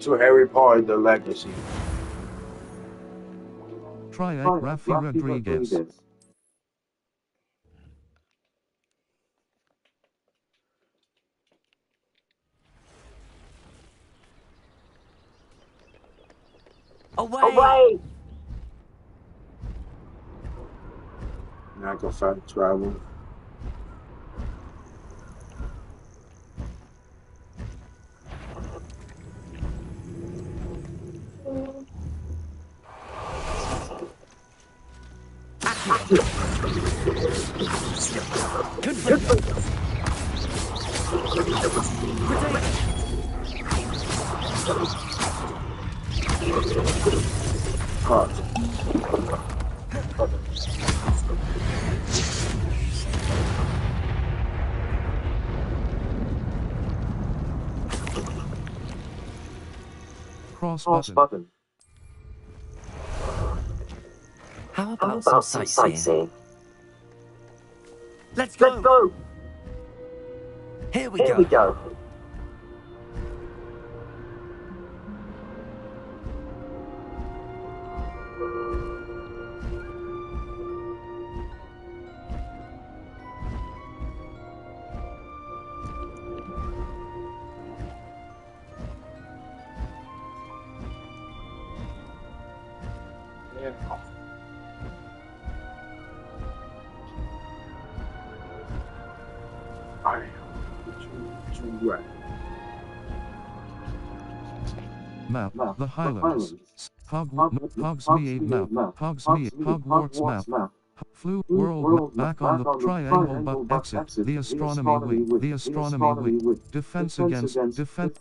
to Harry Potter the Legacy. Try it, Rafi Rodriguez. Away! Now I can find travel. Cross button. How about some sightseeing? Let's go! Here we go. Map, the Highlands. Hogsmeade map. Hogwarts map. Flu world map. Back on the triangle but exit. The astronomy wing. Defense against defense.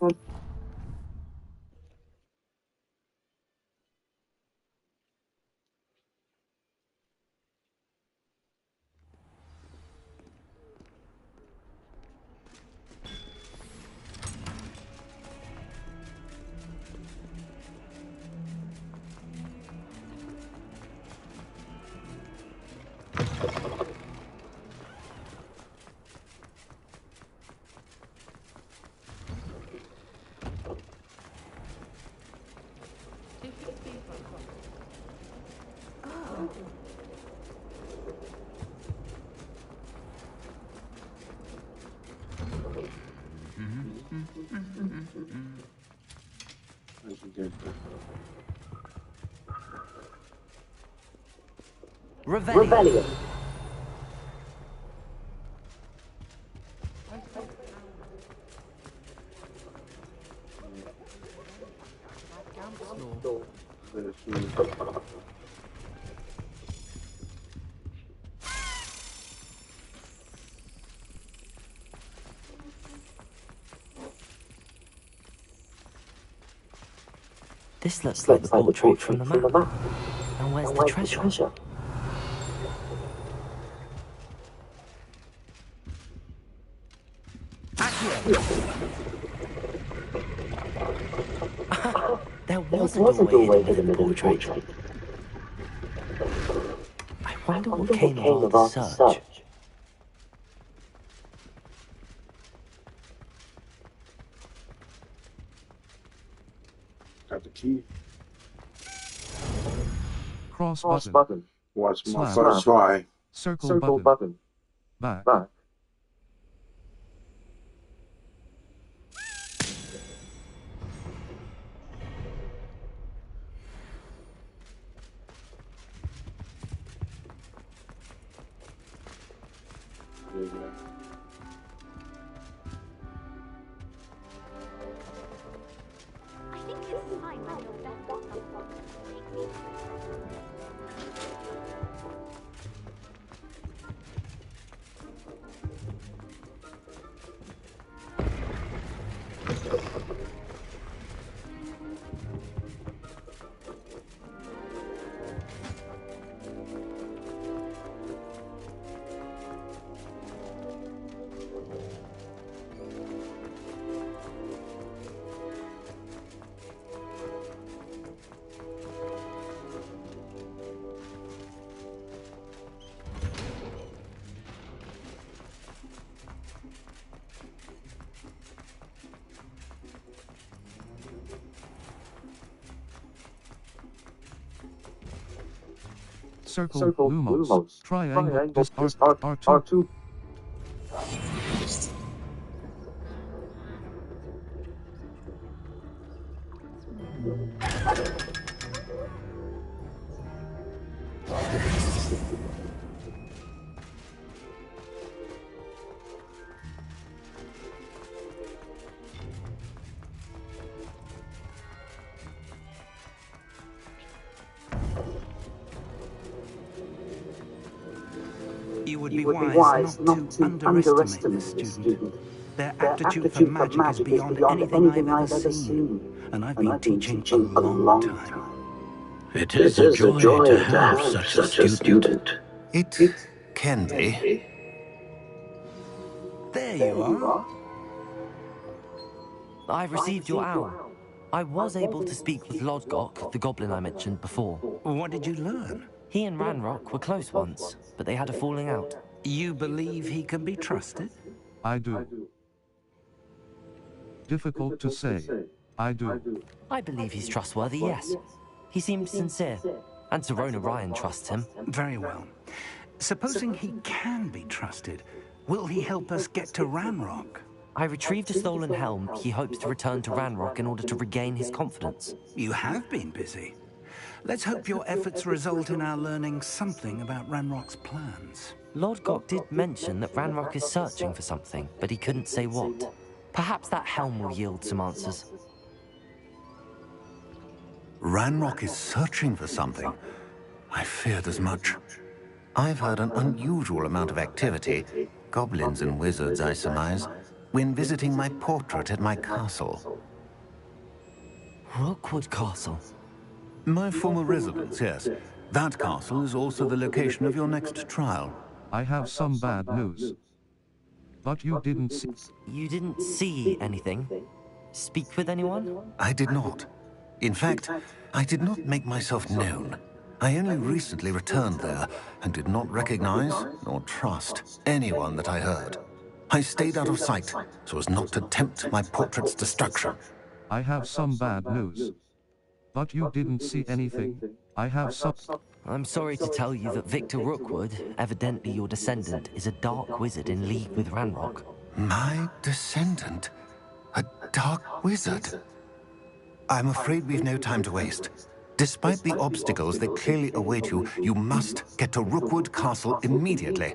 Rebellion. This looks like the portrait from the map. And where's the treasure? There wasn't a doorway hidden in the portrait. I wonder what came of all the search. Got the key. Cross button. Watch my Slash. first try. Circle button. Back. There you go. I think it's time I know that. Circle, Lumos. Triangle, dis R2. You would be wise not to underestimate this student. Their aptitude for magic is beyond anything I've ever seen, and I've been teaching a long time. It is a joy to have such a student. It can be. There you are. I received your owl. I was able to speak with Lodgok, the goblin I mentioned before. What did you learn? He and Ranrock were close once, but they had a falling out. You believe he can be trusted? I do. Difficult to say. I do. I believe he's trustworthy, yes. He seemed sincere, and Serona Ryan trusts him. Very well. Supposing he can be trusted, will he help us get to Ranrock? I retrieved a stolen helm he hopes to return to Ranrock in order to regain his confidence. You have been busy. Let's hope your efforts result in our learning something about Ranrock's plans. Lodgok did mention that Ranrock is searching for something, but he couldn't say what. Perhaps that helm will yield some answers. Ranrock is searching for something. I feared as much. I've heard an unusual amount of activity, goblins and wizards, I surmise, when visiting my portrait at my castle. Rookwood Castle? My former residence, yes. That castle is also the location of your next trial. I have some bad news. But you didn't see... You didn't see anything? Speak with anyone? I did not. In fact, I did not make myself known. I only recently returned there and did not recognize nor trust anyone that I heard. I stayed out of sight so as not to tempt my portrait's destruction. I have some bad news. But you didn't see anything. I have some... I'm sorry to tell you that Victor Rookwood, evidently your descendant, is a dark wizard in league with Ranrock. My descendant? A dark wizard? I'm afraid we've no time to waste. Despite the obstacles that clearly await you, you must get to Rookwood Castle immediately.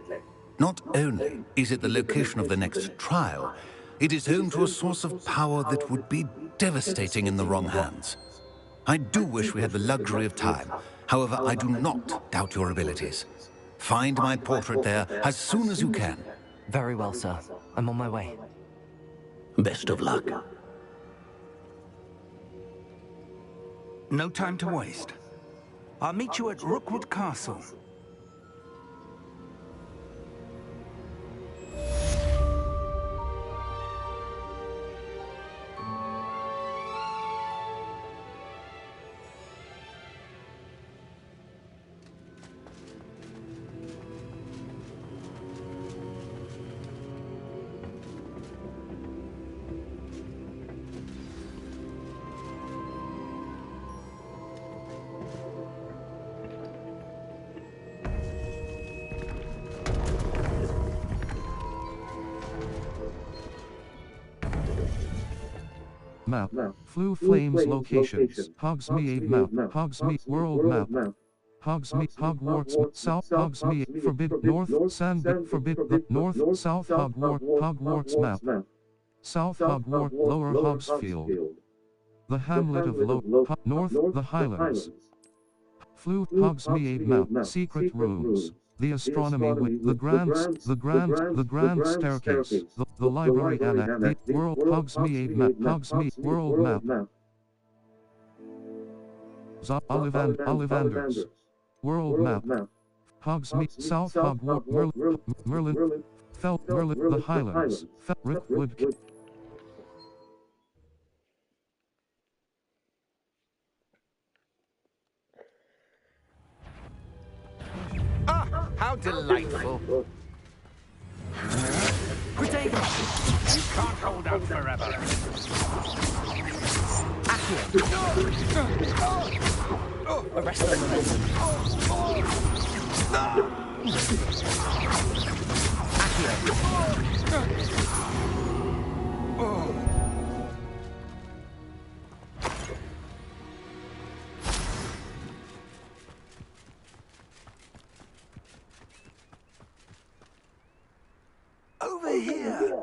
Not only is it the location of the next trial, it is home to a source of power that would be devastating in the wrong hands. I do wish we had the luxury of time. However, I do not doubt your abilities. Find my portrait there as soon as you can. Very well, sir. I'm on my way. Best of luck. No time to waste. I'll meet you at Rookwood Castle. Map. Flu Flames locations. Hogsmeade map. Hogsmeade world map. Hogsmeade Hogwarts South Hogsmeade Forbid North Sandbit Forbid the North South Hogwarts map. South Hogwarts Lower Hogsfield. The hamlet of North the Highlands. Flu Hogsmeade map. Secret rooms. The astronomy with the grand staircase, the library annex, the world Hogsmeade map, Hogsmeade world map. Ollivanders, world map. Hogsmeade South Hogwarts Merlin, the Highlands, Rickwood. Ah, how delightful. Protego! You can't hold out forever. Accio! Arrest the momentum. Over here!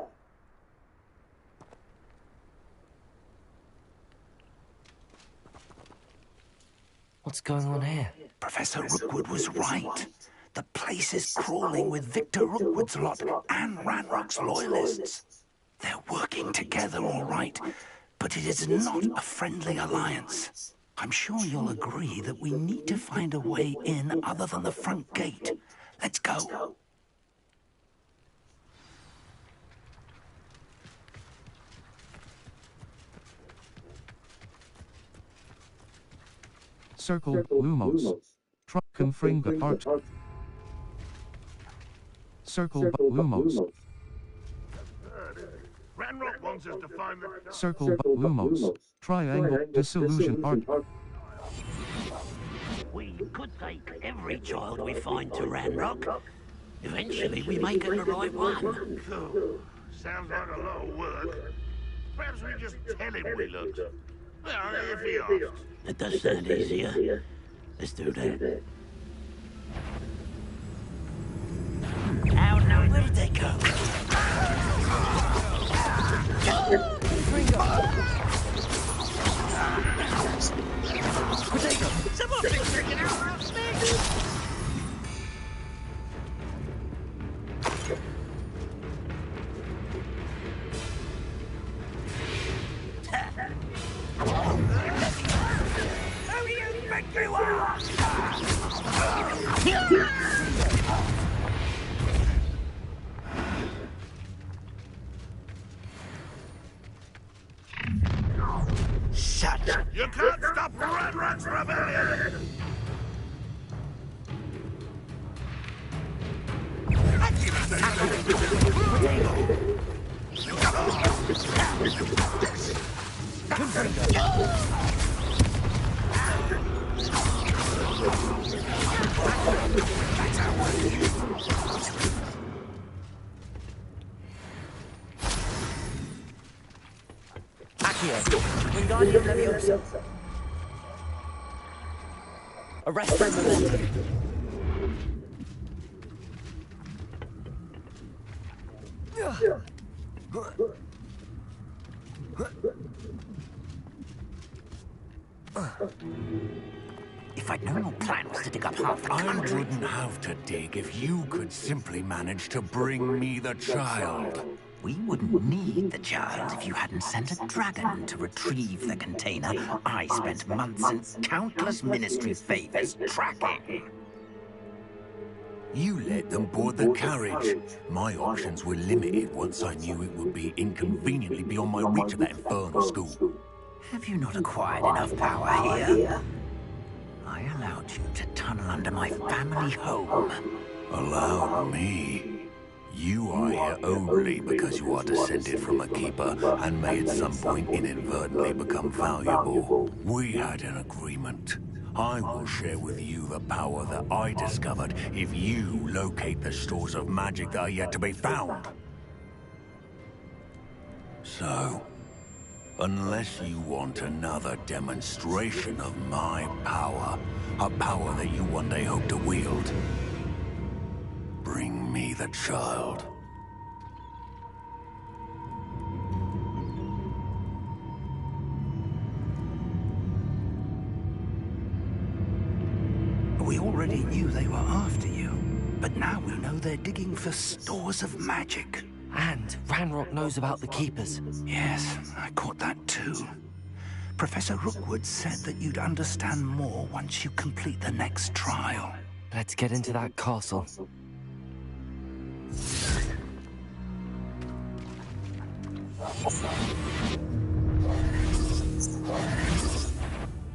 What's going on here? Professor Rookwood was right. The place is crawling with Victor Rookwood's lot and Ranrock's loyalists. They're working together all right, but it is not a friendly alliance. I'm sure you'll agree that we need to find a way in other than the front gate. Let's go. Circle Lumos. Confringa art. Circle Lumos. Ranrock wants us to find the... Circle Lumos. Triangle disillusion art. We could take every child we find to Ranrock. Eventually we make it the right one. Sounds like a lot of work. Perhaps we just tell him we looked. Well, if he asks. It does sound easier. Let's do that. Oh no, where did they go? Someone been freaking out for us, Who do you think you are? Shut up. You can't stop Ranrock's rebellion! Wingardium Leviosa. Arrest momentum. If I'd known your plan was to dig up half the I country... wouldn't have to dig if you could simply manage to bring me the child. We wouldn't need the child if you hadn't sent a dragon to retrieve the container I spent months and countless ministry favors tracking. You let them board the carriage. My options were limited once I knew it would be inconveniently beyond my reach at that infernal school. Have you not acquired enough power here? I allowed you to tunnel under my family home. Allowed me? You are here only because you are descended from a keeper and may at some point inadvertently become valuable. We had an agreement. I will share with you the power that I discovered if you locate the stores of magic that are yet to be found. So, unless you want another demonstration of my power, a power that you one day hope to wield, bring me the child. We already knew they were after you, but now we know they're digging for stores of magic. And Ranrock knows about the Keepers. Yes, I caught that too. Professor Rookwood said that you'd understand more once you complete the next trial. Let's get into that castle.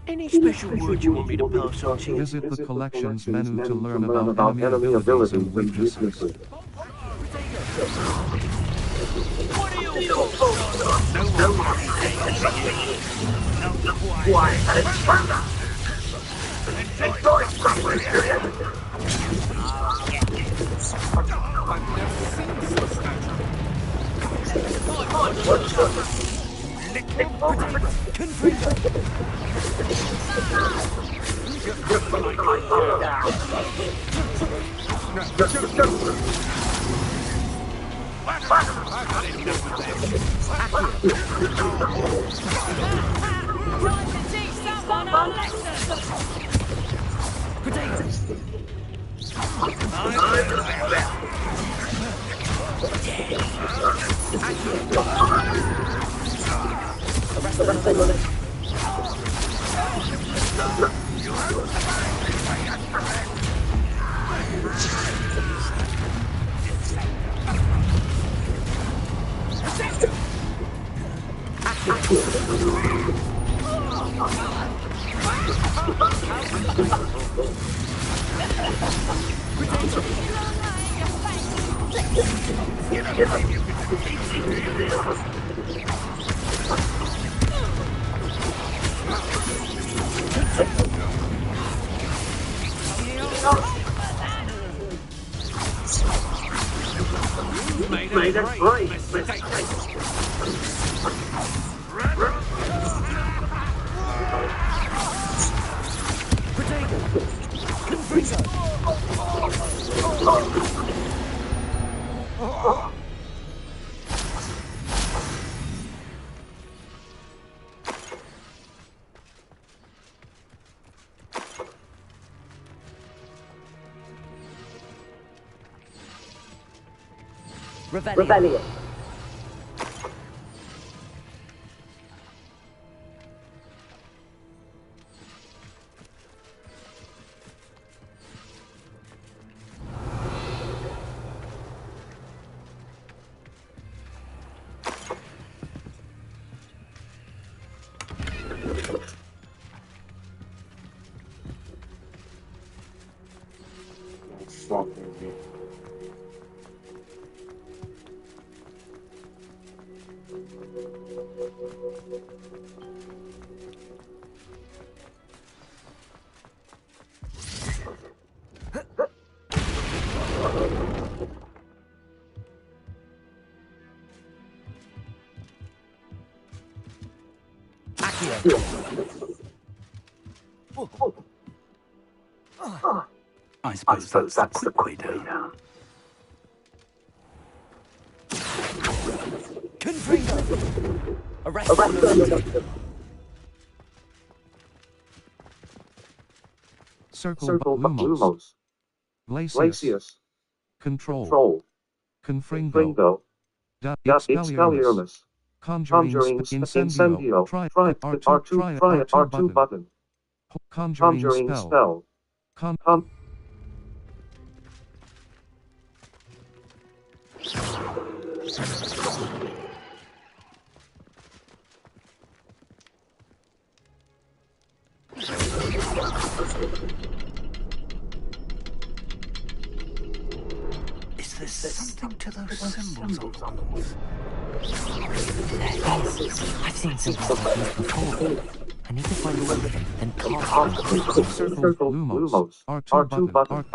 Any special word you want me to pass on to you? Visit the collections menu to learn about enemy abilities and weaknesses. What are you doing? I've never seen such statue. Little potato. Confringo! Just like I've had enough of this. Time to teach someone a lesson! Potato! Made a great mistake. Potato! Confringo! Rebellion. Fucking me. I suppose that's the quick way down. Confringo! Arrest the Circle Lumos. Glacius. Control. Confringo. Expelliarmus. Conjuring Incendio. Try R2 button. Conjuring spell. Is there something to those symbols on the walls? I've seen symbols like these before. I need to find something and cast them. Circle Lumos. R2 button.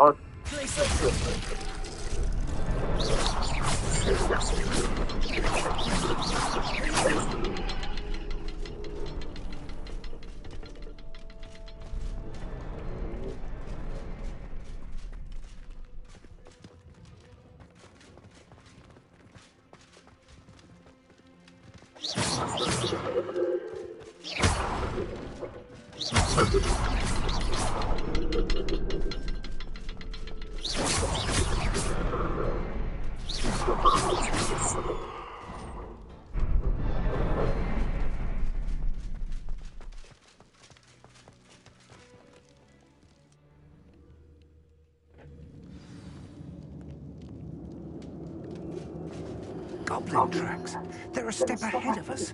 Goblin tracks. They're a step ahead of us.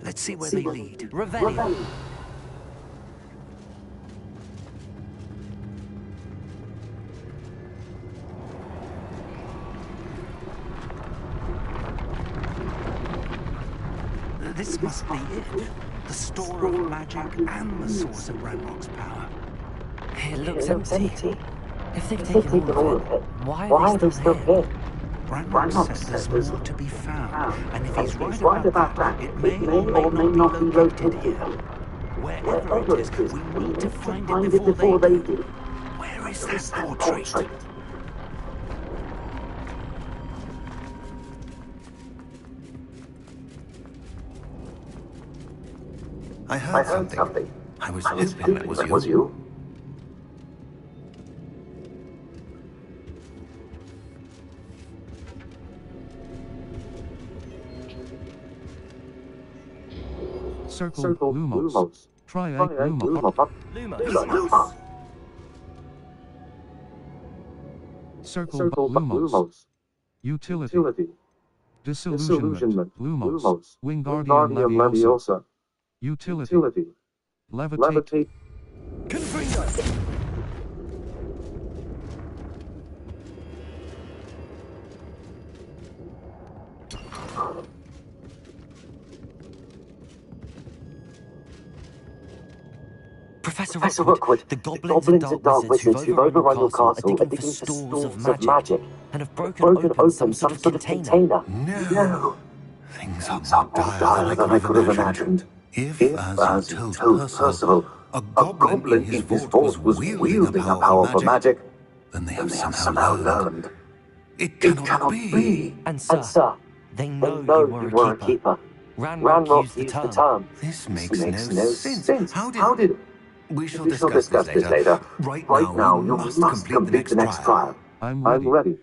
Let's see where they lead. Revelio. This must be it. The store of magic and the source of Ranrock's power. It looks empty. If they've taken all of it, why are they still here? Ranrock said there's more to be found, and if he's right about that, it may or may not be located here. Wherever it is, we need to find it before they do. Where is that portrait? I heard something. I was hoping that was you. Circle Lumos. Triangle Lumos. Lumos. Circle Lumos. Utility. Disillusionment. Lumos. Wingardium Leviosa. Utility. Levitate. Confringo. Professor Rookwood, the goblins and dark wizards who've overrun your castle are digging for stores of magic and have broken open some sort of container. No. Things are more dire than I could have imagined. If, as you told Percival, a goblin in his vault was wielding a powerful magic, then they have somehow learned. It cannot be. And sir, they know you were a keeper. Ranrock used the term. This makes no sense. How did... We shall discuss this later. Right now, you must complete the next trial. I'm ready.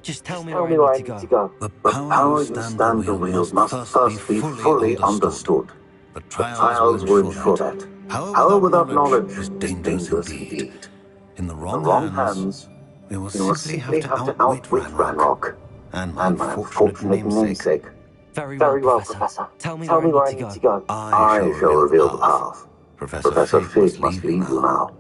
Just tell me where I need to go. The power you stand to wield must first be fully understood. The trials will ensure that. Power without knowledge is dangerous indeed. In the wrong hands, we will simply have to outwit Ranrock and my unfortunate namesake. Very well, Professor. Tell me where I need to go. I shall reveal the path. Professor Fig must leave you now.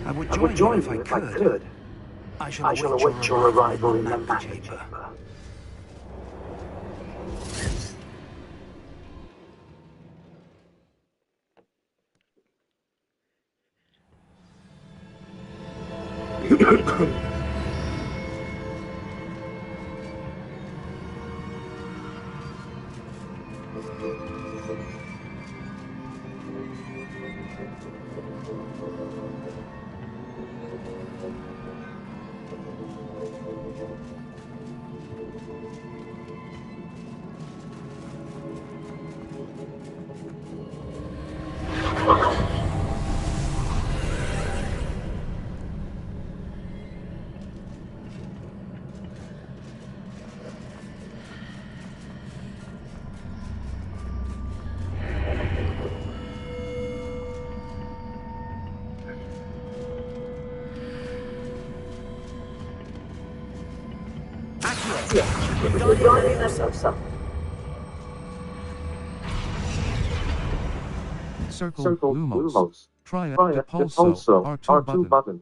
I would join you if I could. I shall await your arrival in the magic chamber. Circle Lumos. Triangle Pulso. R2 button.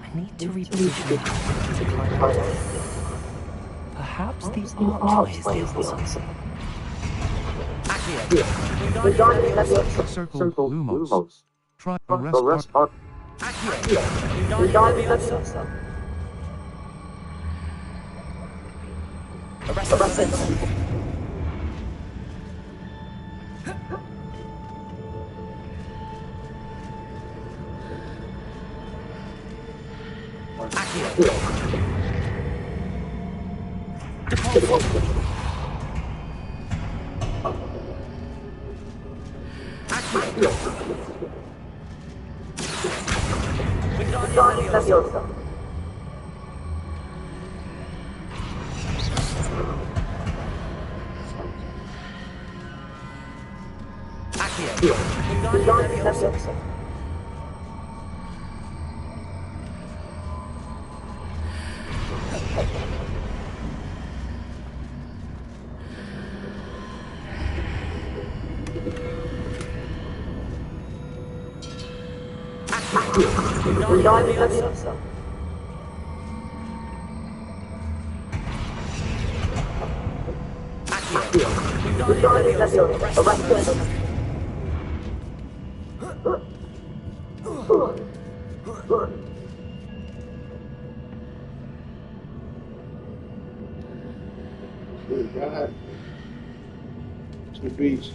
I need to reposition to climb out. Perhaps the archway is the answer. Circle Lumos. Try arrest art. Good God. It's the beast.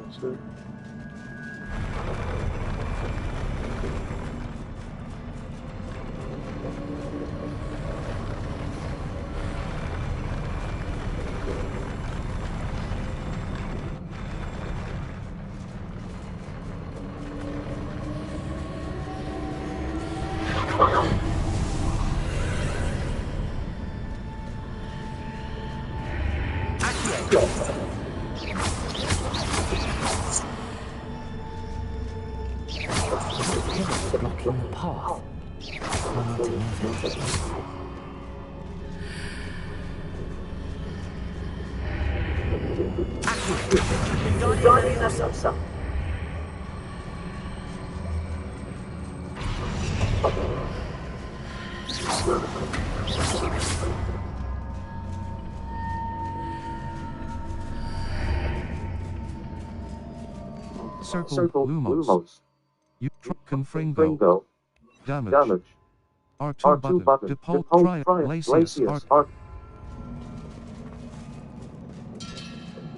That's it. Blocking the path. I need to move it. Circle Lumos. You Confringo. Damage. R2 button. Depult Triangulaceus Arc.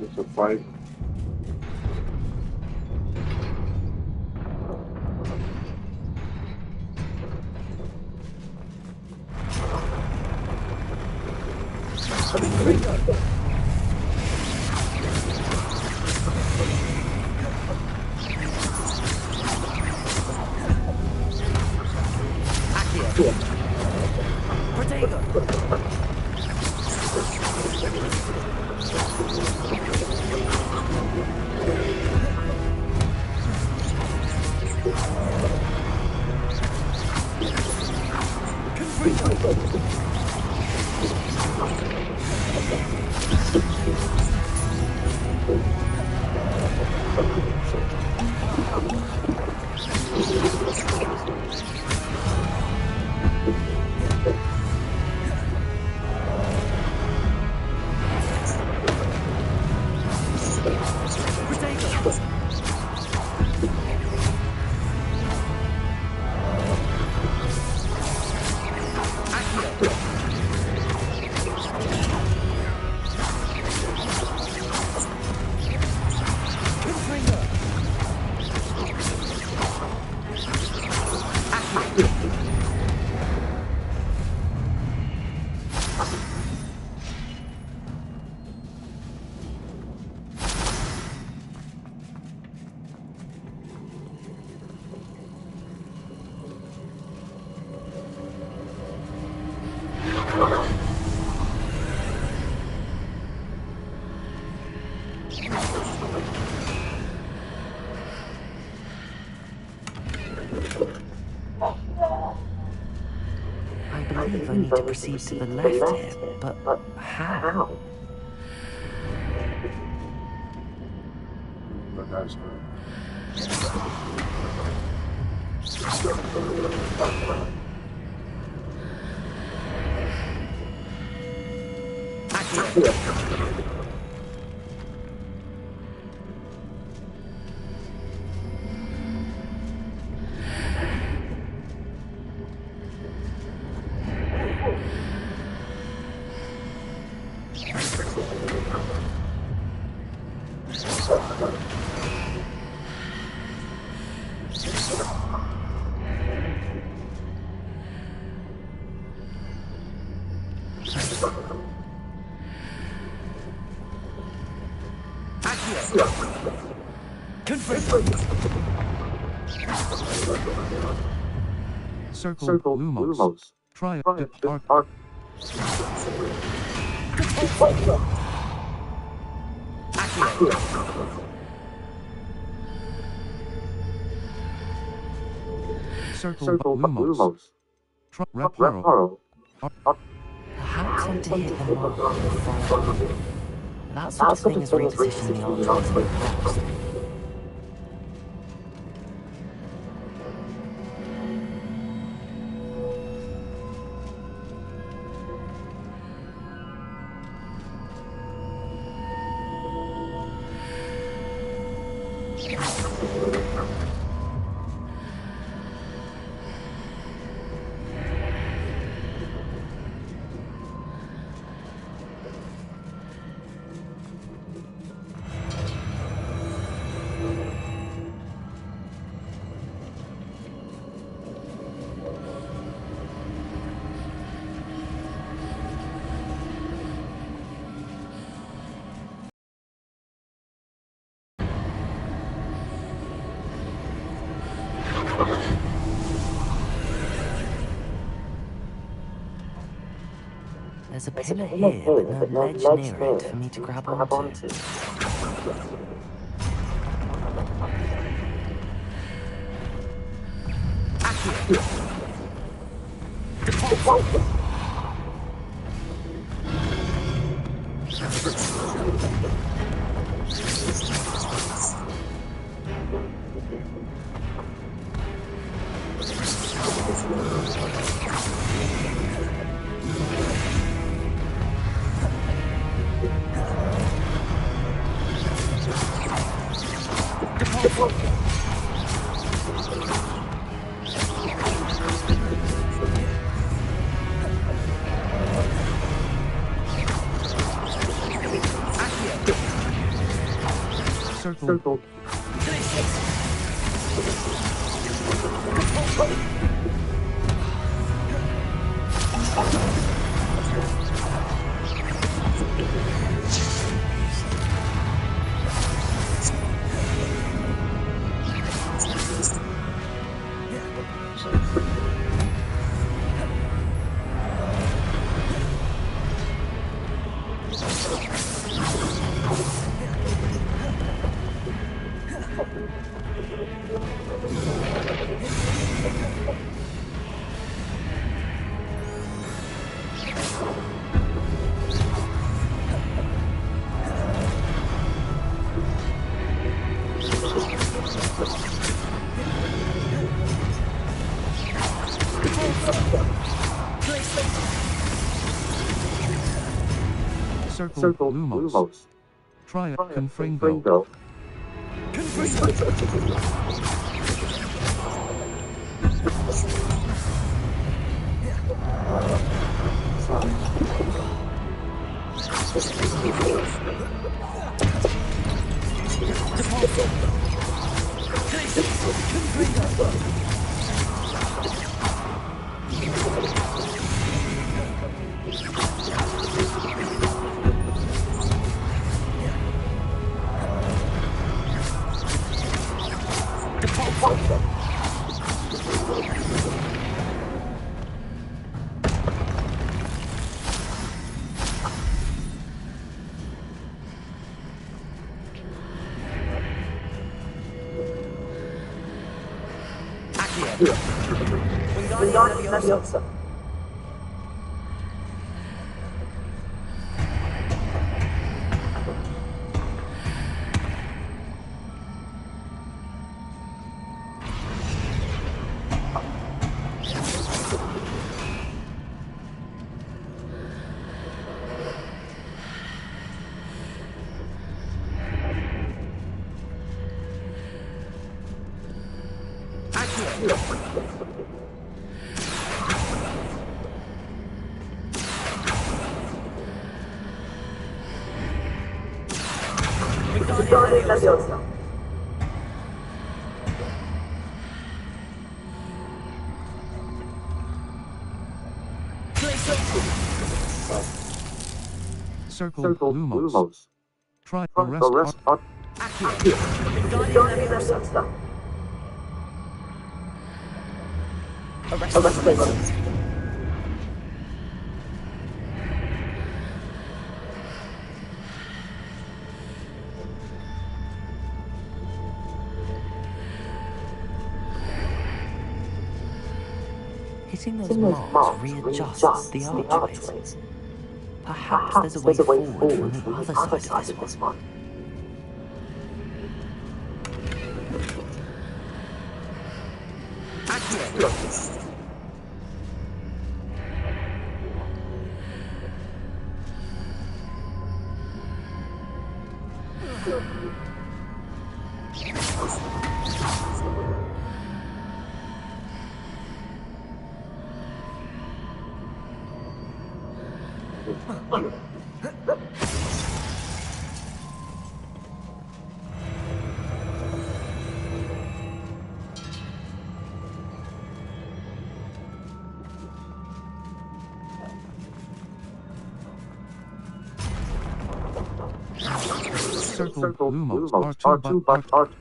It's a fight. I believe I need to proceed to the left here, but how? But that's good. Circle Lumos. Try depart. Circle Lumos. Reparo. Perhaps I'm to hit them mark on the fire. That sort of thing is repositioning the arteries in the past. There's a pillar here, but no ledge near it for me to grab onto. Circle. Circle Lumos. Try a Confringo. Circle Lumos. Try the rest. Hitting those marks readjusts the archways. Perhaps there's a way forward from the other side of this one. Circle Lumos R2 but R2.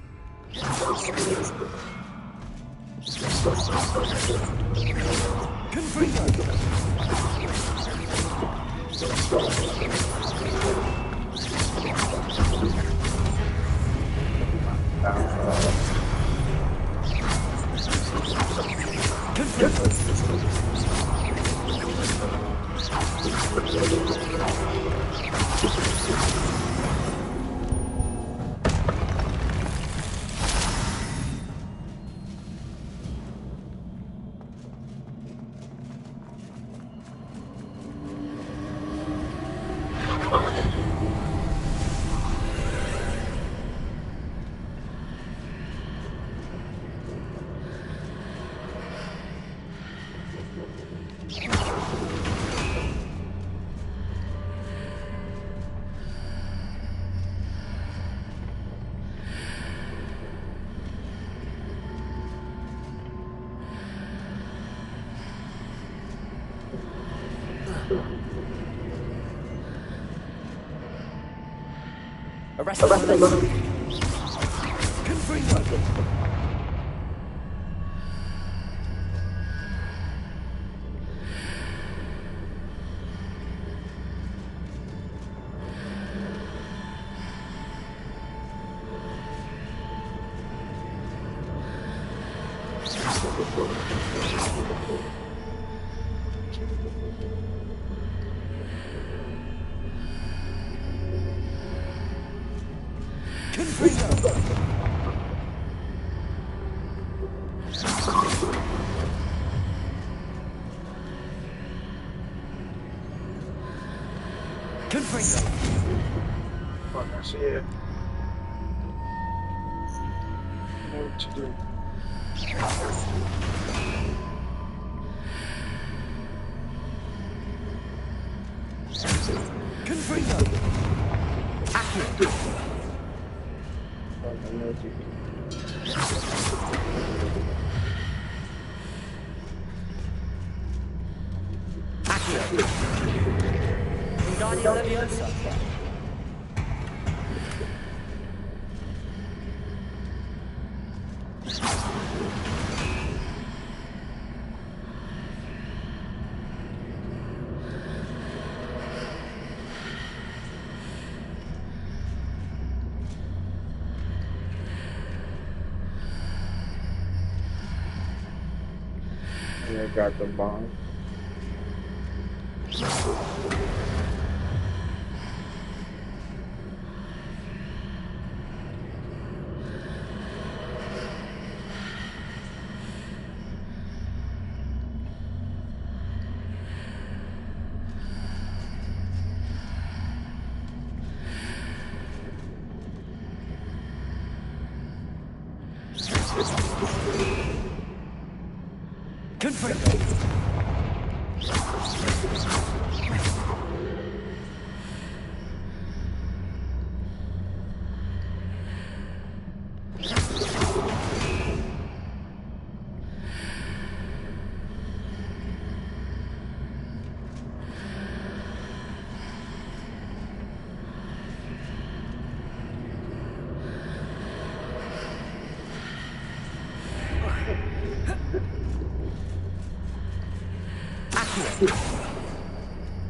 Fuck, I see it. I know what to do. I got the bomb.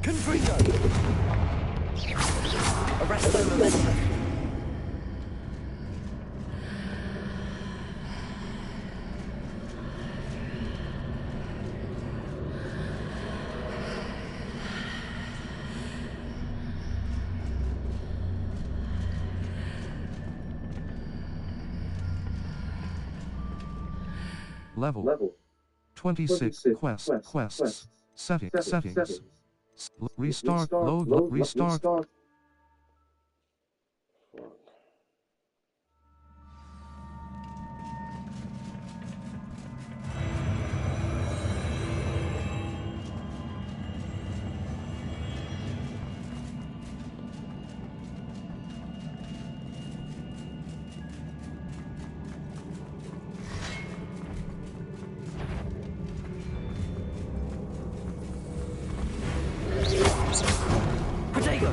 Confringo! Arrest the momentum. Level 26 quests settings restart load restart Protego!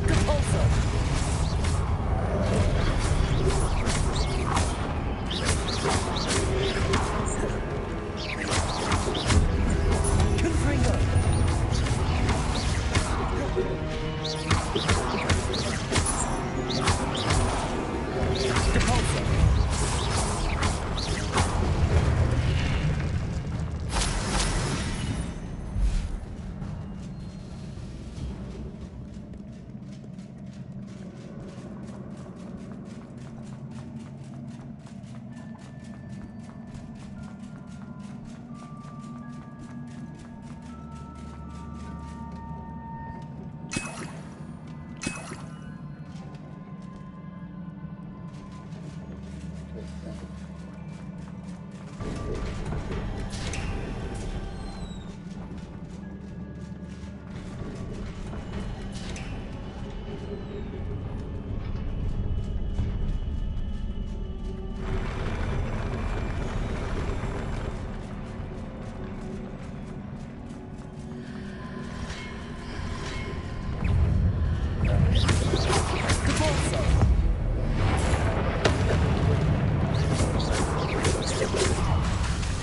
Compulso! Confringo! Compulso!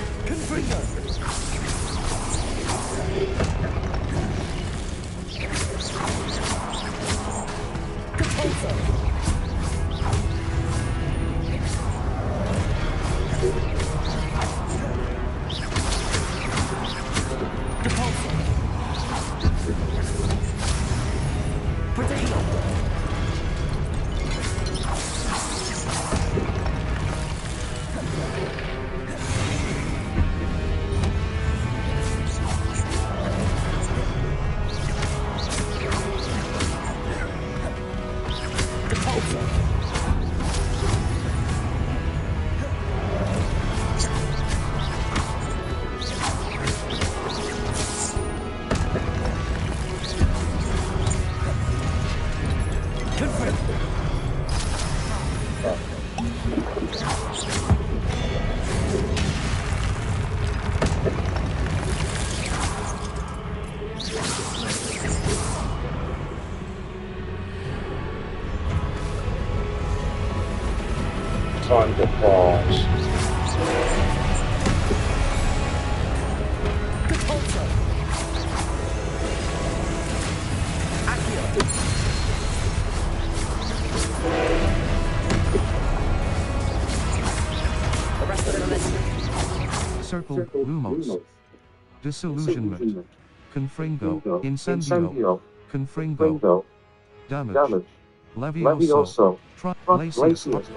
Time to pause. Circle Lumos Disillusionment Confringo Incendio Confringo Damage Levioso Glacius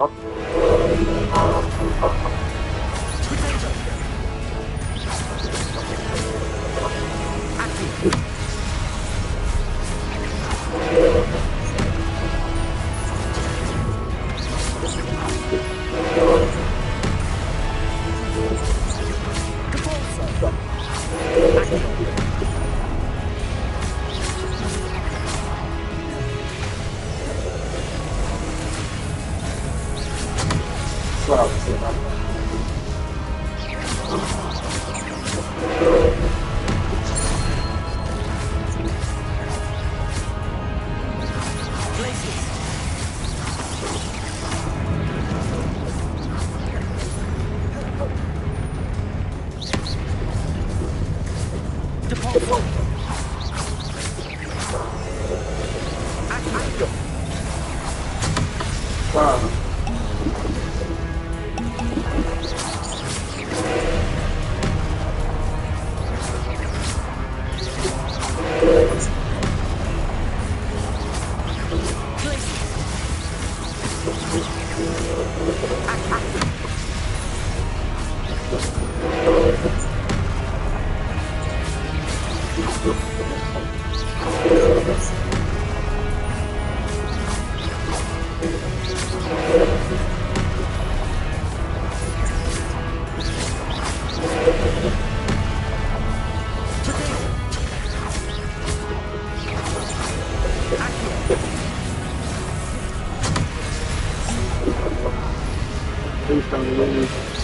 Please don't leave.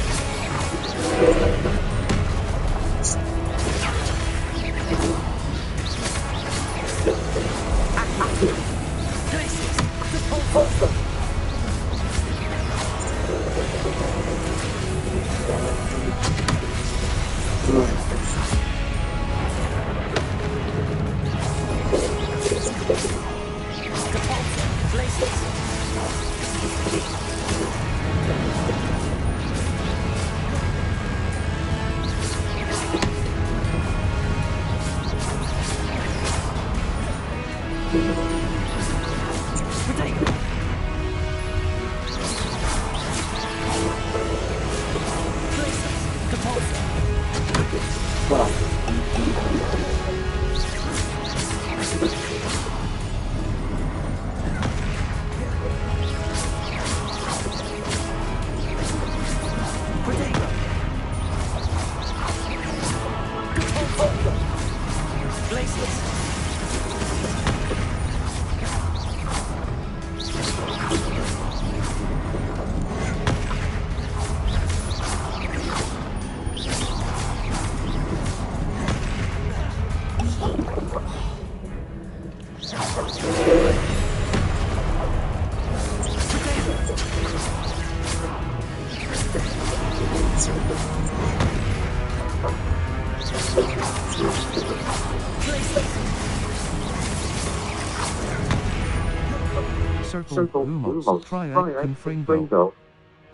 Circle, Lumos, Triac, Confringo.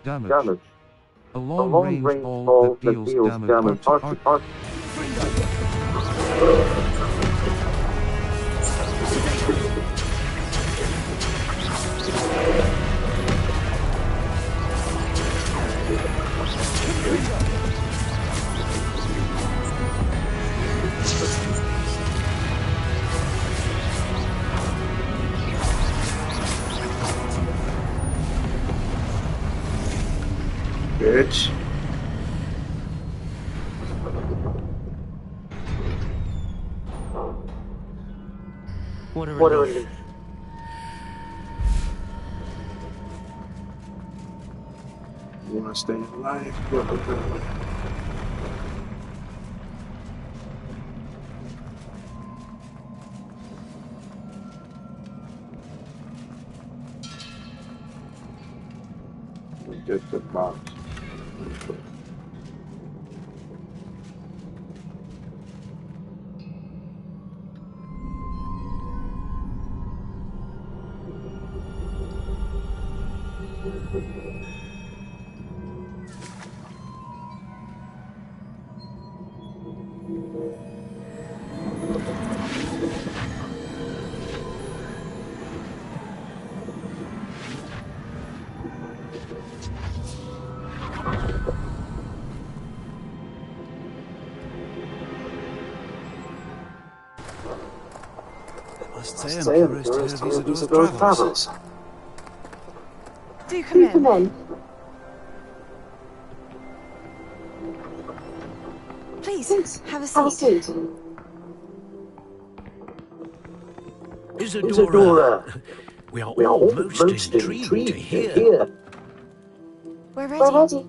Damage. A long-range ball that deals damage arc. Bitch. What a relief. You wanna stay alive? Get the box. Must say I'm curious to hear Visitor's travels. Do come in. Please, have a seat. Isadora, we are all most intrigued to hear. We're ready.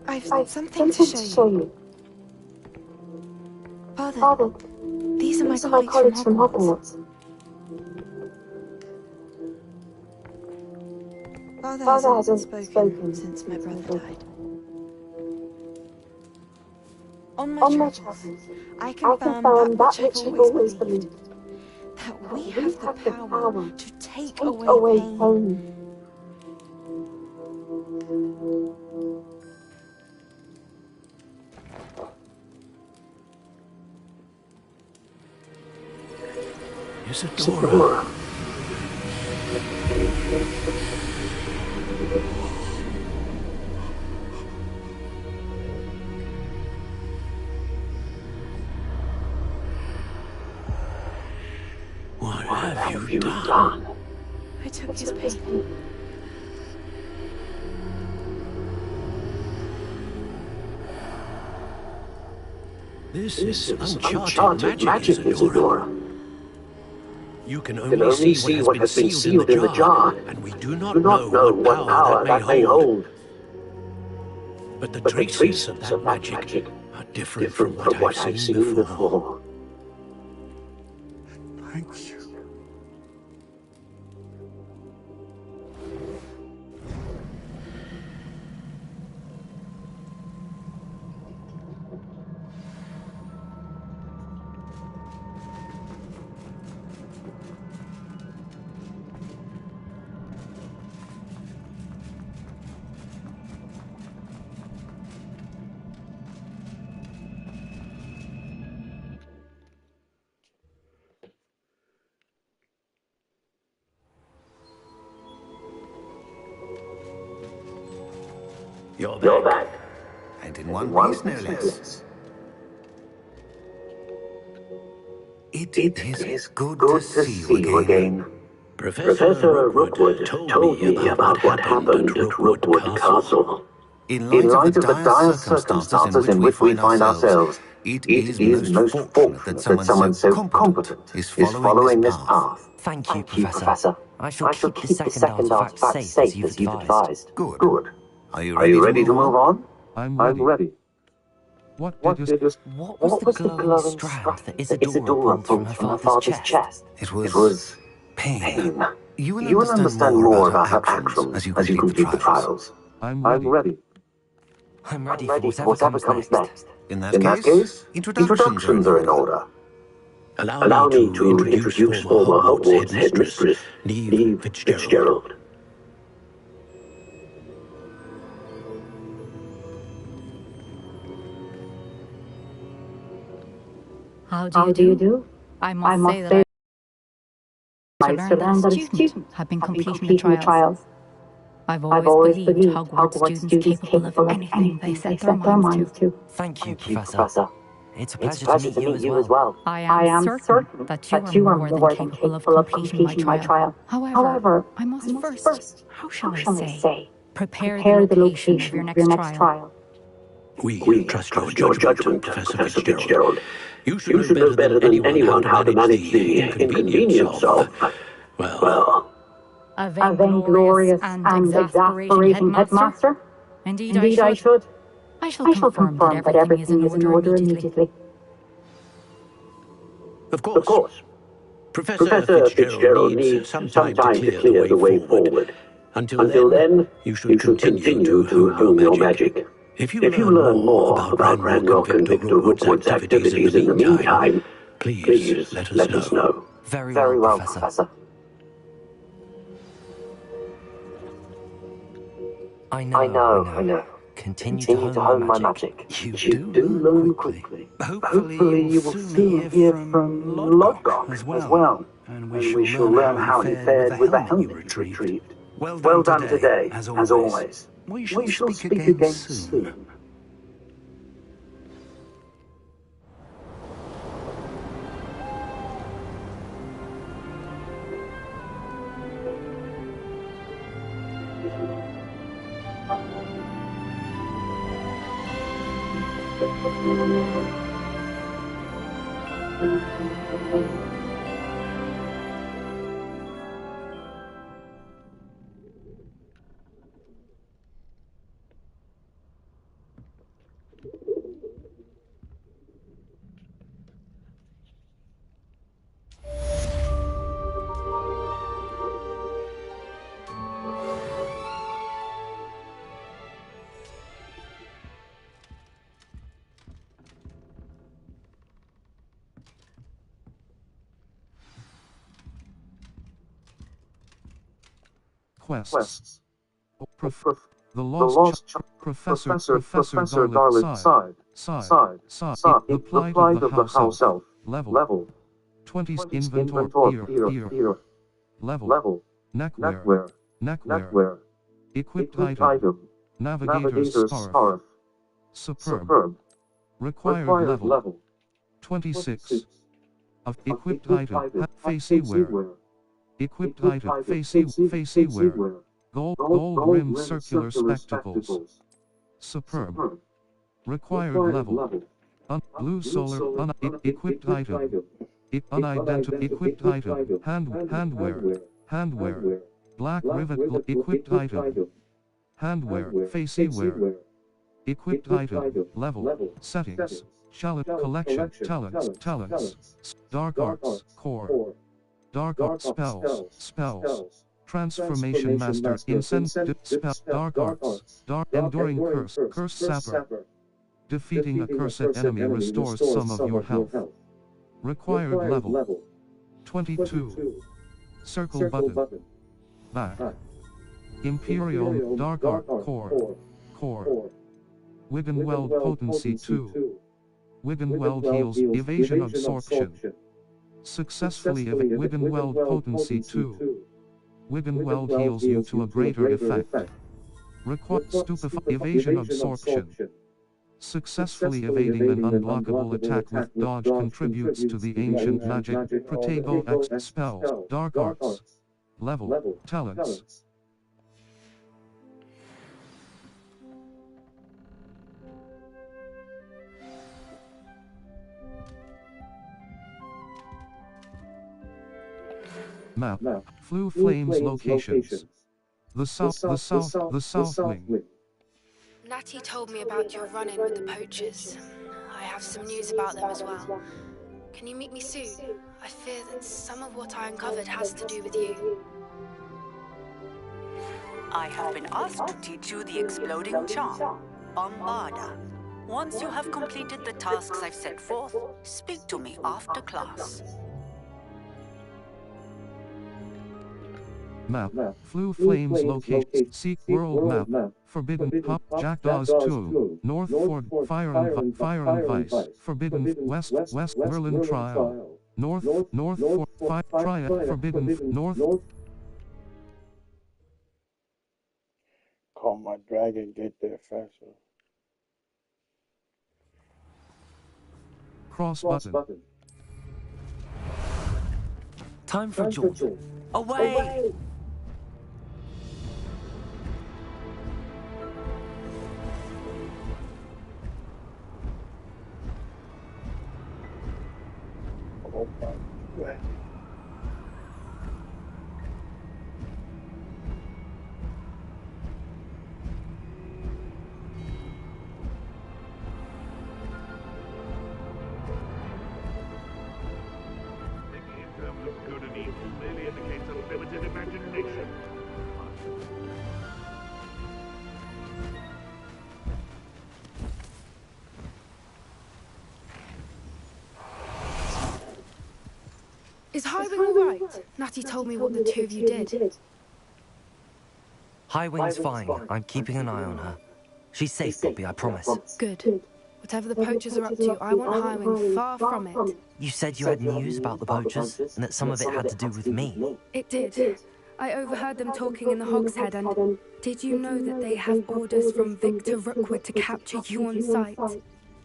I've something to show you. Father, these are my colleagues from Hogwarts. Father hasn't spoken since my brother died. On my travels, I confirm that which I've always believed. That we have the power to take away pain. Isadora. What have you done? I took his pain. This is uncharted magic, Isadora. You can only see what has been sealed in the jar, and we do not know what power that may hold. But the traces of that magic are different from what I've seen before. Thank you. You're back. And in one piece, no less. It is good to see you again. Professor Rookwood told me about what happened at Rookwood Castle. In light of the dire circumstances in which we find ourselves, it is most fortunate that someone so competent is following this path. Thank you, Professor. I shall keep the second artifact safe as you've advised. Good. Are you ready to move on? I'm ready. What was the glowing strand that Isadora pulled from her father's chest? It was pain. You will understand more about her actions as you complete the trials. I'm ready. I'm ready for whatever comes next. In that case, introductions are in order. Allow me to introduce former Hogwarts headmistress, Neve Fitzgerald. How do you do? I must say that I learned that students have been completing the trials. I've always believed Hogwarts students capable of anything they set their minds to. Thank you, Professor. It's a pleasure to meet you as well. I am certain that you are more than capable of completing my trial. However, I must first, how shall I say, prepare the location of your next trial. We trust your judgment, Professor Fitzgerald. You should know better than anyone how to manage the inconvenience of, well... A vainglorious and exasperating headmaster? Indeed I should. I shall confirm that everything is in order immediately. Of course. Professor Fitzgerald needs some time to clear the way forward. Until then, you should continue to hone your magic. If you learn more about Ranrock and Victor Rookwood's activities in the meantime, please let us know. Very well, Professor. I know. Continue to hone my magic. You do learn quickly. Hopefully you will soon hear from Lodgok as well. And we shall learn how he fared with the helmet you retrieved. Well done today, as always. We shall speak again soon. Quests. The lost Professor Garlic side. The plight of the house elf. Level. 20 inventory ear. Level. Neckwear. Neckwear. Equipped item. Navigator's scarf. Superb. Required level. 26. Of equipped item. Facey wear. Equipped item. Facey wear. Gold-rimmed circular spectacles. Superb. Required level. Blue solar. Equipped item. Unidentified. Equipped item. Handwear. Black rivet. Equipped item. Handwear. Facey wear. Equipped item. Level. Settings. Shallot collection. Talents. Dark arts. Core. Dark arts. Spells. Transformation master. Incentive. Spell. Dark arts. Enduring curse. Curse sapper. Defeating a cursed enemy restores some of your health. Required level. 22. Circle button. Back. Imperial Dark Art Core. Wiggenweld Potency 2. Wiggenweld heals evasion absorption. Successfully Wiggenweld Potency 2. Wiggenweld heals you to a greater effect. Stupefy evasion absorption. Successfully evading an unblockable attack with dodge contributes to the ancient magic. Protego X spells. Dark arts. Level. Talents. Map. Flew Flames locations. The south wing. Natty told me about your run-in with the poachers. I have some news about them as well. Can you meet me soon? I fear that some of what I uncovered has to do with you. I have been asked to teach you the exploding charm, Bombarda. Once you have completed the tasks I've set forth, speak to me after class. Map. Flew Flames location. Seek world map. Forbidden Pop. Jackdaws 2. North Ford. Fire and Vice. Forbidden West Merlin Trial. North Ford. Trial. Forbidden North. Call my dragon, get there faster. Cross button. Time for Jordan. Away! Oh my God. Thinking in terms of good and evil merely indicates a limited imagination. Is Highwing alright? Natty told me what the two of you did. Highwing's fine. I'm keeping an eye on her. She's safe, Poppy, I promise. Good. Whatever the poachers are up to, I want Highwing far from it. You said you had news about the poachers, and that some of it had to do with me. It did. I overheard them talking in the Hogshead, and did you know that they have orders from Victor Rookwood to capture you on sight?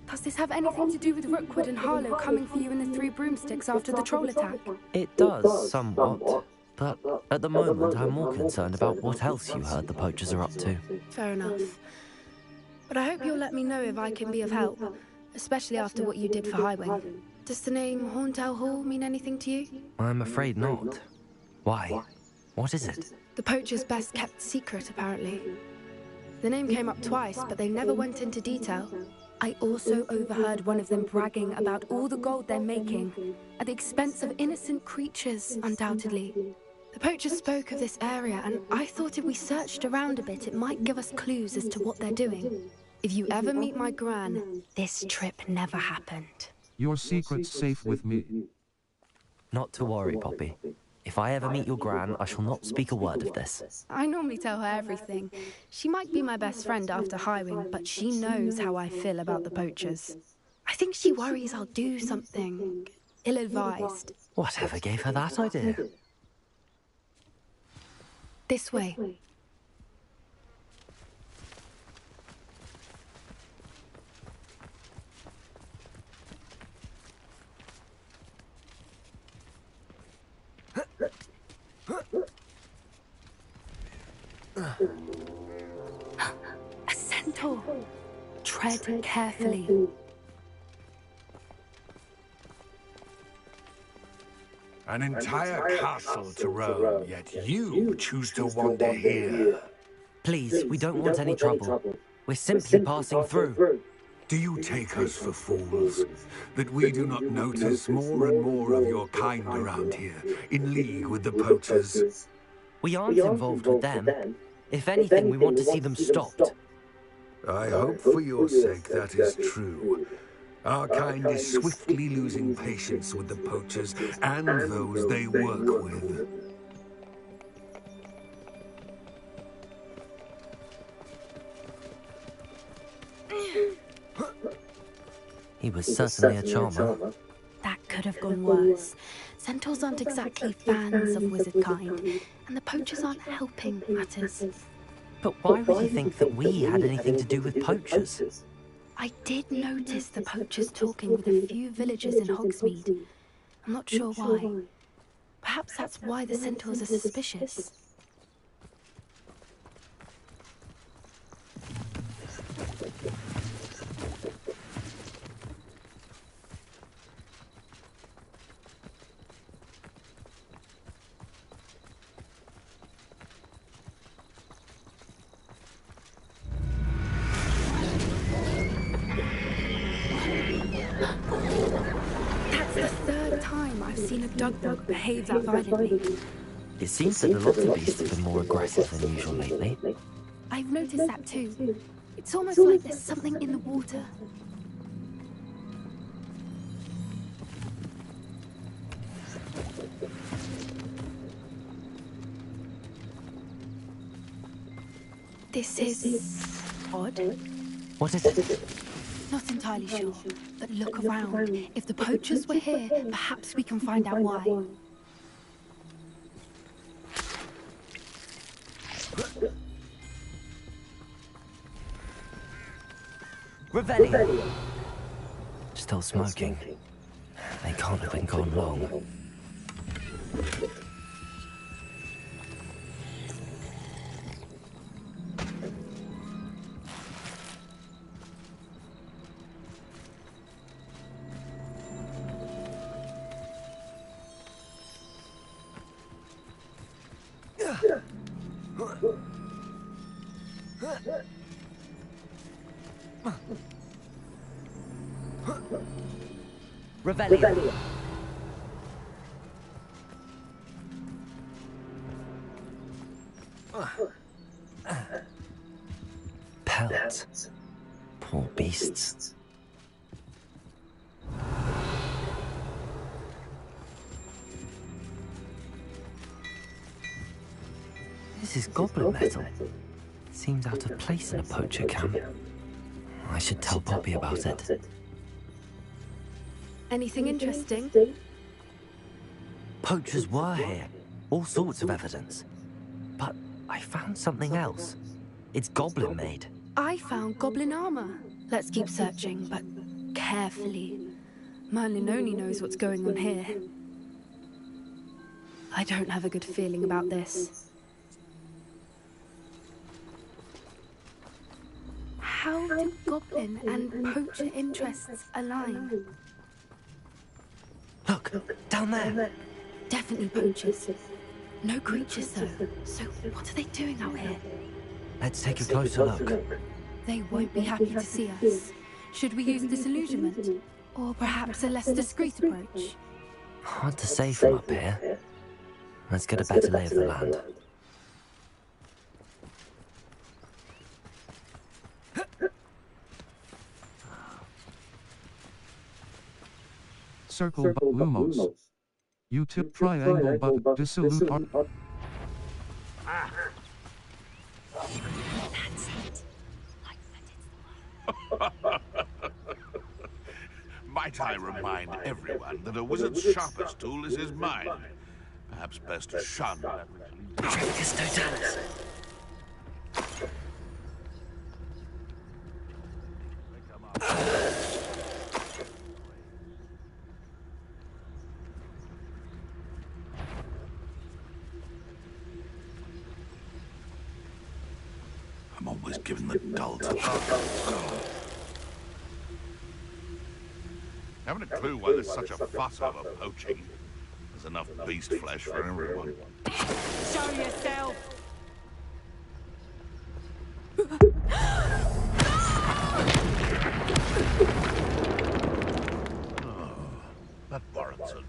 Does this have anything to do with Rookwood and Harlow coming for you in the Three Broomsticks after the troll attack? It does, somewhat. But at the moment, I'm more concerned about what else you heard the poachers are up to. Fair enough. But I hope you'll let me know if I can be of help, especially after what you did for Highwing. Does the name Horntail Hall mean anything to you? I'm afraid not. Why? What is it? The poacher's best kept secret, apparently. The name came up twice, but they never went into detail. I also overheard one of them bragging about all the gold they're making, at the expense of innocent creatures, undoubtedly. The poachers spoke of this area, and I thought if we searched around a bit, it might give us clues as to what they're doing. If you ever meet my gran, this trip never happened. Your secret's safe with me. Not to worry, Poppy. If I ever meet your gran, I shall not speak a word of this. I normally tell her everything. She might be my best friend after Highwing, but she knows how I feel about the poachers. I think she worries I'll do something ill-advised. Whatever gave her that idea? This way. A centaur. Tread carefully. An entire castle to roam, yet you choose to wander here. Please, we don't want any trouble. We're simply passing through. Do you take us for fools? That we do not notice more and more of your kind around here, in league with the poachers? We aren't involved with them. If anything, we want to see them stopped. I hope for your sake that is true. Our kind is swiftly losing patience with the poachers and those they work with. He was certainly a charmer. That could have gone worse. Centaurs aren't exactly fans of wizard kind, and the poachers aren't helping matters. But why would he think that we had anything to do with poachers? I did notice the poachers talking with a few villagers in Hogsmeade. I'm not sure why. Perhaps that's why the centaurs are suspicious. That's the third time I've seen a dog behave that violently. It seems that the Lotter beasts have been more aggressive than usual lately. I've noticed that too. It's almost like there's something in the water. This is odd. What is it? Not entirely sure, but look around. If the poachers were here, perhaps we can find out why. Revelio. Still smoking. They can't have been gone long. Revelio. Pelts. Poor beasts. This is goblin metal. Seems out of place in a poacher camp. I should tell Poppy about it. Anything interesting? Poachers were here. All sorts of evidence. But I found something else. It's goblin made. I found goblin armor. Let's keep searching, but carefully. Merlin only knows what's going on here. I don't have a good feeling about this. How do goblin and poacher interests align? Look, down there. Definitely poachers. No creatures though. So what are they doing out here? Let's take a closer look. They won't be happy to see us. Should we use disillusionment? Or perhaps a less discreet approach? Hard to say from up here. Let's get a better lay of the land. Circle but lumos. You tip triangle but dissolute. That's it. Might I remind everyone that a wizard's sharpest tool is his mind. Perhaps best to shun that which leads Practice totalis. I'm always giving the dull to Haven't a clue why there's such a fuss over poaching. There's enough beast flesh for everyone. Show yourself! That warrants it.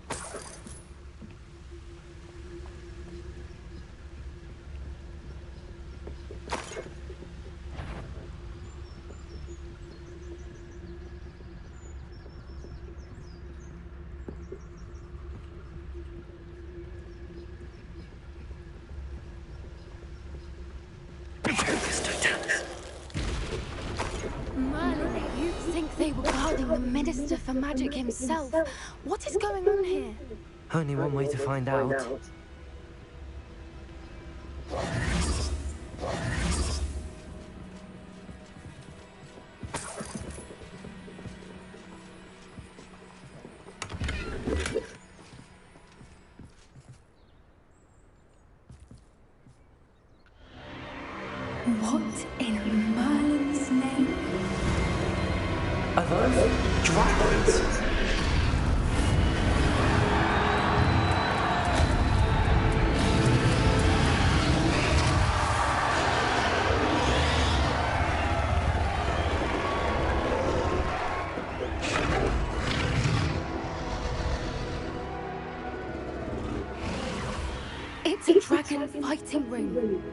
Merlin, you'd think they were guarding the Minister for Magic himself. What is going on here? Only one way to find out. What in Merlin's name? Are those dragons? It's a dragon fighting ring.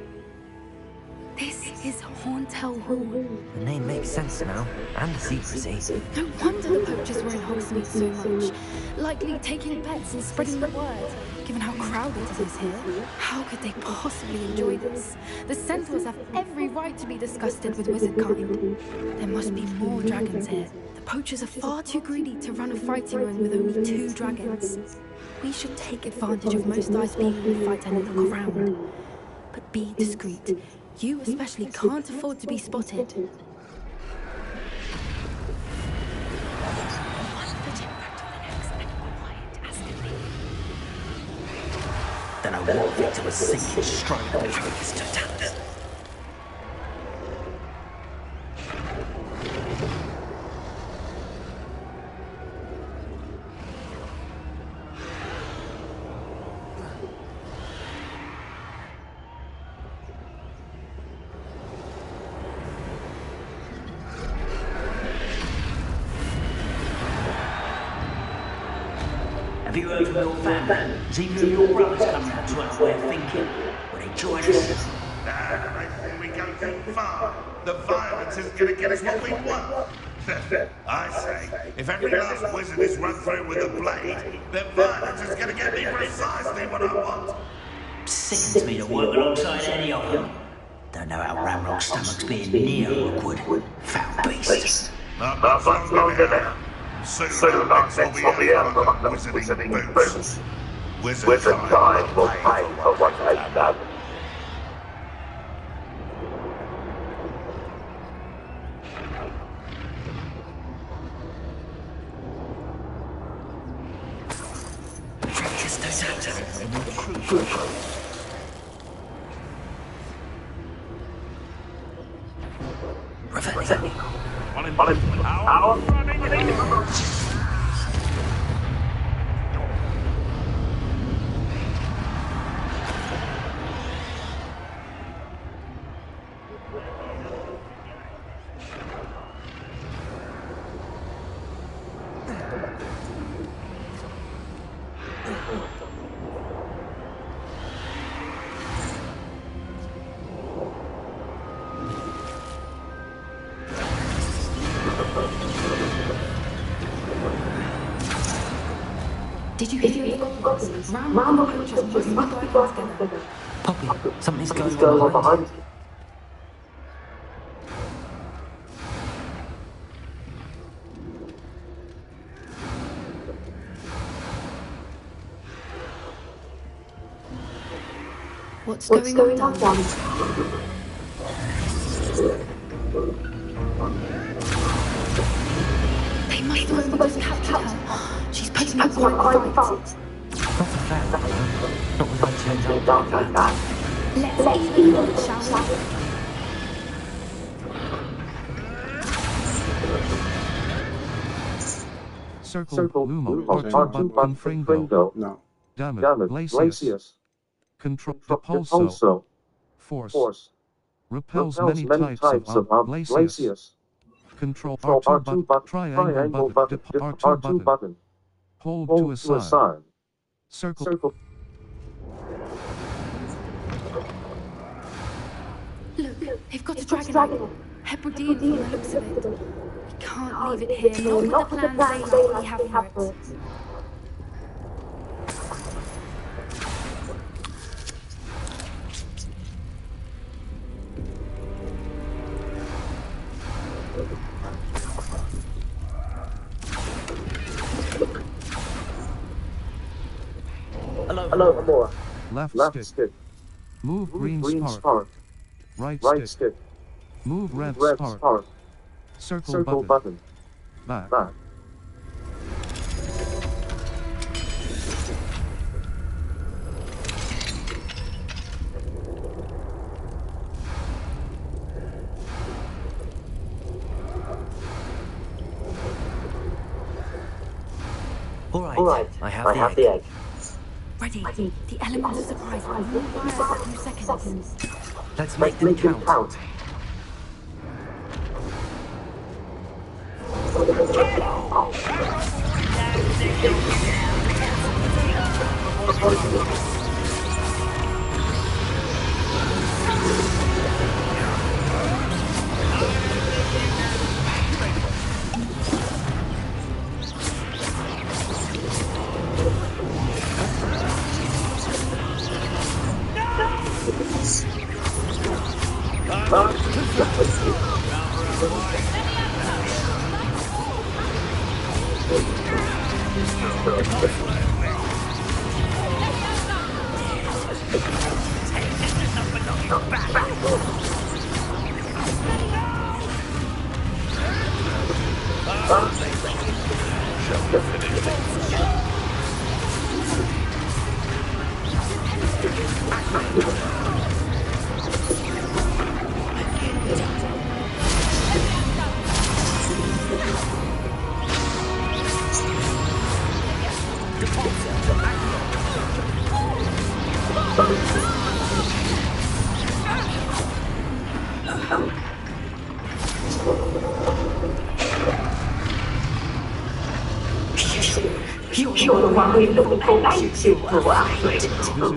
This is Hauntel Hall. The name makes sense now, and the secrecy. No wonder the poachers were in Hogsmeade so much. Likely taking bets and spreading the word. Given how crowded it is here, how could they possibly enjoy this? The centaurs have every right to be disgusted with wizard kind. There must be more dragons here. The poachers are far too greedy to run a fighting ring with only 2 dragons. We should take advantage of most eyes being on the fight and look around. But be discreet. You especially can't afford to be spotted. Then I walk Victor a single stride of the Practice totalis. Have you heard from your family? Has either of your brothers come round to our way of thinking? Will they join us? Nah, I think we go too far. The violence is gonna get us what we want. I say, if every last wizard is run through with a blade, then violence is gonna get me precisely what I want. Sickens me to work alongside any of them. Don't know how Ramrock's stomach's being near Rookwood. Foul beast. Not much longer now. Soon our necks will be out on wizarding boots. Wizard kind will pay for what they've done. Did you hear the goblins? Round the poachers must be working together. Poppy, something's going on behind you. What's going on, John? They must have only just captured her. She's putting up quite a fight. Not a fair one, not when I turned out like that. Let's even look, shall we? Circle, Lumo, R2 button, Fringo. No. Damn it, Glacius. Control, Depulso. Force. Repels many types of Glacius. Control, R2 button, triangle button, R2 button. Hold to assign. Circle. Look, they've got a dragon. Hebridean from the looks of it. We can't leave it here, not with the plans they have for it. Hello, Amora. Left stick. Move green spark. Right stick. Move red spark. Circle button. Back. All right. I have the egg. Ready. The element of surprise will move by us in a few seconds. Let's make them count.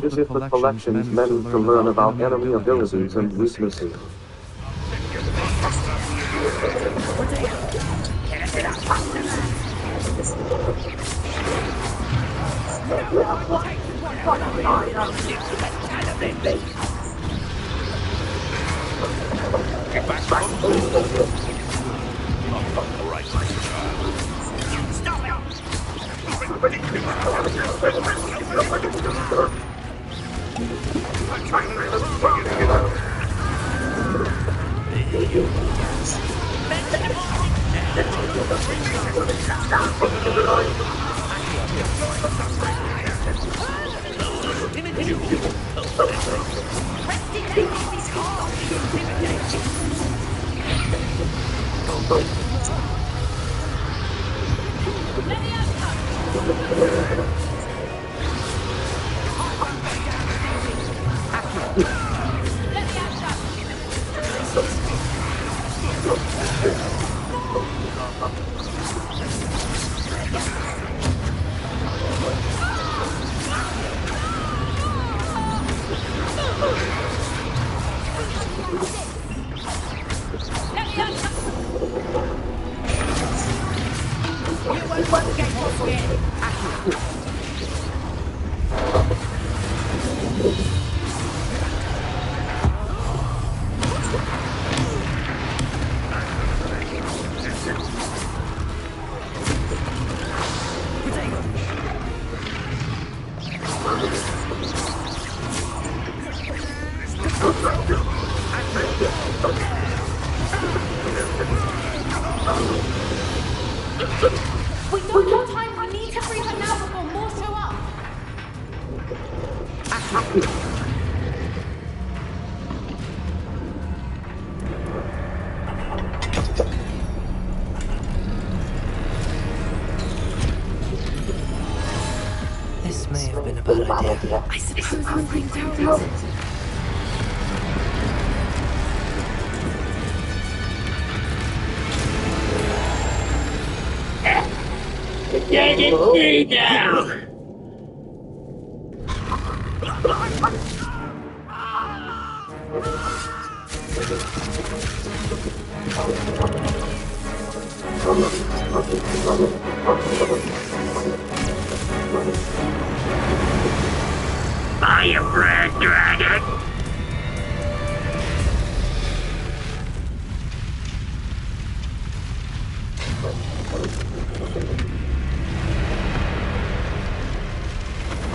Visit the collections meant to learn about enemy abilities and weaknesses. I suppose we'll bring down. Getting me down! Are you afraid, dragon?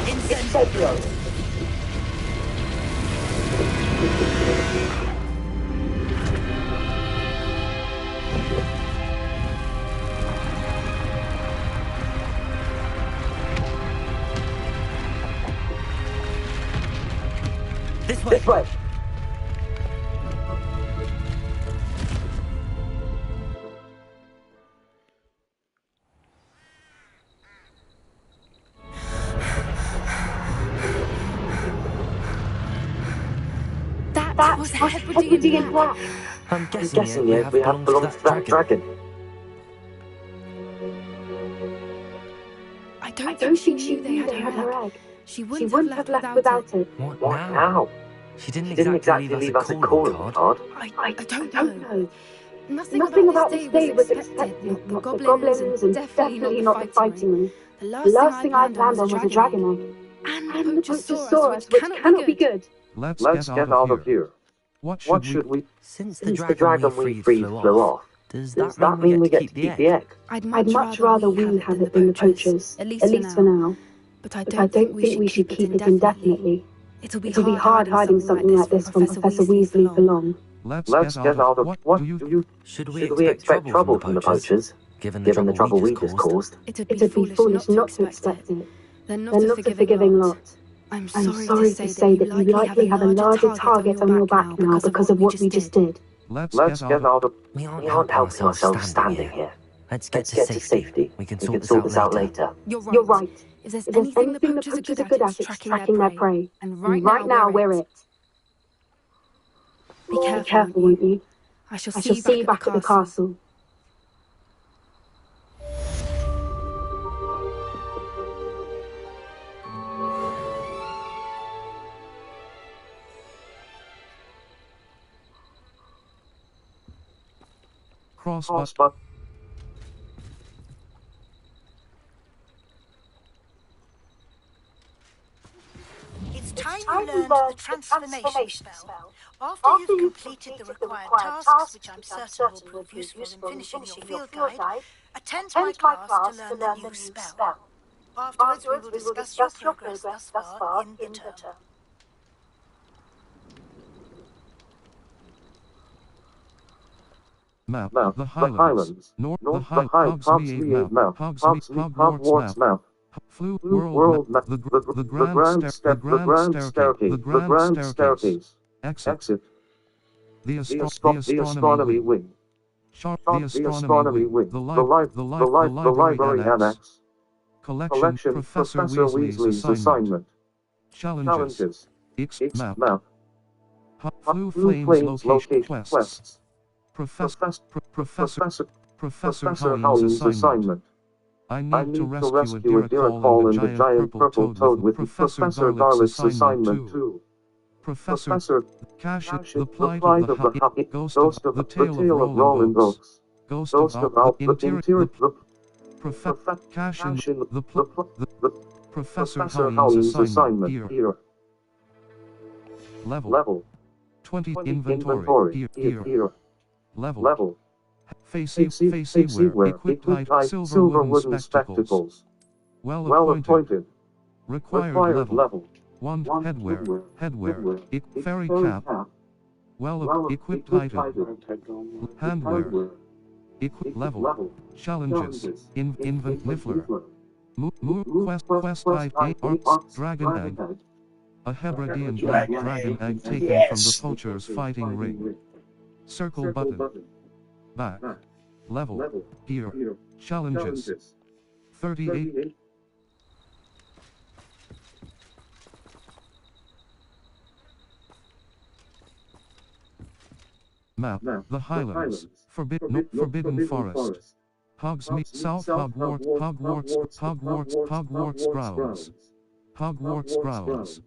Incendio. This way. This way. That was Hebridean in black. I'm guessing we have belonged to that dragon. I don't think she knew they had her egg. She wouldn't have left without it. What What now? now? She didn't She exactly leave us a calling card. I don't know. Nothing about this day was expected. Not The goblins and definitely not the fighting one. The The last thing I planned on was a dragon egg. And the Poachosaurus, which cannot be good. Let's get out of here. What What should should we... Since Since the dragon we freed flew off, does does that mean we get to keep the egg? I'd I'd much rather we have it than the poachers, at least for now. But I But I don't think we should keep it indefinitely. It'll be hard hiding something like this from Professor Weasley for long. Let's get out of... What do you... Should Should we expect trouble from the poachers, given the trouble we just caused? It'd It'd be foolish not to expect it. They're They're not a forgiving lot. I'm I'm sorry to say that you likely have a larger target on your back now because of what we just did. Let's get out of... We We aren't helping ourselves standing here. Let's Let's get to safety. We can We sort can this out later. You're right. If If there's anything the poachers are good at, it's tracking their prey. And right now, we're it. Be Careful, won't you? I shall I shall see you back at the castle. Crossbutt. It's time you learned the transformation spell. After you've completed the required tasks, which I'm certain will prove useful in finishing your field guide, attend my class to learn the new spell. Afterwards, we will discuss your progress thus far in the term. Map. The Highlands. North. The Hogsmeade map. Hogwarts map. Flu World map. The Grand Staircase. Exit. The Astronomy Wing. The Astronomy Wing. The Library Annex. Collection. Professor Weasley's assignment. Challenges. X map. Flu Flames location quests. Professor Howling's assignment. I need to rescue a Diricall and a giant purple toad with Professor Garlick's assignment too. Professor Cash, the plight of the ghost of the tale of Roland Oaks. Ghost of the interior. Professor Cash in the Professor Howling's assignment here. Level 20 inventory here. Level. Facey wear, equipped silver wooden spectacles. Well appointed. Required level. Wand headwear, fairy cap. Well equipped item. Handwear. Level. Challenges. Invent Niffler. Quest type 8 arts, dragon egg. A Hebridean black dragon egg taken from the poacher's fighting ring. Circle button. Back. Level. Here. Challenges. 38. Map, the Highlands, Forbidden Forest. Hogsmeade, South Hogwarts Grounds. Hogwarts Grounds.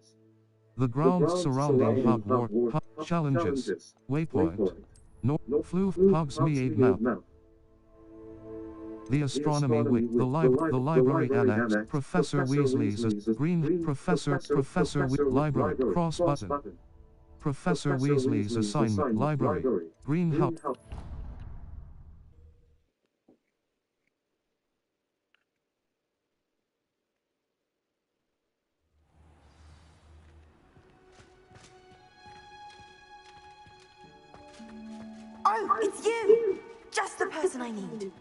The grounds surrounding Hogwarts. Challenges. Waypoint. North Floof, Hogsmeade Map. The Astronomy Wing, the Library Annex, Professor Weasley's Green, Professor Library, cross button. Professor Weasley's assignment, Library, Greenhouse. Oh, it's you! Just the person I need.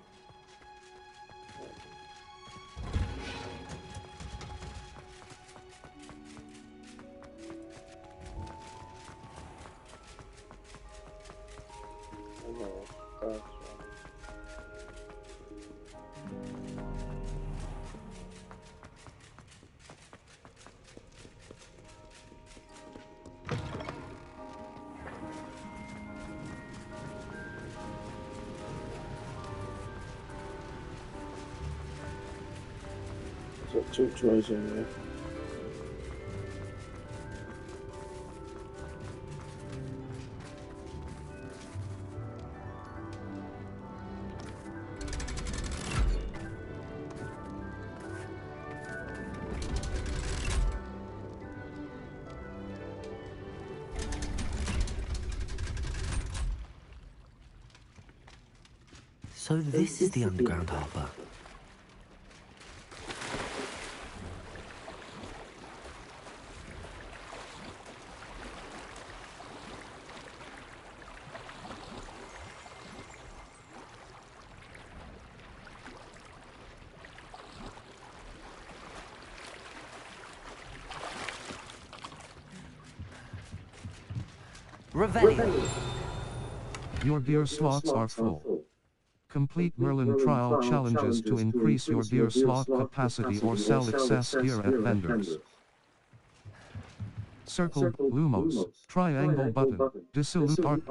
So 2 choices in there. So this is the underground harbour. Revelio. Your gear slots are full. Complete Merlin trial challenges to increase your gear slot capacity or sell excess gear at vendors. Circle, Lumos, triangle button, dissolute art.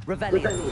Revelio.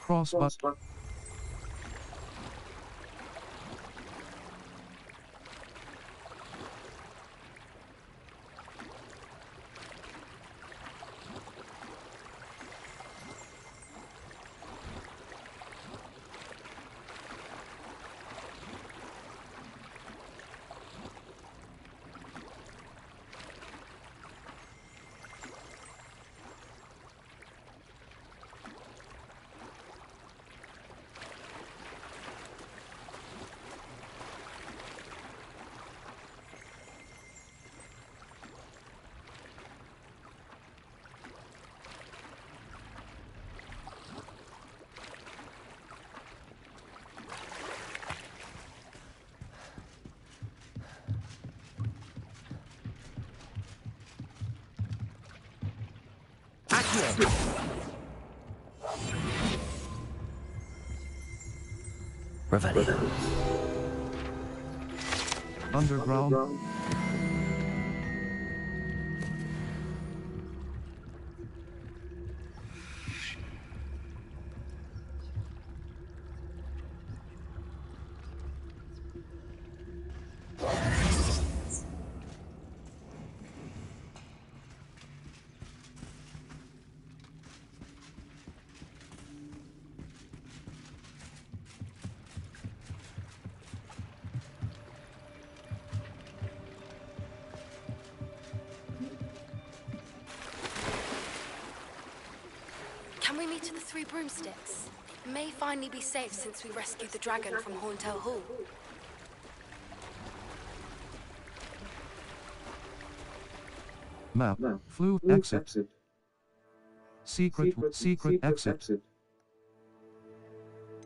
Cross button. Revelio. Underground. Can we meet at the Three Broomsticks? It may finally be safe since we rescued the dragon from Horntail Hall. Map. Flue exit. Secret exit.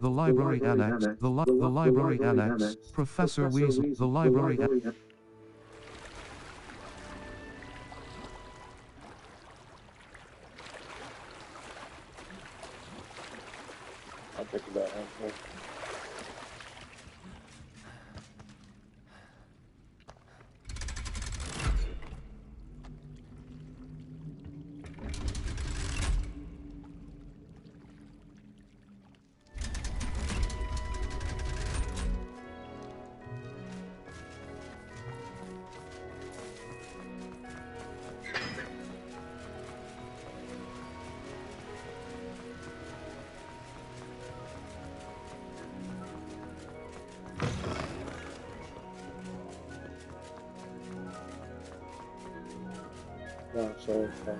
The library annex. The library annex. Professor Weasley. The library annex. I'll pick it up. No, sorry, it's fine.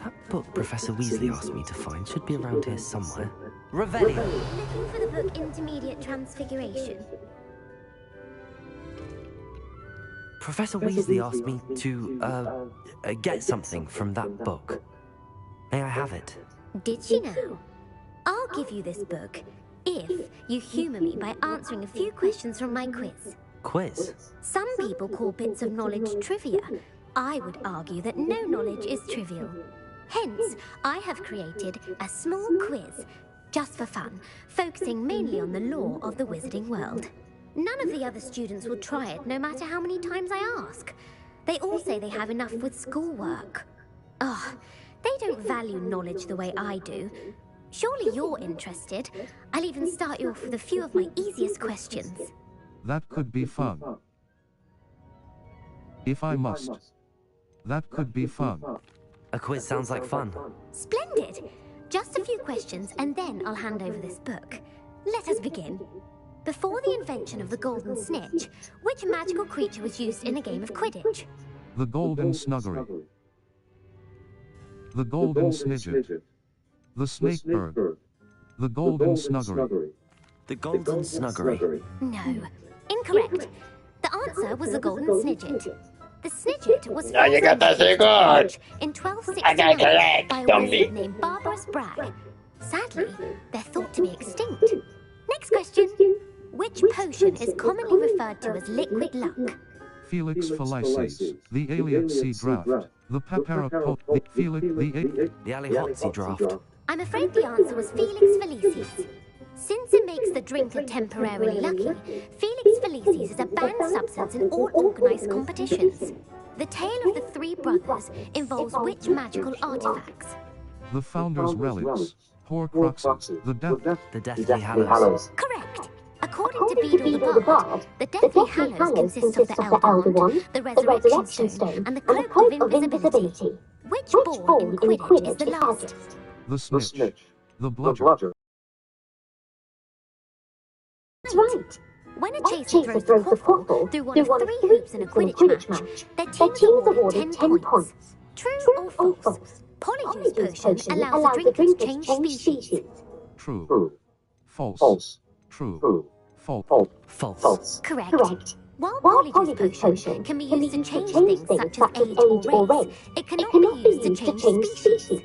That book Professor Weasley asked me to find should be around here somewhere. Revelio! Looking for the book Intermediate Transfiguration. Professor Weasley asked me to, get something from that book. May I have it? Did she now? I'll give you this book if you humour me by answering a few questions from my quiz. Quiz? Some people call bits of knowledge trivia. I would argue that no knowledge is trivial. Hence, I have created a small quiz, just for fun, focusing mainly on the lore of the wizarding world. None of the other students will try it, no matter how many times I ask. They all say they have enough with schoolwork. Oh, they don't value knowledge the way I do. Surely you're interested. I'll even start you off with a few of my easiest questions. That could be fun. If I must. That could be fun. A quiz sounds like fun. Splendid! Just a few questions and then I'll hand over this book. Let us begin. Before the invention of the golden snitch, which magical creature was used in a game of Quidditch? The golden snuggery. The golden snidget. The snake bird. The golden snuggery. The golden snuggery. No. Incorrect. The answer was the golden snidget. The snidget was Now you got that thing on. in I got 1269 correct, by a Dumby. wizard named Barbarous Bragg. Sadly, they're thought to be extinct. Next question. Which potion is commonly referred to as liquid luck? Felix Felices. The Aliotsi draft. The Paparapot. The Felix. The Aliotsi draft. I'm afraid the answer was Felix Felicis. Since it makes the drinker temporarily lucky, Felix Felicis is a banned substance in all organised competitions. The tale of the three brothers involves which magical artifacts? The Founder's Relics. Horcruxes. The Deathly Hallows. Correct. According to Beedle the Bard, the Deathly Hallows consist of the Elder Wand, the Resurrection Stone, and the Cloak of Invisibility. Which ball in Quidditch is the last? The Snitch. The Bludger. That's right. When a chaser throws the football through one of three hoops in a Quidditch match, their team is awarded 10 points. True or false? Polyjuice potion allows the drinker to change species. True. False. True. False. False. Correct. While Polyjuice potion can be used to change things such as age or race, it cannot be used to change species.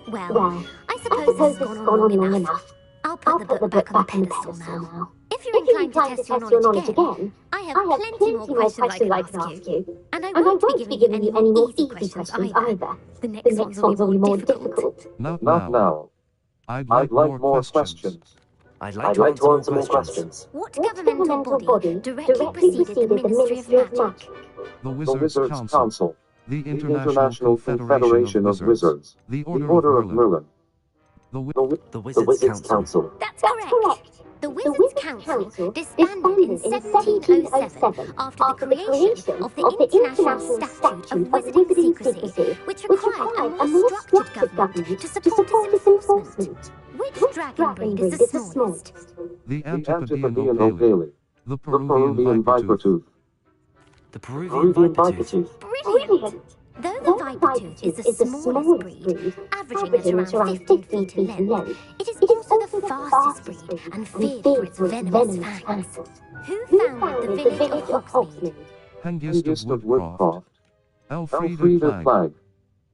Well, I suppose this has gone on long enough. I'll put the book back on the pedestal now. If you're inclined to test your knowledge again, I have plenty more questions I can ask you. And I won't be giving you any more easy questions either. The next ones will be more difficult. Not Not now. I'd I'd like like more questions. I'd I'd like like to answer more questions. What governmental body directly preceded the Ministry of Magic? The The Wizards' Wizards' Council. Council. The The International Confederation of Wizards. The Order of Merlin. The The Wizards' Wizards' Council. That's correct. The Wizards' Council disbanded in 1707 after the creation of the International Statute of Wizarding Secrecy, which required a more structured government to support its enforcement. Which dragon breed is the smallest? The The Antipodean Antipodean Ogaly. Ogaly. The The Peruvian Peruvian Viper Tooth. Viper-tooth. The Peruvian Viper Tooth. Brilliant! Though the Viper Tooth is the smallest breed, averaging at around 15 feet in length, it is also the fastest breed and feared for its venomous fangs. Who founded the village of Hogsmeade? Hengist of Woodcroft. Elfrida Elfrida Flagg. Flagg.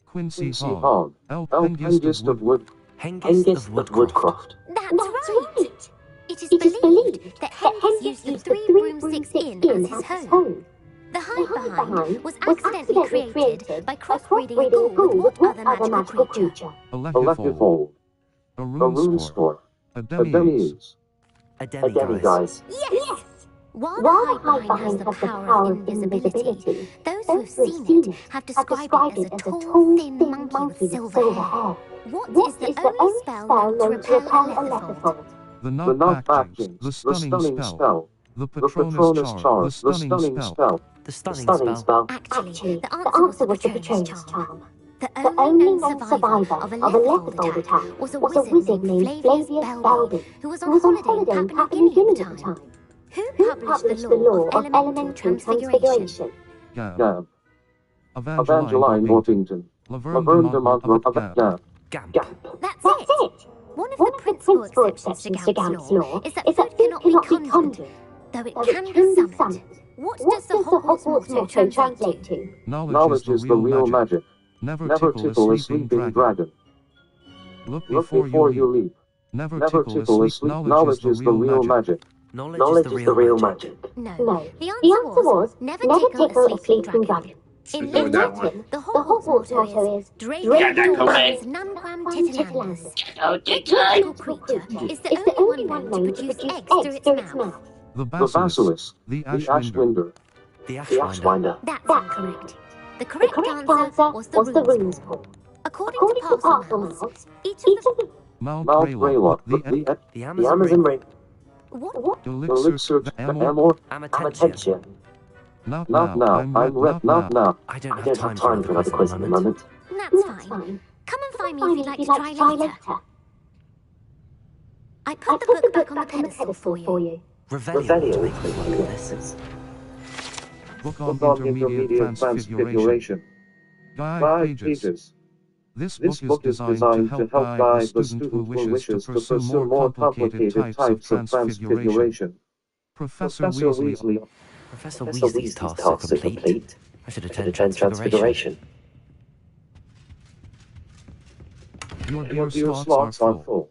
Quincy Quincy Hogg. Hogg. Hengist of Wood. Hengist of Woodcroft. That's right! It is believed that Hengist used the Three Broomsticks Inn as his home. The Hide Behind was accidentally created by crossbreeding a ghoul with what other magical creature? A Elective Lekifold. Hole. A A Rune Rune Score. Score. A A Demi-Ace. Demi-Ace. A A demiguise. Demiguise. Yes! While the Hide Behind has the power of invisibility, those who have seen it have described it as a tall, thin monkey with silver hair. What is the only spell known to repel a Lekifold? The The Knockback Knockback Jinx. Jinx. The The Stunning Stunning Spell. Spell. The The Patronus Patronus Charm. Charm. The The Stunning Stunning Spell. Spell. The The stunning Stunning spell. Spell. Actually, the answer was the Patronus Charm. The only known survivor of a Lekifold attack was a wizard named Flavius Belby, who was on holiday in Papua New Guinea at the time. Who published the law of elemental transfiguration? Gab. Gab. Evangeline Evangeline Orpington. Orpington. Laverne Laverne de de Montfort Montfort. of Gab. Gab. Gamp. Gab. That's it! One of the principal exceptions to Gamp's law is that food cannot be conjured, though it can be summoned. What does the Hogwarts motto translate to? Knowledge is the real magic. Never tickle a sleeping dragon. Look Look before you leap. leap. Never Never tickle a sleep. Knowledge is the real magic. Knowledge is the real magic. No. The answer was never tickle a sleeping dragon. In Latin, the Hogwarts motto is Draco Dorans Nunquam Titilandus. Which magical creature is the only one known to produce eggs through its mouth? The The Basilisk. Basilisk. The The Ashwinder. Ashwinder. The The Ashwinder. Ashwinder. That's incorrect. The correct answer was the Runes Pool. According to Parcel Mouse, each of the... Mount Mount Greylock. Greylock. The The The Amazon Ring. What? Elixir. The The Amor. Amor. Amatentia. Not Not now. now. I'm I'm red. not now. I don't I have don't time have for time for another quiz at the moment. That's fine. Come and find me if you'd like to try later. I put the book back on the pedestal for you. Revelio to make me work on this. Book on Book on Intermediate Intermediate Transfiguration. Transfiguration. Guide 5 pages. pages. This This book is designed to help guide the student who wishes to pursue more complicated types of transfiguration. Professor Weasley. Professor Weasley's tasks are complete. I should attend Transfiguration. Your Your dear dear slots are full. full.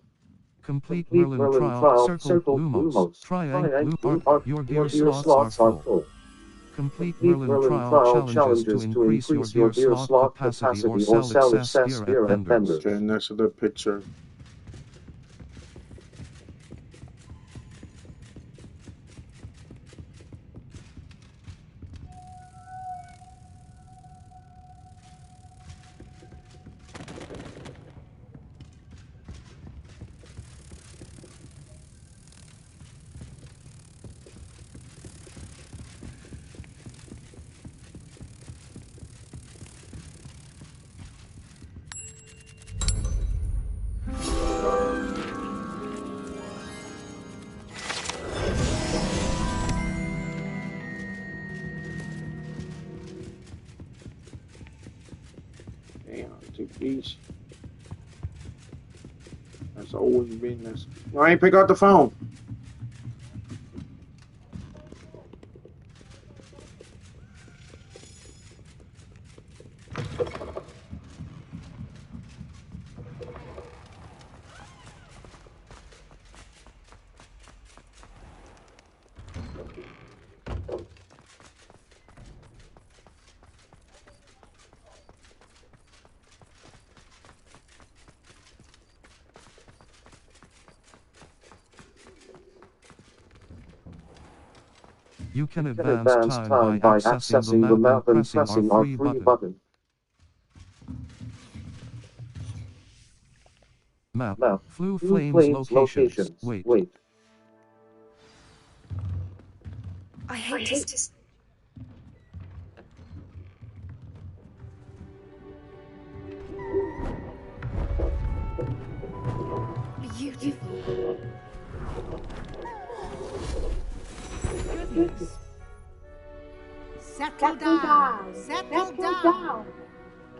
Complete Complete Merlin trial. trial. Circle Lumos. Triangle. Your dear slots are full. Complete Merlin trial challenges to increase your dear slot capacity or sell excess gear at vendors. Okay, next to the picture. Jeez. That's always been this. No, I ain't pick up the phone. You can advance time by accessing the map and pressing R3 button. Map. Flu Flames locations. Wait. I hate to... Beautiful. Goodness. Settle down.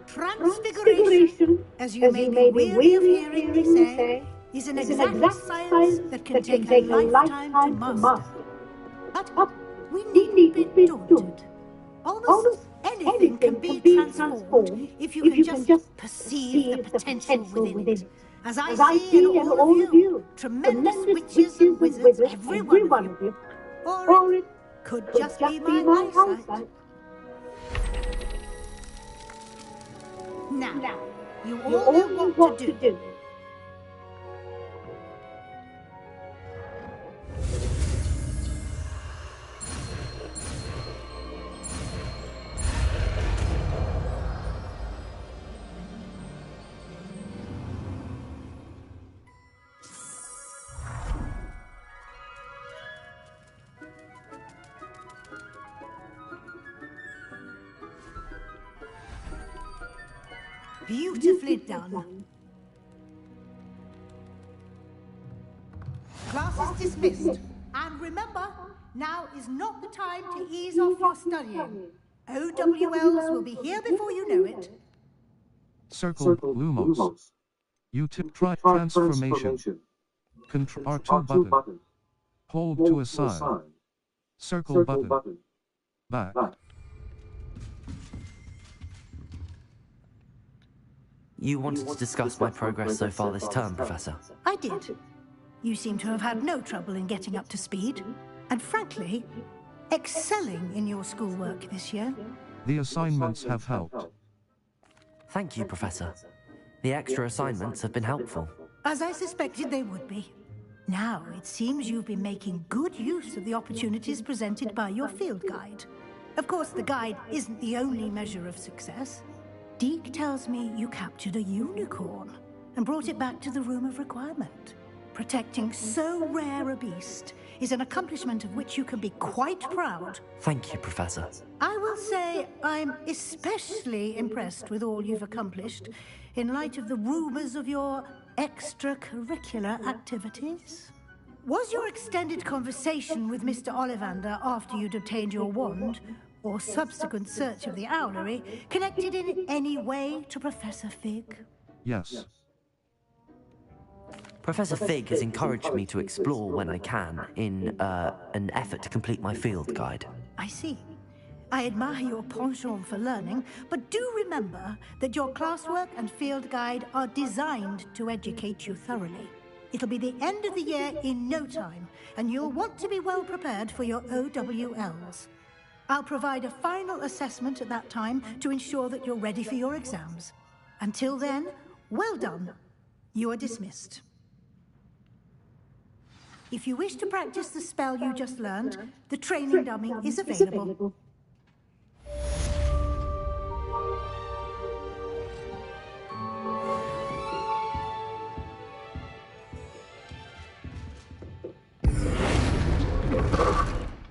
Transfiguration, as you may be weary of hearing me say, is an exact science that can take a lifetime to master. But we needn't be daunted. Almost anything can be transformed if you can just perceive the potential within it. As I see in all of you, tremendous witches and wizards, every one of you. Or it could just be my eyesight. Now, you all know what to do. Beautifully done. Class is dismissed. And remember, now is not the time to ease off your studying. OWLs will be here before you know it. Circle Lumos. You try transformation. Control R2 button. Hold to assign. Circle button. Back. You wanted to discuss my progress so far this term, Professor? I did. You seem to have had no trouble in getting up to speed, and frankly, excelling in your schoolwork this year. The assignments have helped. Thank you, Professor. The extra assignments have been helpful. As I suspected they would be. Now, it seems you've been making good use of the opportunities presented by your field guide. Of course, the guide isn't the only measure of success. Deke tells me you captured a unicorn and brought it back to the Room of Requirement. Protecting so rare a beast is an accomplishment of which you can be quite proud. Thank you, Professor. I will say I'm especially impressed with all you've accomplished in light of the rumors of your extracurricular activities. Was your extended conversation with Mr. Ollivander after you'd obtained your wand, or subsequent search of the owlery, connected in any way to Professor Fig? Yes. Professor Fig has encouraged me to explore when I can in an effort to complete my field guide. I see. I admire your penchant for learning, but do remember that your classwork and field guide are designed to educate you thoroughly. It'll be the end of the year in no time, and you'll want to be well prepared for your OWLs. I'll provide a final assessment at that time to ensure that you're ready for your exams. Until then, well done. You are dismissed. If you wish to practice the spell you just learned, the training dummy is available.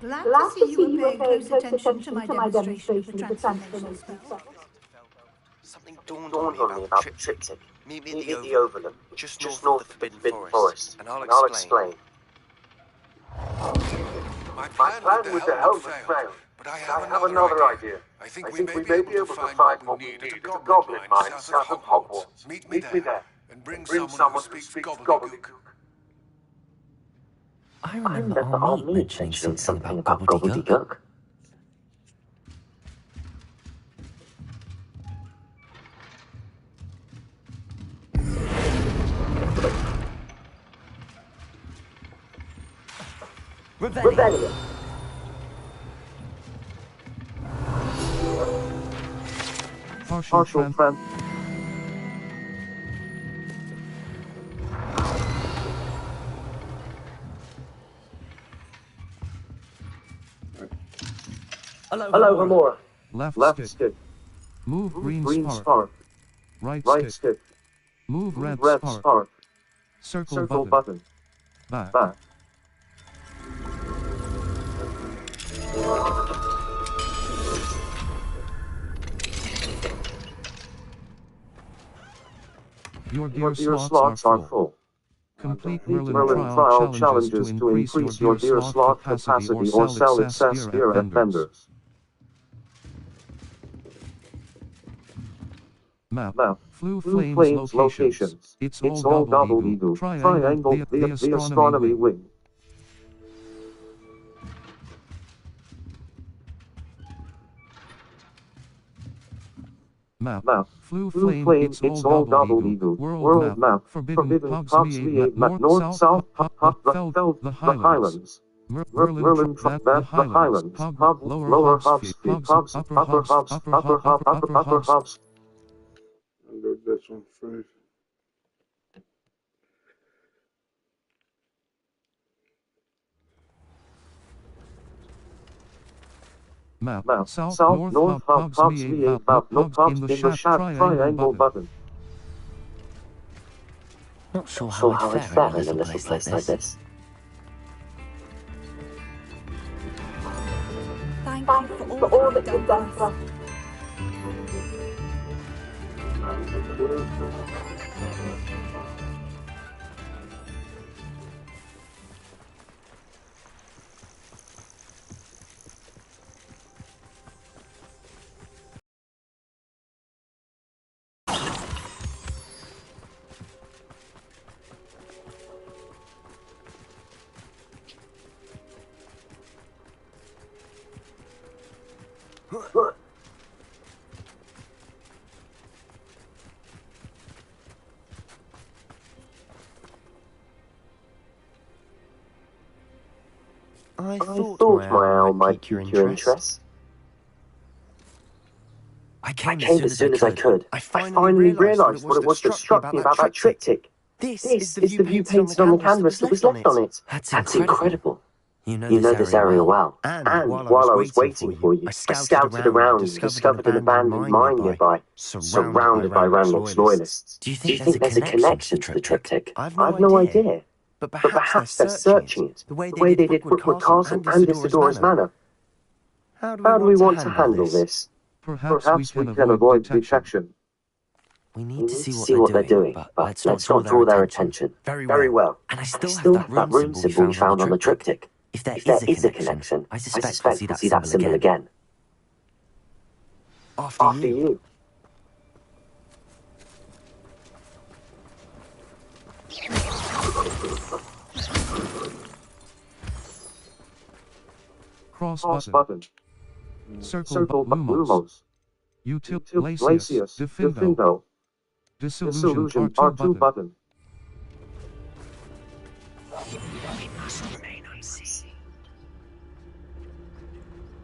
Glad to see you were paying close attention to my demonstration of the transformation spell. Something dawned on me about the triptych. Meet me at the Overlook, just north of the Forbidden Forest, and I'll explain. My plan with the helmet failed, But I have another idea. I think we may be able to find what we need at the goblin mine south of Hogwarts. Meet me there, and bring someone who speaks gobbledygook. I remember our meat mentioning something about gobbledygook. Rebellion. Partial friend. Hello, Gamora. Left stick. Move green spark. Right stick. Move red spark. Circle button. Back. Your gear slots are full. Complete Merlin trial challenges to increase your gear slot capacity or sell excess gear at vendors. Map. Flu Flames locations. It's all gobbledygook. Triangle the astronomy wing. Map. Flu Flame, it's all gobbledygook. World map. Forbidden Hogsmeade map. North, South, the Highlands. Merlin, the Highlands. Hog, Lower Hogsmeade, Upper Hogsmeade. I'll go this one through. Map. South, North Hogsmeade map. In the triangle button. Not sure how I'd fare in a little place like this. Thank you for all that you've done for us. I thought my owl might pique your interest. I came as soon as I could. I finally realised what it was that struck me about that triptych. This is the view painted on the canvas that was left on it. That's incredible. You know this area well. And while I was waiting for you, I scouted around and discovered an abandoned mine nearby, surrounded by Ranrock's loyalists. Do you think there's a connection to the triptych? I've no idea. But perhaps they're searching it, the way they did Rookwood Castle and Isidora's Manor. How do we want to handle this? Perhaps we can avoid detection. We need to see what they're doing, but let's not draw their attention. Very well. And I still have that rune symbol we found on the triptych. If there is a connection, I suspect we'll see that symbol again. After you. Cross button. Circle Lumos. Util Defindo. Disillusion R2 button.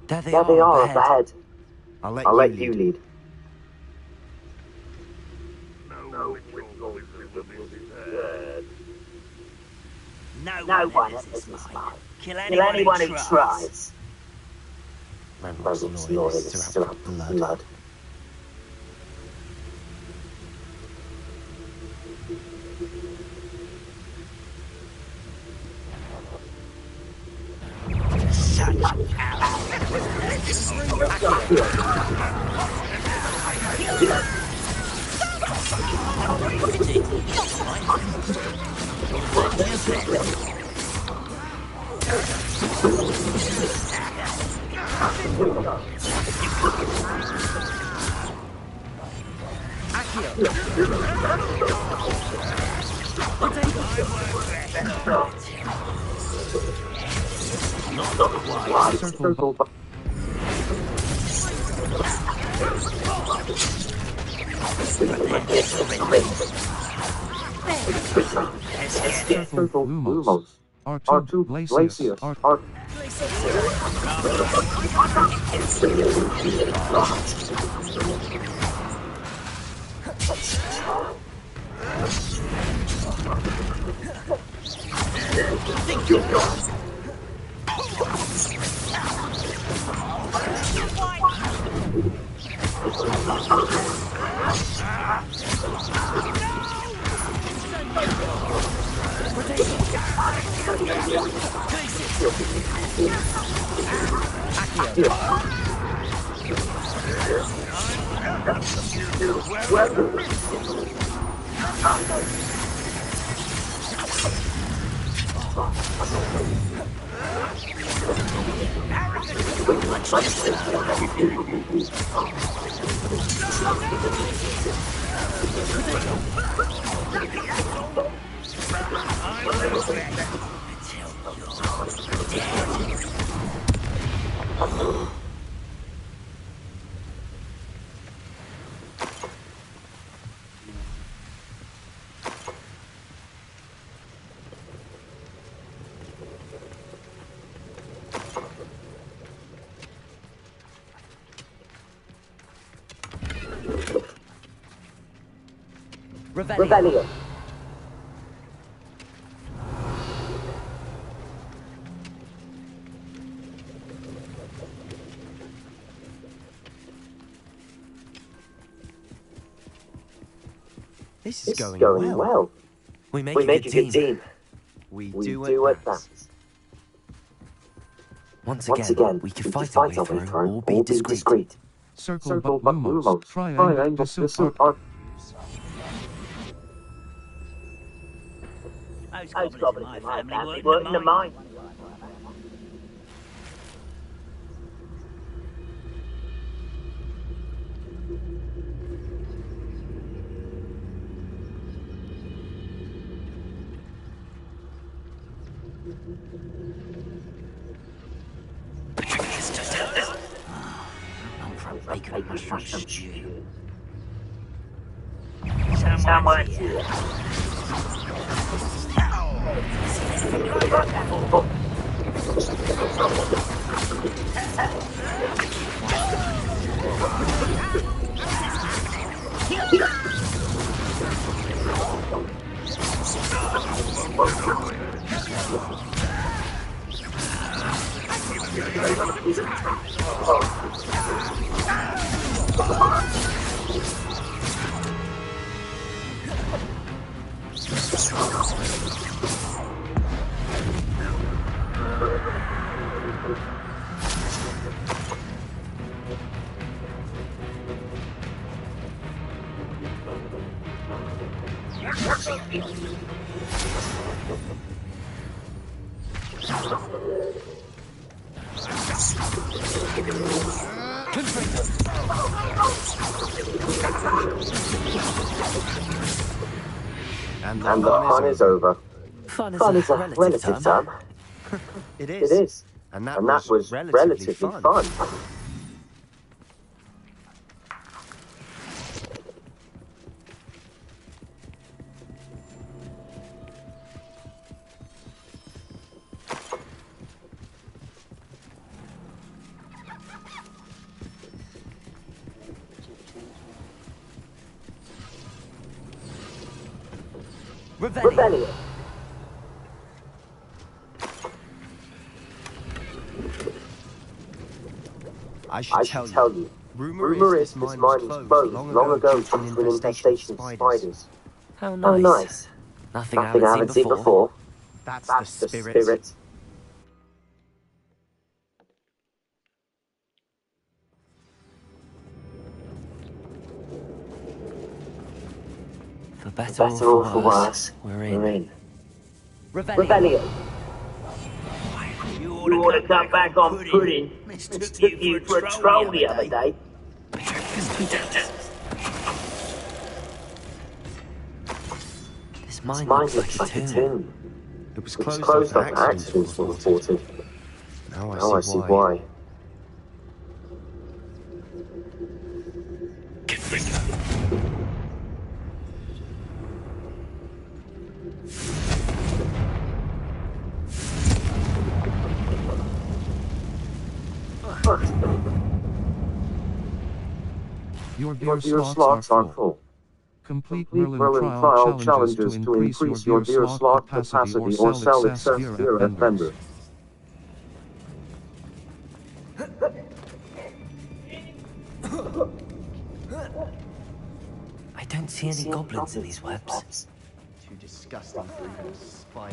There they are up ahead. I'll let you lead. No one at this mine. Kill anyone who tries. Ranrock's loyalists still have blood. Not quite. Circle. Circle Lumos. R2 Glacius. Think you're gone. Revelio. This is going well. We make a good team. We do at that. Once again, we can fight our way through or be discreet. Circle but Lumos. Triangle Silk. Those goblins in my family work in the mine. Bacon and mushroom stew. Someone's here. And the fun is over. Fun is a relative term. It is. And that was relatively fun. Rebellion. I should tell you. Rumor is this mine was closed long ago due to an infestation of spiders. How nice. Nothing I haven't seen before. That's the spirit. For better or for worse, we're in. Rebellion. You ought to come back on pudding. Mistook you for a troll the other day. This mine looks like a tomb. It was closed on accident, was reported. Now I see why. Your gear slots are full. Complete Merlin trial challenges to increase your gear slot capacity or sell excess gear at vendors. I don't see any goblins in these webs. Too disgusting for even a spy.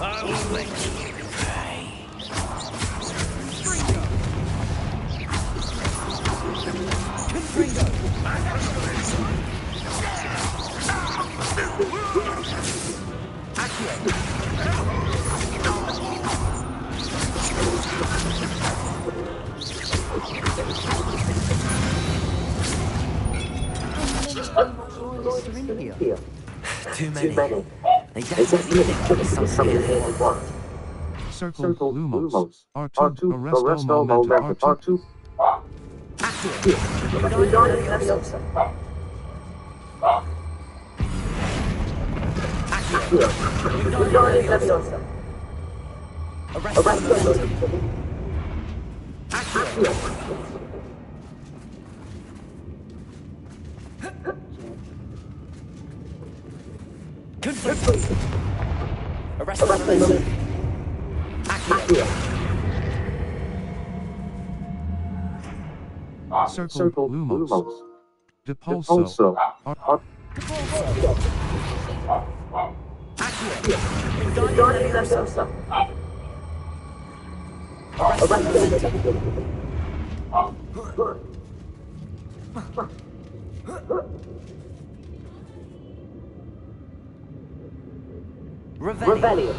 I will make you pay. Too many. They definitely think there's something here they want. Circle Lumos. R2 Arresto Momentum R2. Circle Lumos. Depulso. Revelio.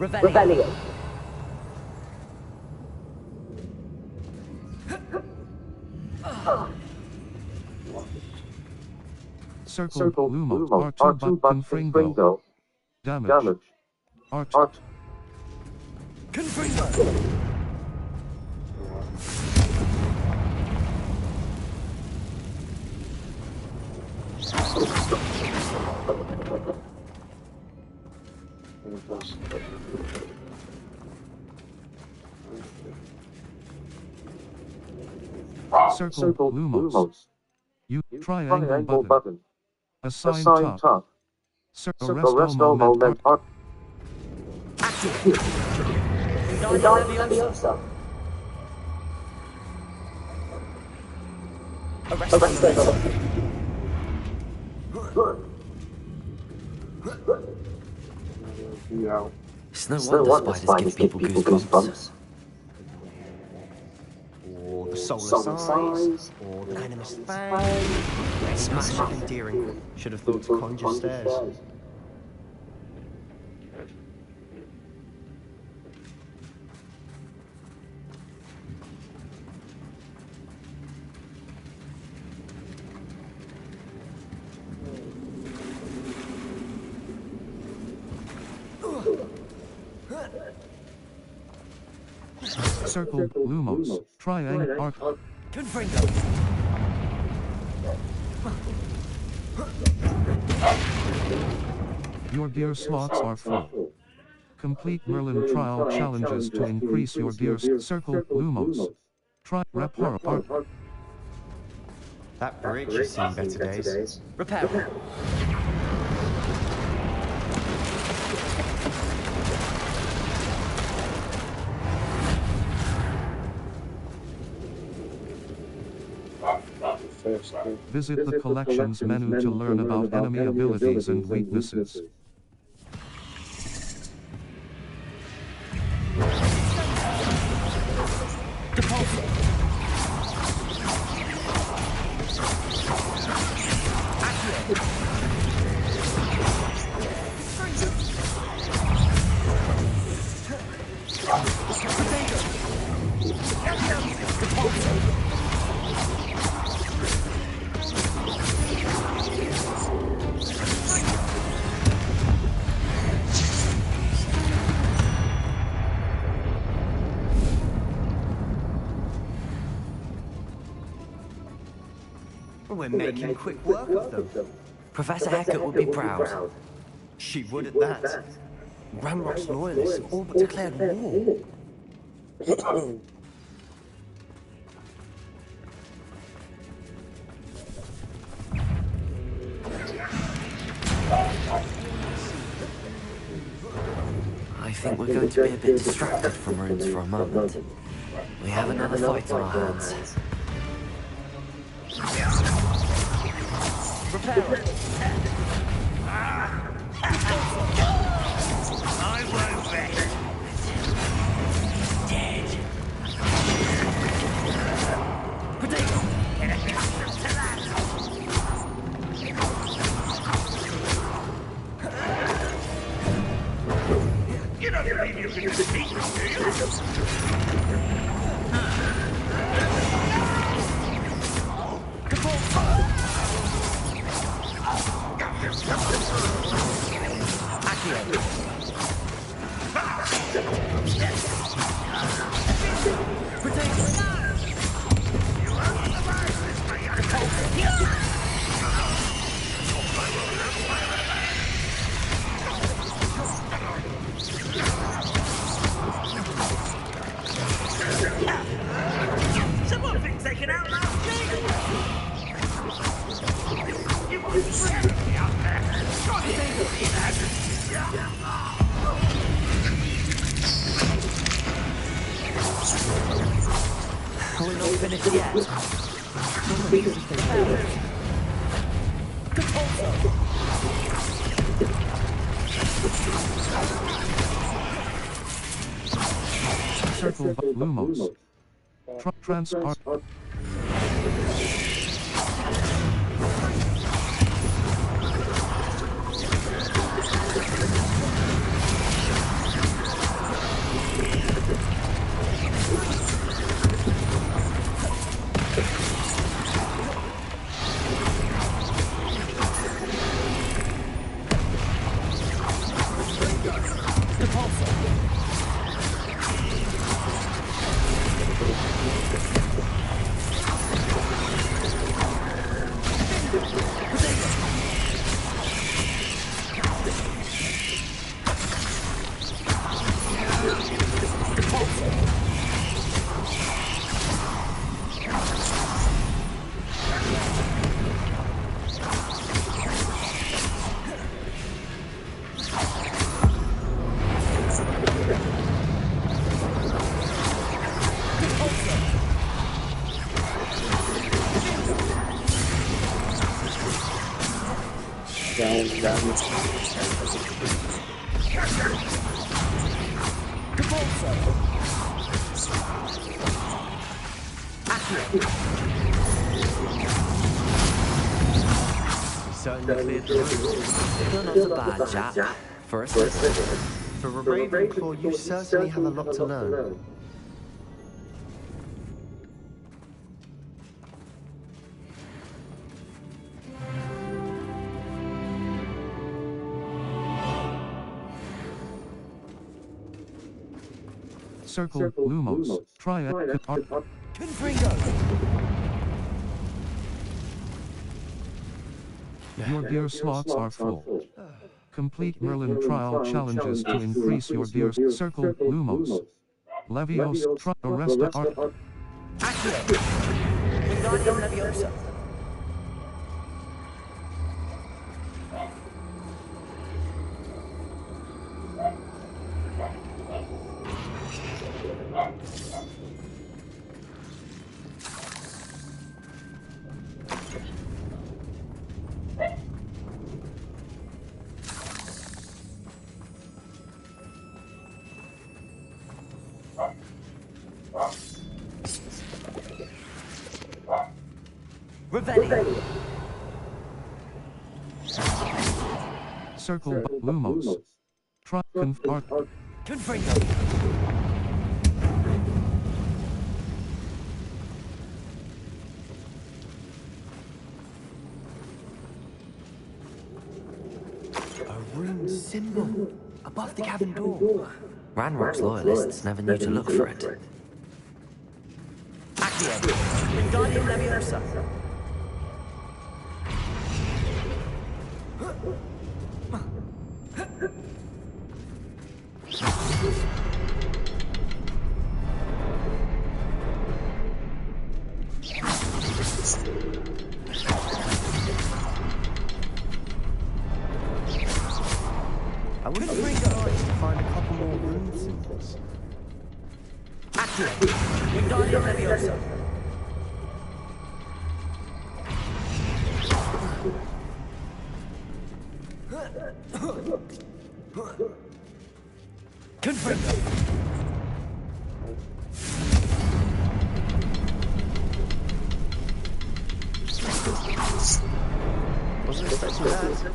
Revelio. Circle Lumos. R2 Confringo. Damage. R2. Confringo. Circle Lumos. You triangle button. Assign top. Arresto moment. It's no wonder spiders give people goosebumps. Or the solar size, or the venomous fang. Smash up endearing. Should have thought to conjure stairs. Circle Lumos. Triangle arc. Confringo. Your gear slots are full. Complete Merlin trial challenges to increase your gear. Circle Lumos. Try repair arc. That bridge has seen better days. Repair. Visit the Collections menu to learn about enemy abilities and weaknesses. We're making quick work of them. Professor Hecat would be proud. She would at that. Ranrock's loyalists have all but declared war. I think we're going to be a bit distracted from runes for a moment. We have another fight on our hands. Prepare it! I won't rest. Dead. Potato! You don't believe you can defeat me, do you? Someone thinks they can outlast me! You won't screw me out there! Try to see that! We're not finished yet. Circle by Lumos. Transport. Certainly cleared the room. You're not a bad chap. For a citizen. For a Ravenclaw, you certainly have a lot to learn. Circle Lumos. Triad. Your gear slots are full. Complete Merlin trial challenges to increase your gear. Circle Lumos. Levios. Arresta Art. Wingardium Leviosa. Revelli. Circle Lumos. Try Confart. Confringo. A rune symbol above the cabin door. Ranrock's loyalists never knew to look for it. Accio. Wingardium Leviosa. I would have bring our eyes to find a couple more rune symbols. Accio. Wingardium Leviosa. Confringo. Wasn't expecting that.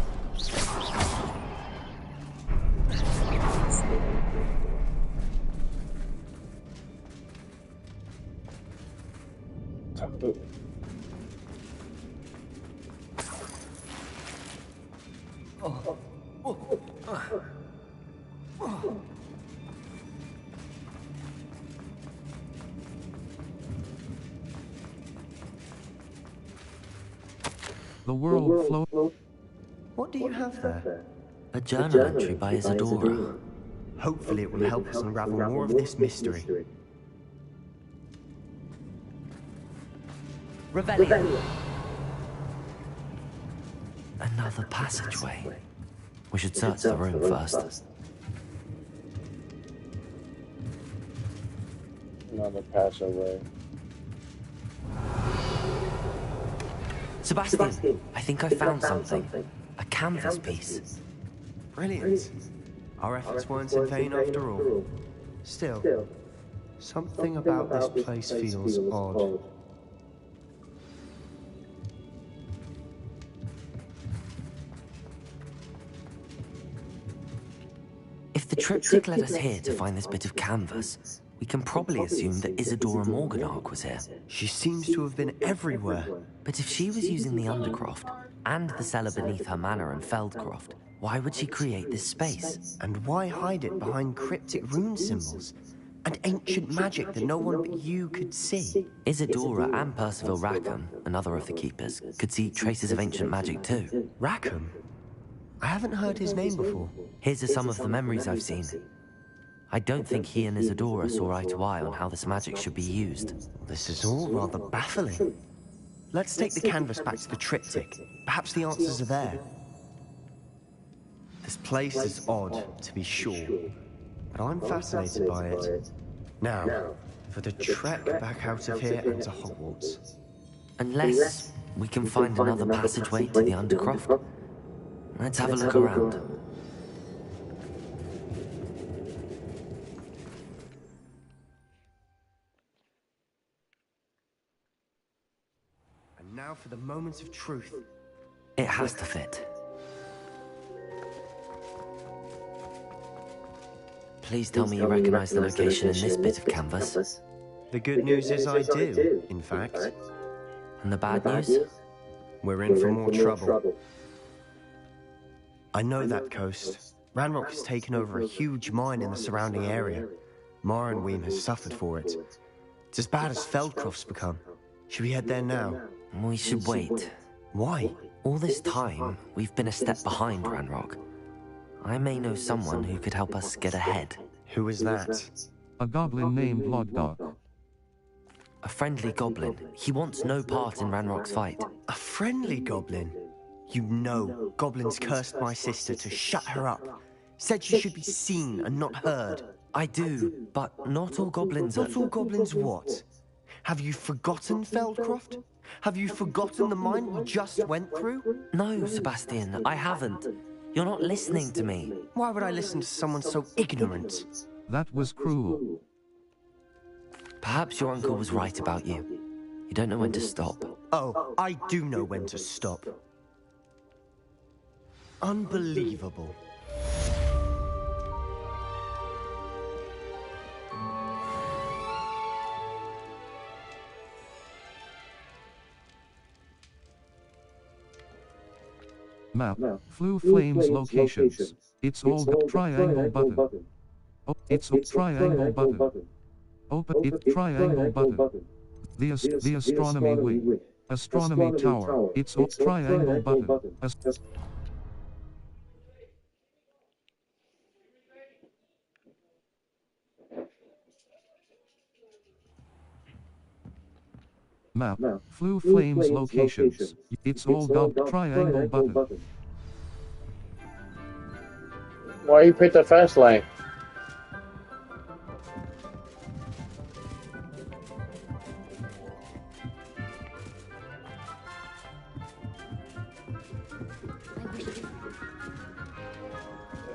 The world flow. What do you have there? A journal entry by Isadora. Hopefully it will help us unravel more of this mystery. Revelio. Another passageway. We should search the room first. Another passageway. Sebastian, I think I found something. A canvas piece. Brilliant. Our efforts weren't in vain after all. Still, something about this place feels odd. If the triptych led us here to find this bit of canvas, we can probably assume that Isadora Morganark was here. She seems to have been everywhere. But if she was using the Undercroft, and the cellar beneath her manor in Feldcroft, why would she create this space? And why hide it behind cryptic rune symbols? And ancient magic that no one but you could see? Isadora and Percival Rackham, another of the Keepers, could see traces of ancient magic too. Rackham? I haven't heard his name before. Here's some of the memories I've seen. I don't think he and Isadora saw eye to eye on how this magic should be used. This is all rather baffling. Let's take the canvas back to the triptych. Perhaps the answers are there. This place is odd, to be sure, but I'm fascinated by it. Now, for the trek back out of here and to Hogwarts. Unless we can find another passageway to the Undercroft. Let's have a look around. And now for the moments of truth. It has to fit. Please tell me you recognize the location in this bit of canvas. The good news is I do, in fact. And the bad news? We're in for more trouble. I know that coast. Ranrock has taken over a huge mine in the surrounding area. Morrowind has suffered for it. It's as bad as Feldcroft's become. Should we head there now? We should wait. Why? All this time, we've been a step behind Ranrock. I may know someone who could help us get ahead. Who is that? A goblin named Lodgok. A friendly goblin. He wants no part in Ranrock's fight. A friendly goblin? You know, goblins cursed my sister to shut her up. Said she should be seen and not heard. I do, but not all goblins are... Not all goblins what? Have you forgotten Feldcroft? Have you forgotten the mine we just went through? No, Sebastian, I haven't. You're not listening to me. Why would I listen to someone so ignorant? That was cruel. Perhaps your uncle was right about you. You don't know when to stop. Oh, I do know when to stop. Unbelievable. Map. Flu Flames locations. It's all triangle button. Oh, it's a triangle button. Open it triangle button. The astronomy wing. Astronomy tower. It's a triangle button. Map. Flu Flames locations. It's all triangle button. Why you pick the fast lane?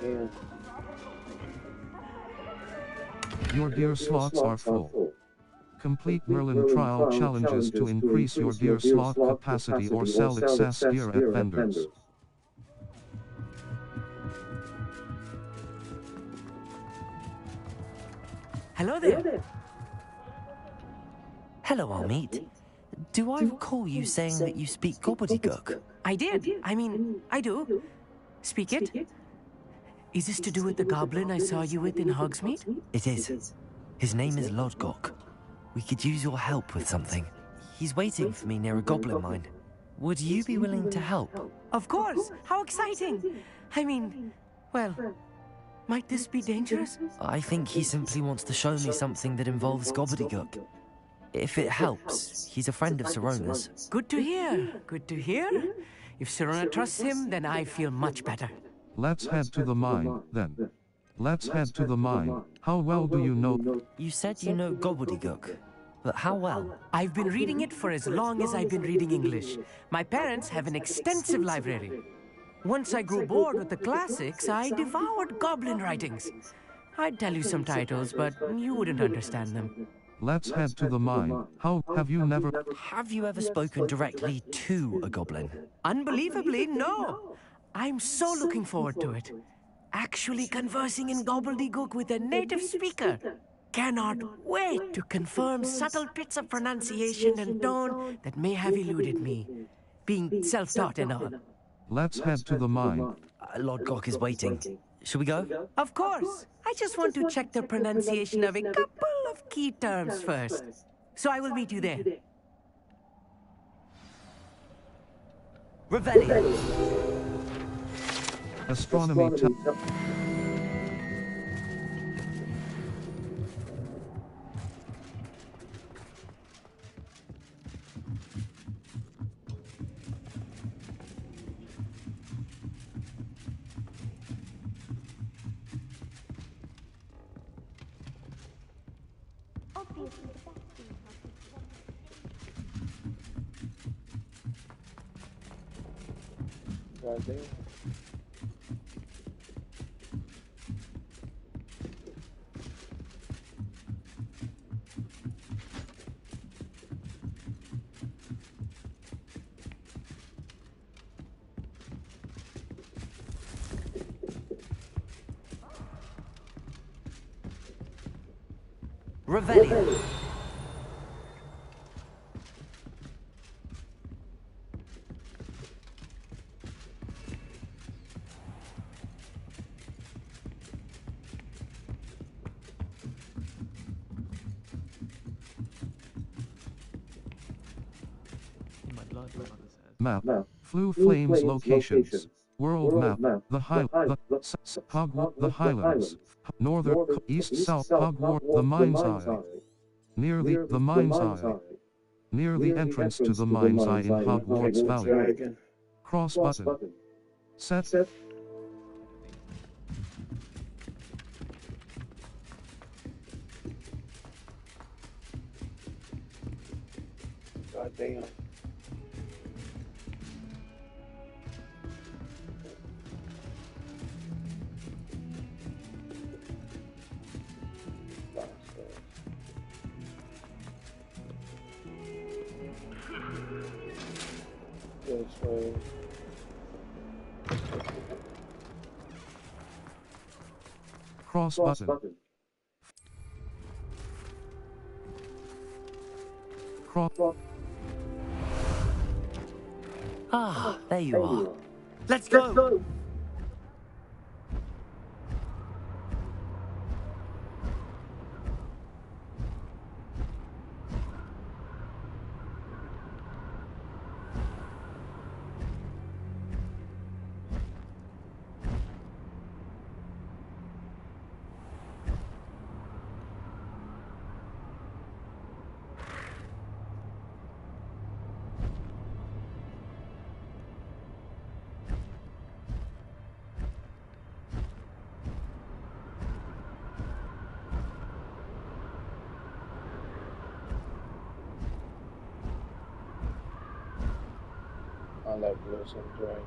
Yeah. Your deer slots are full. Complete Merlin trial challenges to increase your deer slot capacity or sell excess deer at vendors. Hello there. Hello, Almeet. Do I recall you saying that you speak gobbledygook? I did. I mean, I do. Speak it. Is this to do with the goblin I saw you with in Hogsmeade? It is. His name is Lodgok. We could use your help with something. He's waiting for me near a goblin mine. Would you be willing to help? Of course. How exciting. I mean, well, might this be dangerous? I think he simply wants to show me something that involves gobbledygook. If it helps, he's a friend of Sirona's. Good to hear. Good to hear. If Sirona trusts him, then I feel much better. Let's head to the mine, then. Let's head to the mine. How well do you know? You said you know gobbledygook, but how well? I've been reading it for as long as I've been reading English. My parents have an extensive library. Once I grew bored with the classics, I devoured goblin writings. I'd tell you some titles, but you wouldn't understand them. Let's head to the mine. How have you never... Have you ever spoken directly to a goblin? Unbelievably, no. I'm so looking forward to it. Actually conversing in gobbledygook with a native speaker. Cannot wait to confirm subtle bits of pronunciation and tone that may have eluded me. Being self-taught and all. Let's head to the mine. Lodgok is waiting. Shall we go? Of course. I just want to check the pronunciation of a couple of key terms first. So I will meet you there. Revelli. Astronomy. Revelli. Map. Flu Flames locations. World map. The Hogwarts. The Highlands. Northern, East, South. Hogwarts. The Mind's Eye. Near the Mind's Eye. Near the entrance to the Mind's Eye in Hogwarts Valley. Cross button. Set. God damn. Cross button. Cross. Ah, there you are. Let's go! I like Blues and Dragon.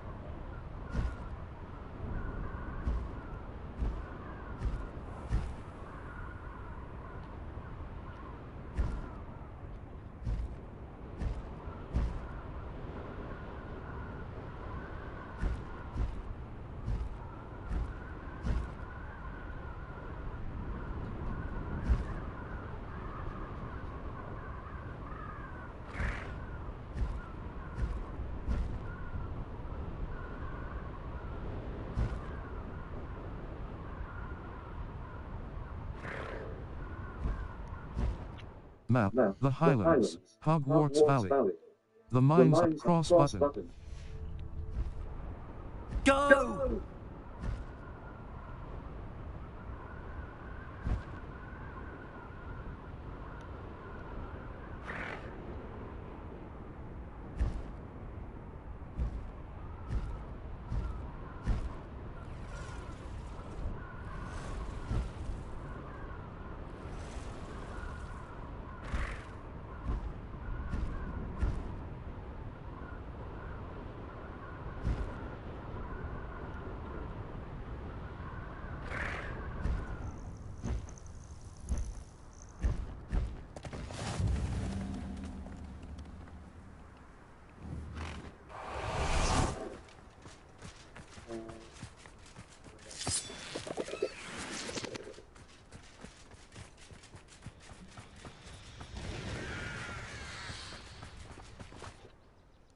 Map, the Highlands, Hogwarts Valley. The mines, cross button. Go!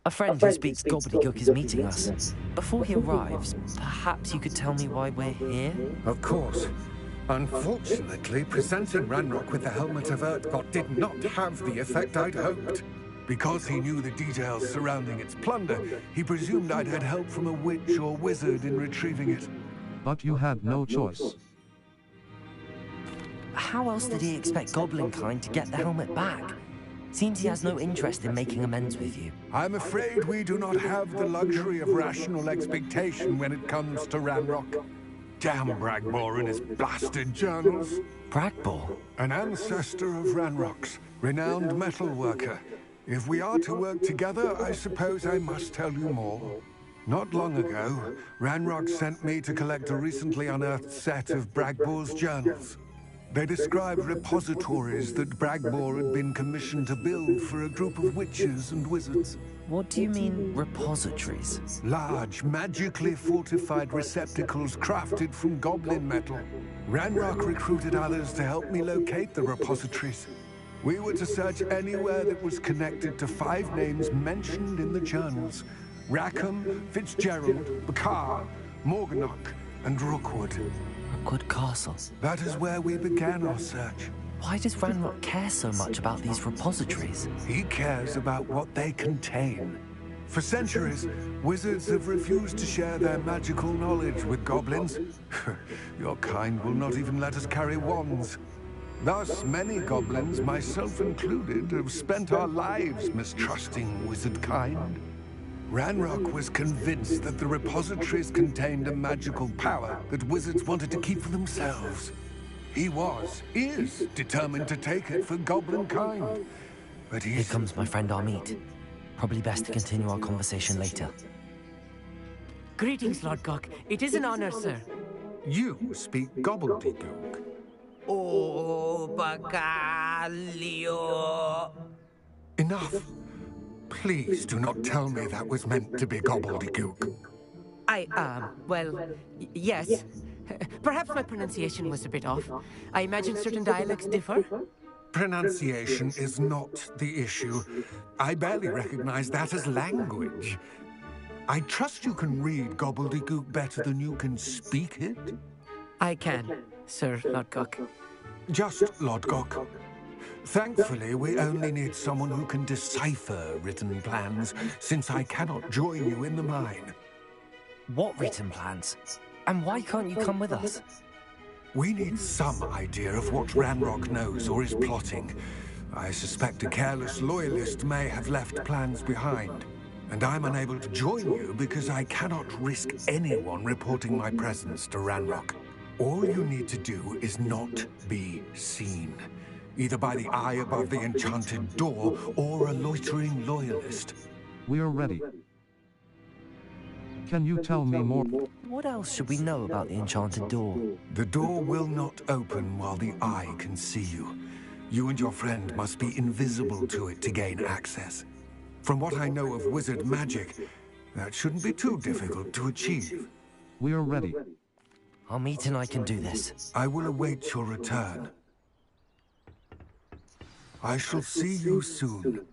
A friend who speaks gobbledygook is meeting us. Before he arrives, perhaps you could tell me why we're here? Of course. Unfortunately, presenting Ranrock with the Helmet of Urtkot did not have the effect I'd hoped. Because he knew the details surrounding its plunder, he presumed I'd had help from a witch or wizard in retrieving it. But you had no choice. How else did he expect Goblinkind to get the helmet back? Seems he has no interest in making amends with you. I'm afraid we do not have the luxury of rational expectation when it comes to Ranrock. Damn Bragbor and his blasted journals. Bragbor? An ancestor of Ranrock's, renowned metal worker. If we are to work together, I suppose I must tell you more. Not long ago, Ranrock sent me to collect a recently unearthed set of Bragbor's journals. They described repositories that Bragbor had been commissioned to build for a group of witches and wizards. What do you mean, repositories? Large, magically fortified receptacles crafted from goblin metal. Ranrock recruited others to help me locate the repositories. We were to search anywhere that was connected to 5 names mentioned in the journals. Rackham, Fitzgerald, Bakar, Morganach, and Rookwood. Rookwood Castle. That is where we began our search. Why does Ranrock care so much about these repositories? He cares about what they contain. For centuries, wizards have refused to share their magical knowledge with goblins. Your kind will not even let us carry wands. Thus, many goblins, myself included, have spent our lives mistrusting wizard kind. Ranrock was convinced that the repositories contained a magical power that wizards wanted to keep for themselves. He is determined to take it for goblin kind. But Here comes my friend Amit. Probably best to continue our conversation later. Greetings, Lord Cock. It is an honor, sir. You speak gobbledygook. Oh, Bacalio. Enough. Please do not tell me that was meant to be gobbledygook. Yes. Perhaps my pronunciation was a bit off. I imagine certain dialects differ. Pronunciation is not the issue. I barely recognize that as language. I trust you can read gobbledygook better than you can speak it? I can, Sir Lodgok. Just Lodgok. Thankfully, we only need someone who can decipher written plans, since I cannot join you in the mine. What written plans? And why can't you come with us? We need some idea of what Ranrock knows or is plotting. I suspect a careless loyalist may have left plans behind. And I'm unable to join you because I cannot risk anyone reporting my presence to Ranrock. All you need to do is not be seen. Either by the eye above the enchanted door, or a loitering loyalist. We are ready. Can you tell me more? What else should we know about the enchanted door? The door will not open while the eye can see you. You and your friend must be invisible to it to gain access. From what I know of wizard magic, that shouldn't be too difficult to achieve. We are ready. Our meet and I can do this. I will await your return. I shall see you soon.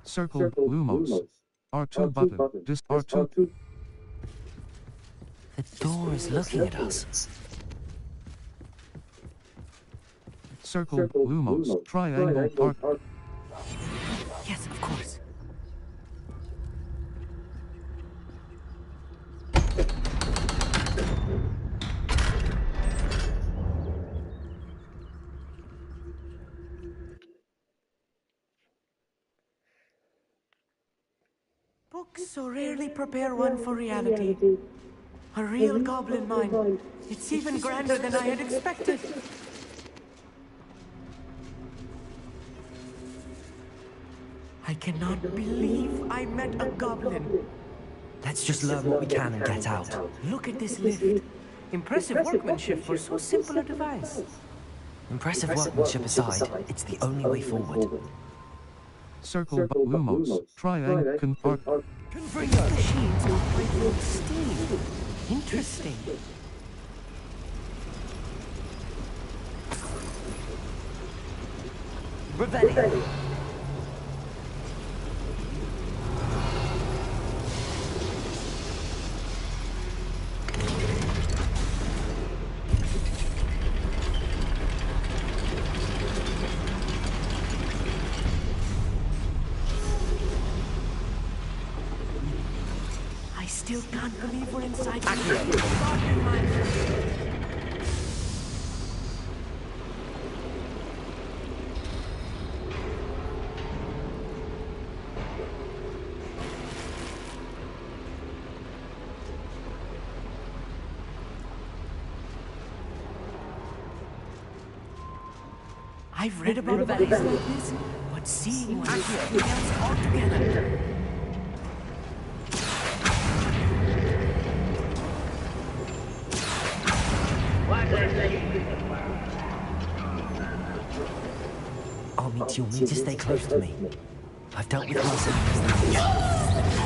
Circle Lumos. R2 button. Disc R2. The door is looking at us. Circle Lumos. Triangle R. Yes, of course. Books so rarely prepare one for reality. A real goblin mine. It's even grander than I had expected. I cannot believe I met a goblin. Let's just learn what we can and get out. Look at this lift. Impressive workmanship for so simple a device. Impressive workmanship aside, it's the only way forward. Circle Lumos. Triangle Confart. Machines operate with steam. Interesting. Revelli. I still can't believe we're inside the goblin mine. I've read about valleys like this, but seeing one is something else altogether. I'll meet you. Need to stay close to me. I've dealt with worse enemies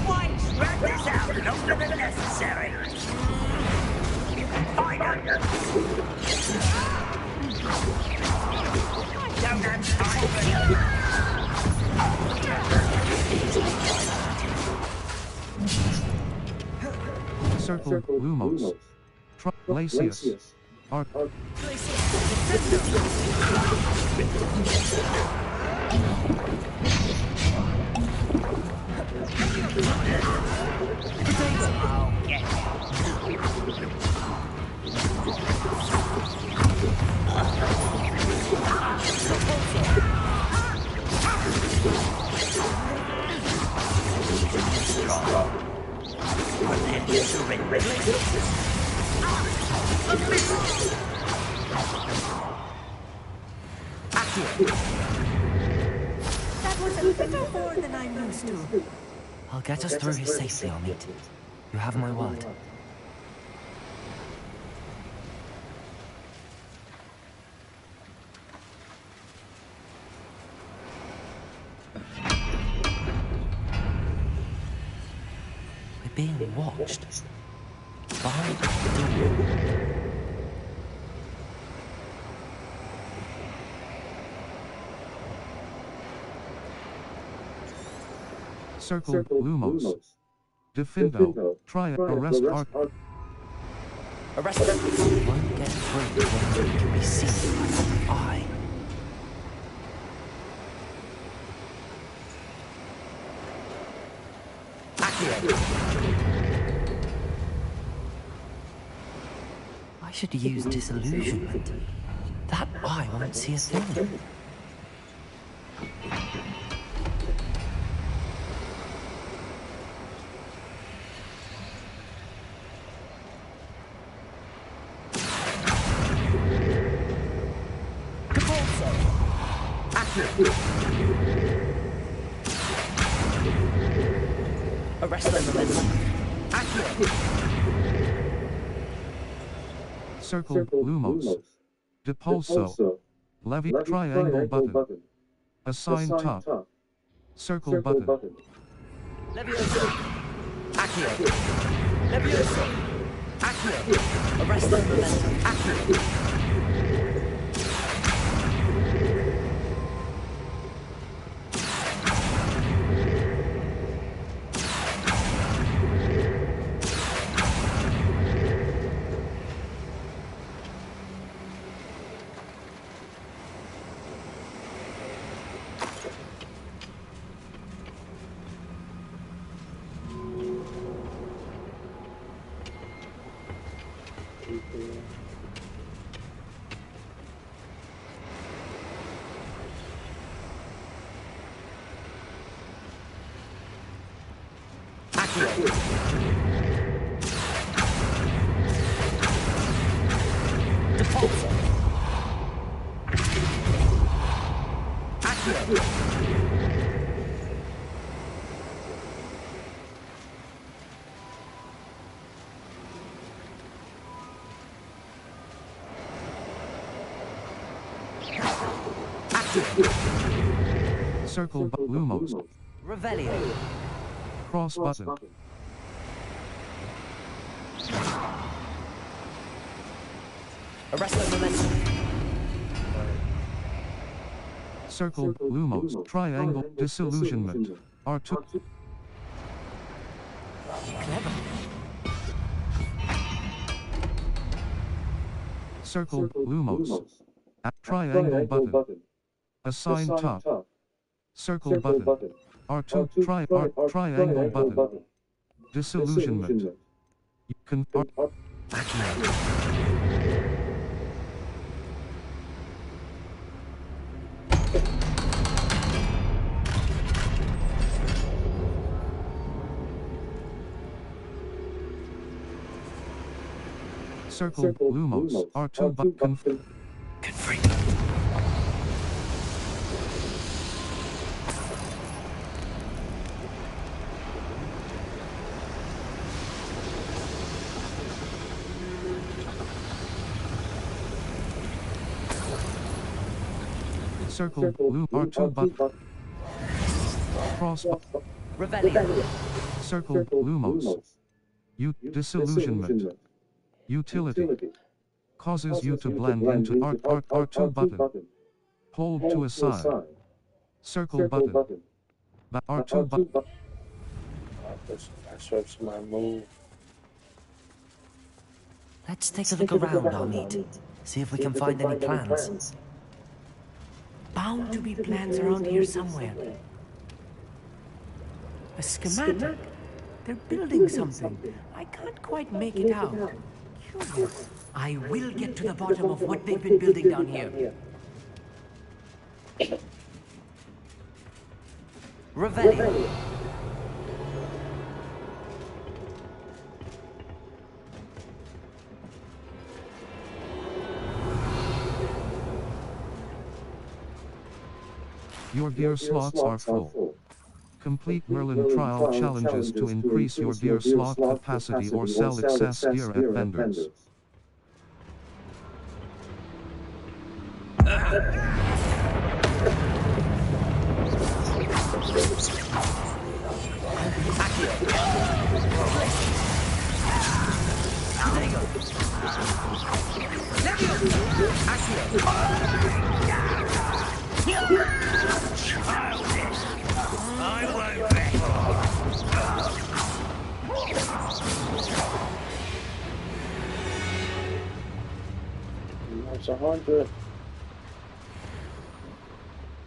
Why spread this out longer than necessary? Find out. Don't have time for you. Circle Lumos. Glacius. Art. Are there to places? That was a little more than I'm used to. I'll get us through here safely, Amit. You have my word. We're being watched. Behind the door. Circle Lumos. Defindo. Try arrest Arc. Arrest them. Won't get through when they can be seen by the eye. I should use disillusionment. That eye won't see a thing. Arrest them, Circle Lumos. Depulso. Levy triangle button. Assign top. Circle button. Levioso. Accio. Levioso. Accio. Arrest them, momentum. Accio. Circle Lumos. Revelio. Cross button. Arrest the momentum. Circle Lumos. Triangle disillusionment. R2. Clever. Circle Lumos. Triangle button. Assign top. Circle button. R2 triangle button. Disillusionment. You can Circle Lumos. R2 button. Confirm. Circle blue R2 button. Cross button. Revelio. Circle Lumos. Disillusionment. Utility. Causes you to blend into R2 button. Hold to assign. Circle button. R2 button. That's my move. Let's take a look around, Amit. See if we can find any plans. Bound to be plans around here somewhere. A schematic. They're building something. I can't quite make it out. Curious. I will get to the bottom of what they've been building down here. Revelio. Your gear slots are full. Complete Merlin trial challenges to increase your gear slot capacity or sell excess gear at vendors. That's 100.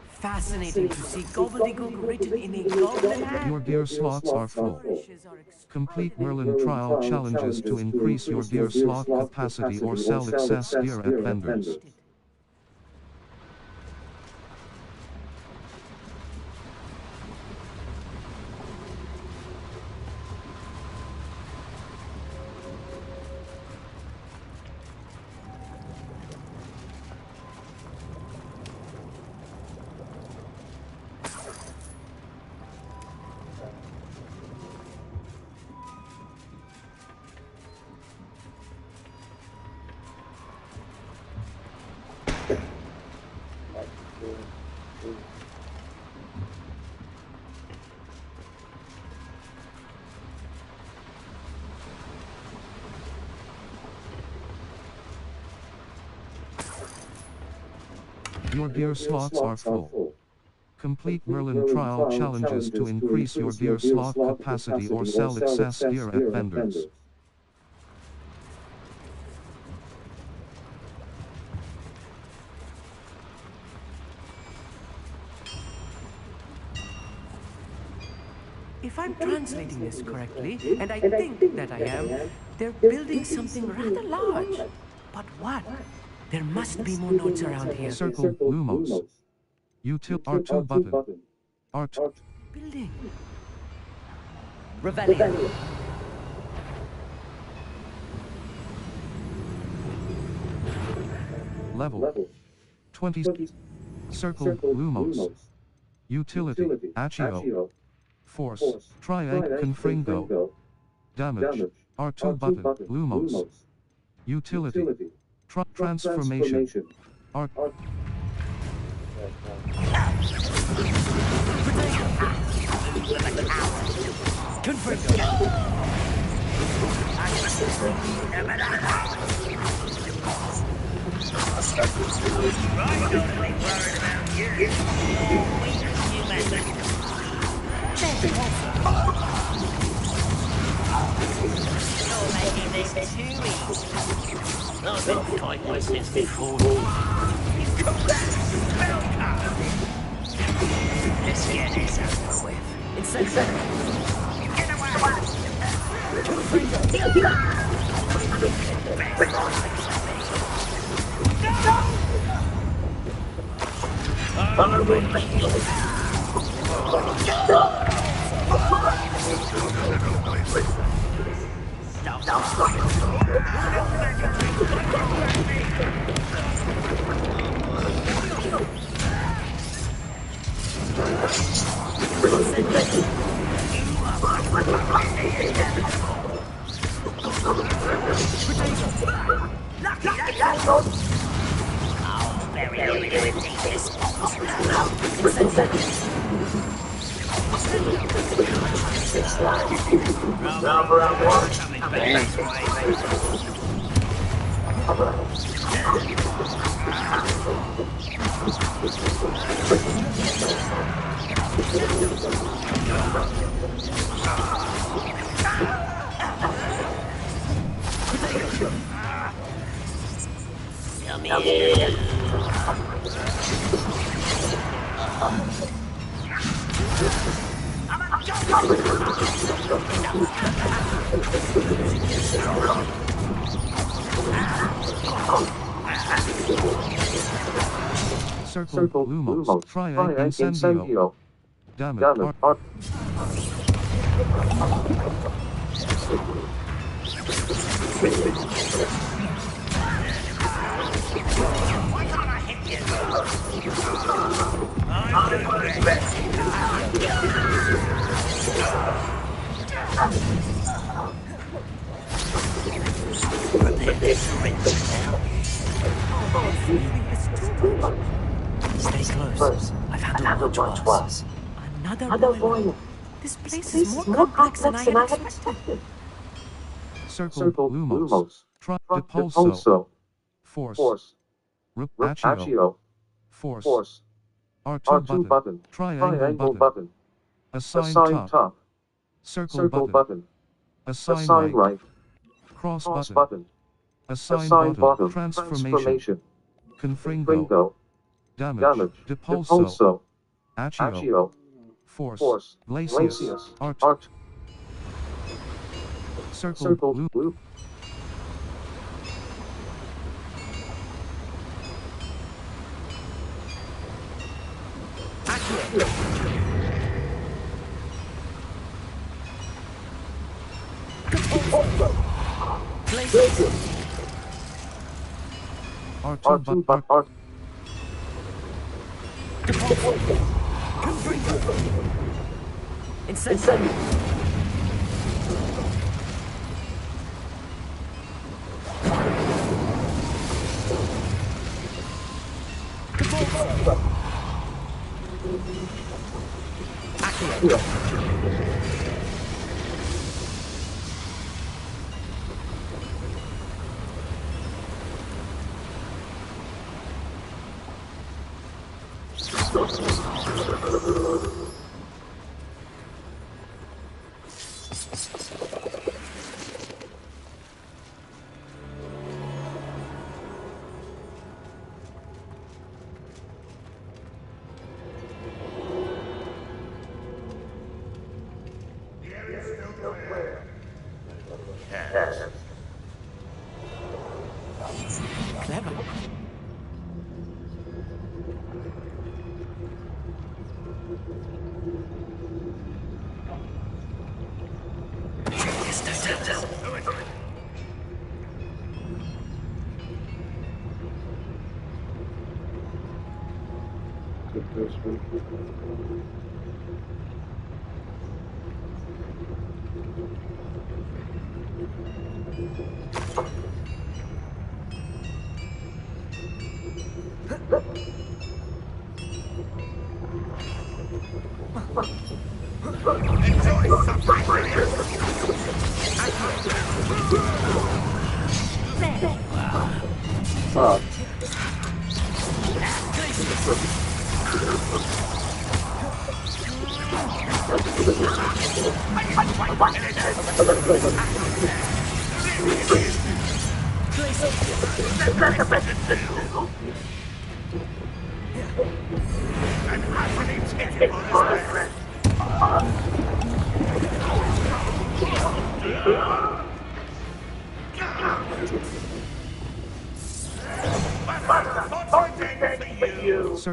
Fascinating to see gobbledygook written in a goblin hand. Your gear slots are full. Complete Merlin trial challenges to increase your gear slot capacity or sell excess gear at vendors. Your gear slots are full. Complete Merlin trial challenges to increase your gear slot capacity or sell excess gear at vendors. If I'm translating this correctly, and I think that I am, they're building something rather large. But what? There must be more nodes around here. Circle Lumos. Util R2 button. R2. Building. Revelio. Level 20. Circle Lumos. Utility Accio. Force Triangle Confringo. Damage R2 button Lumos. Utility Transformation R. You're making this too easy. I've been fighting with this before. You've got that spell card. Let's get this over with. It's so get away! Oh, very irritating this Circle Lumos Triangle Incendio. Damage R. Why can't I hit you? close. I've handled much worse. Another boiler. This place is more complex than I had expected. Circle Lumos. Depulso. Force. Accio. Force. R2 button. Triangle button. Assign top. Circle button. Assign right. Cross button. Assign bottom. Transformation. Confringo. Damage. Depulso. Accio. Force. Glacius. Art. Circle blue. R2 but art. Incendio. Clever. Enjoy something.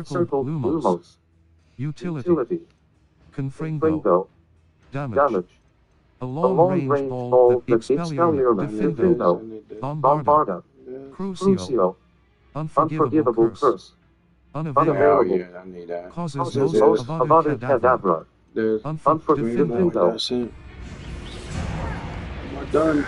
Circle Lumos. Utility. Confringo. Damage. A long-range ball that Expelliarm, Defindo, Bombarda, Crucio, Unforgivable Curse, Unavailable, Causes most Avada Kedavra, Defindo. Am I done?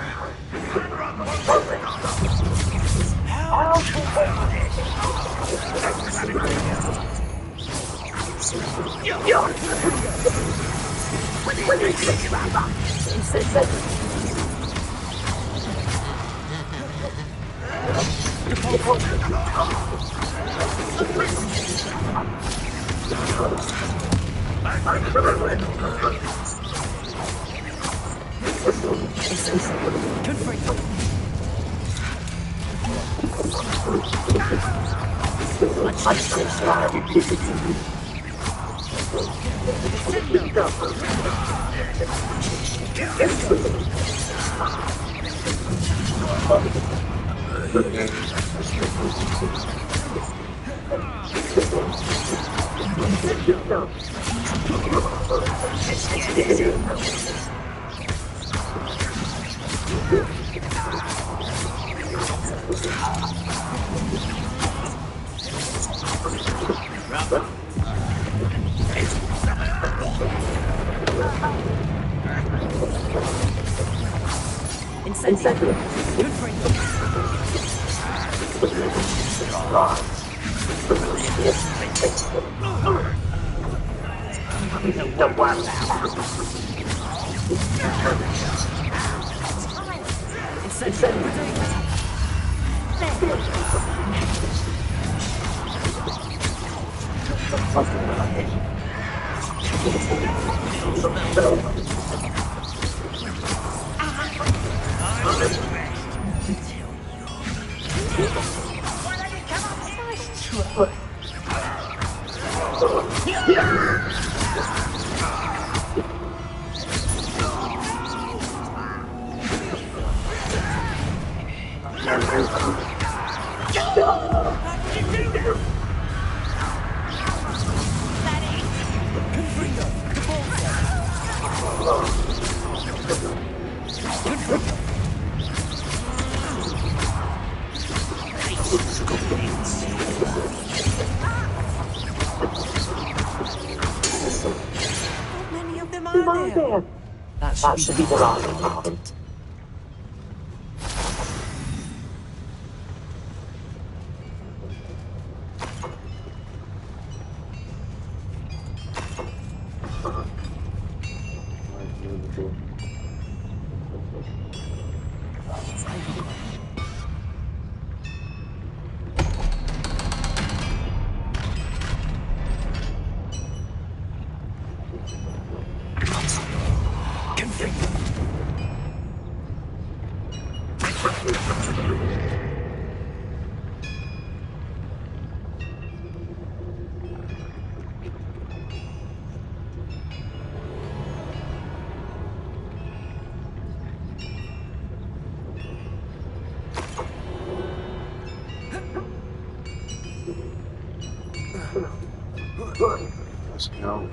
That should be the last of them. Let's go.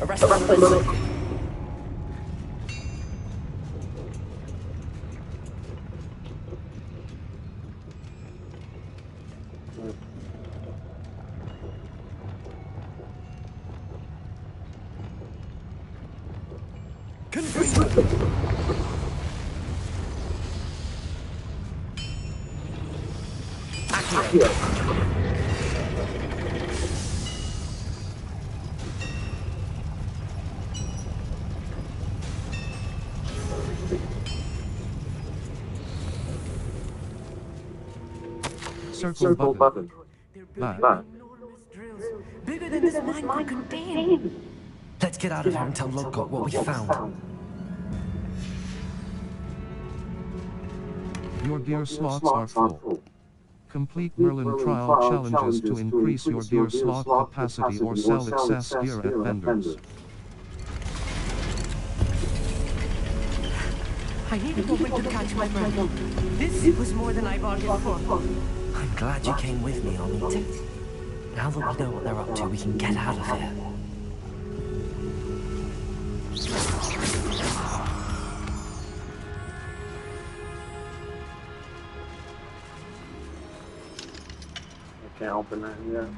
Arrest them. Circle button. Back. Bigger than this mine could contain. Let's get out of here and tell Lodgok what we found. Your gear slots are full. Complete Merlin trial challenges to increase your gear slot capacity or sell excess gear at vendors. I need a moment to catch my breath. This was more than I bargained for. I'm glad you came with me, Amit. Now that we know what they're up to, we can get out of here. I can't open that yet.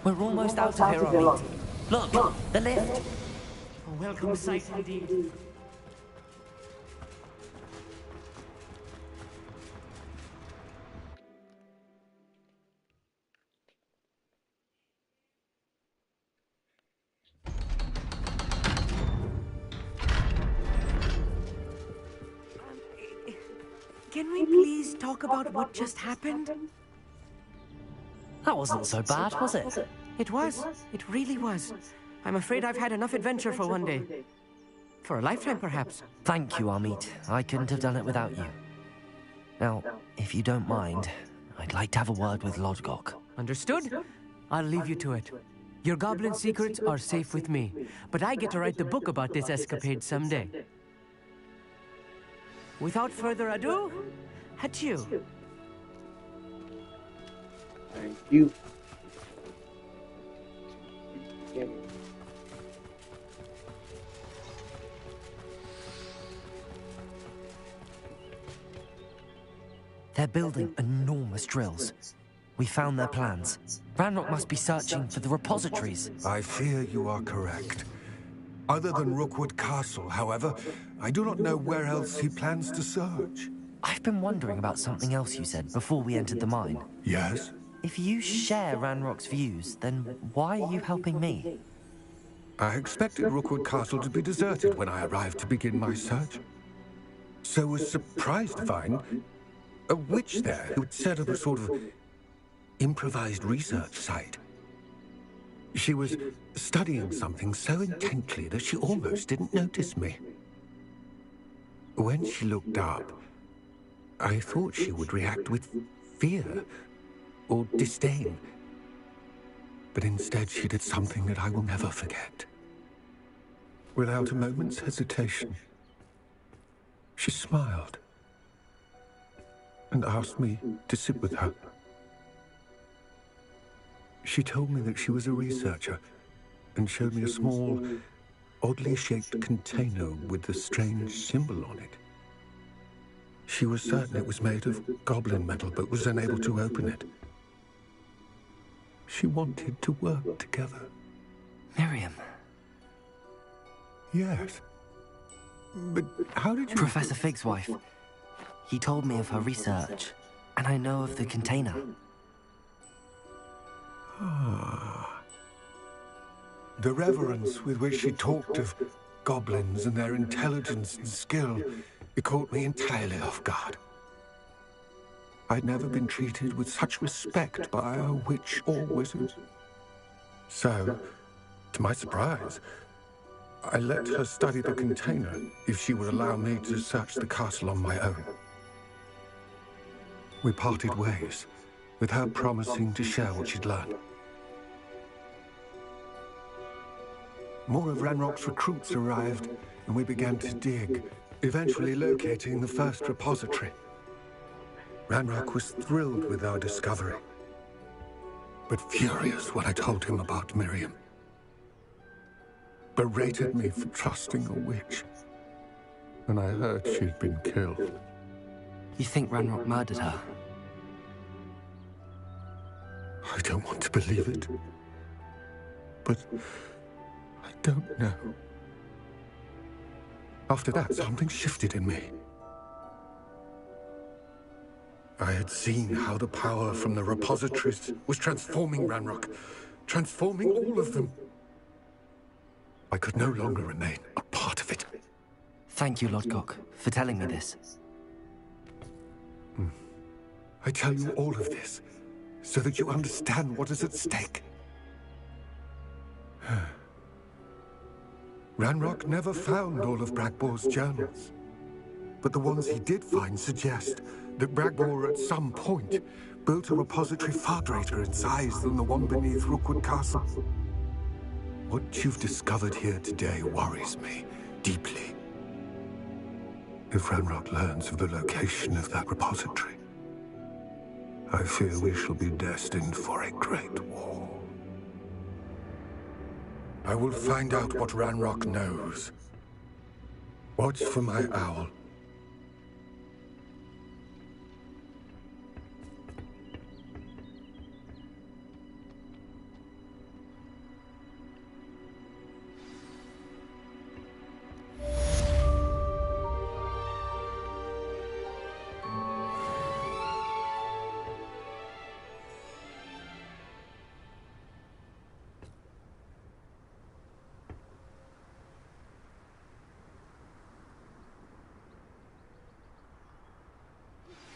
We're almost out of here, Amit. Look, the lift. A welcome sight indeed. Can we please talk about what just happened? That wasn't so bad, was it? It was. It really was. I'm afraid I've had enough adventure for one day. For a lifetime, perhaps. Thank you, Amit. I couldn't have done it without you. Now, if you don't mind, I'd like to have a word with Lodgok. Understood? I'll leave you to it. Your goblin secrets are safe with me, but I get to write the book about this escapade someday. Without further ado, adieu. Thank you. Yeah. They're building enormous drills. We found their plans. Ranrock must be searching for the repositories. I fear you are correct. Other than Rookwood Castle, however, I do not know where else he plans to search. I've been wondering about something else you said before we entered the mine. Yes? If you share Ranrock's views, then why are you helping me? I expected Rookwood Castle to be deserted when I arrived to begin my search. So was surprised to find a witch there who had set up a sort of improvised research site. She was studying something so intently that she almost didn't notice me. When she looked up, I thought she would react with fear or disdain. But instead she did something that I will never forget. Without a moment's hesitation, she smiled and asked me to sit with her. She told me that she was a researcher and showed me a small, oddly shaped container with a strange symbol on it. She was certain it was made of goblin metal, but was unable to open it. She wanted to work together. Miriam. Yes. But how did you... Professor Fig's wife. He told me of her research, and I know of the container. Ah. The reverence with which she talked of goblins and their intelligence and skill, it caught me entirely off guard. I'd never been treated with such respect by a witch or wizard. So, to my surprise, I let her study the container if she would allow me to search the castle on my own. We parted ways, with her promising to share what she'd learned. More of Ranrock's recruits arrived, and we began to dig, eventually locating the first repository. Ranrock was thrilled with our discovery, but furious when I told him about Miriam. Berated me for trusting a witch, and I heard she'd been killed. You think Ranrock murdered her? I don't want to believe it, but I don't know. After that, something shifted in me. I had seen how the power from the repositories was transforming Ranrock, transforming all of them. I could no longer remain a part of it. Thank you, Lodgok, for telling me this. I tell you all of this so that you understand what is at stake. Ranrock never found all of Bragbor's journals, but the ones he did find suggest that Bragbor at some point built a repository far greater in size than the one beneath Rookwood Castle. What you've discovered here today worries me deeply. If Ranrock learns of the location of that repository, I fear we shall be destined for a great war. I will find out what Ranrock knows. Watch for my owl.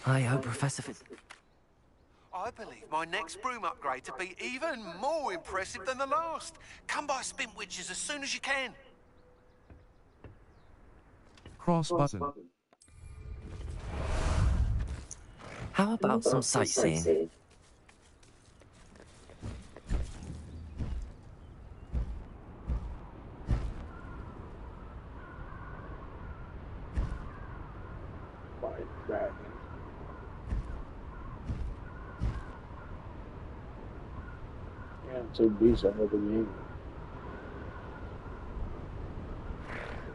I hope Professor I believe my next broom upgrade to be even more impressive than the last. Come by Spin Witches as soon as you can. Cross button. How about some sightseeing? too busy on the game.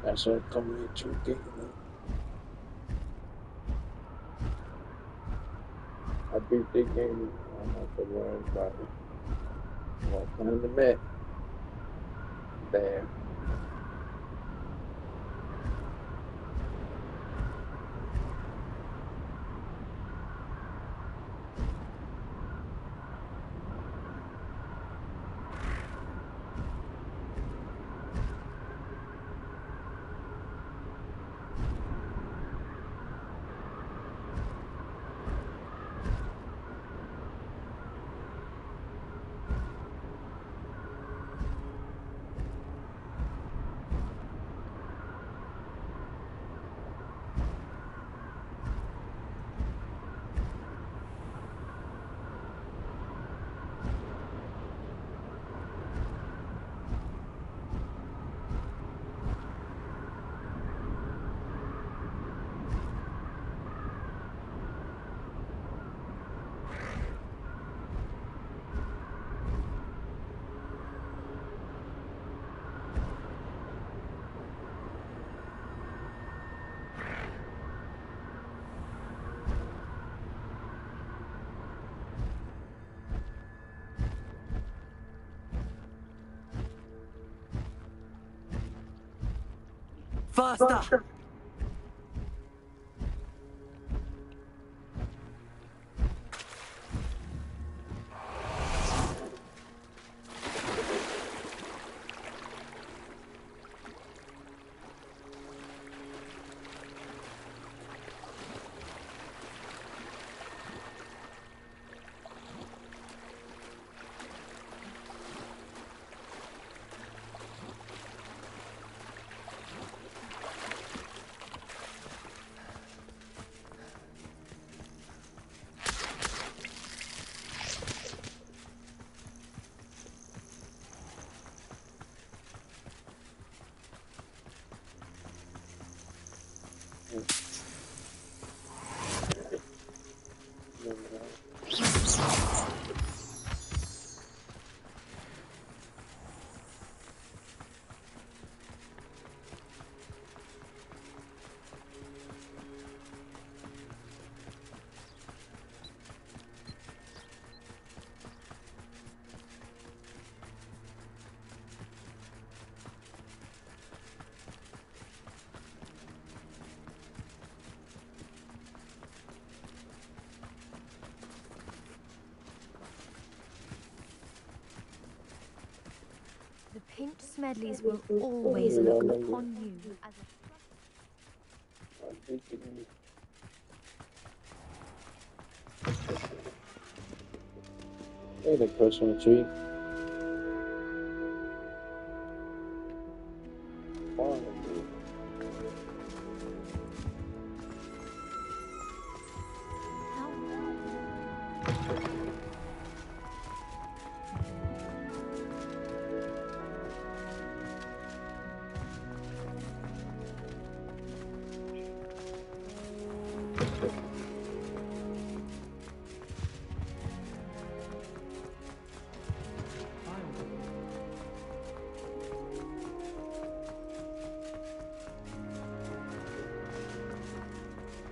That's what coming into the game. I beat the game. I don't have to worry about it. Walking in the mat. Damn. Faster! The Pinch Smedleys will always look upon you as a... Hey, the person tree.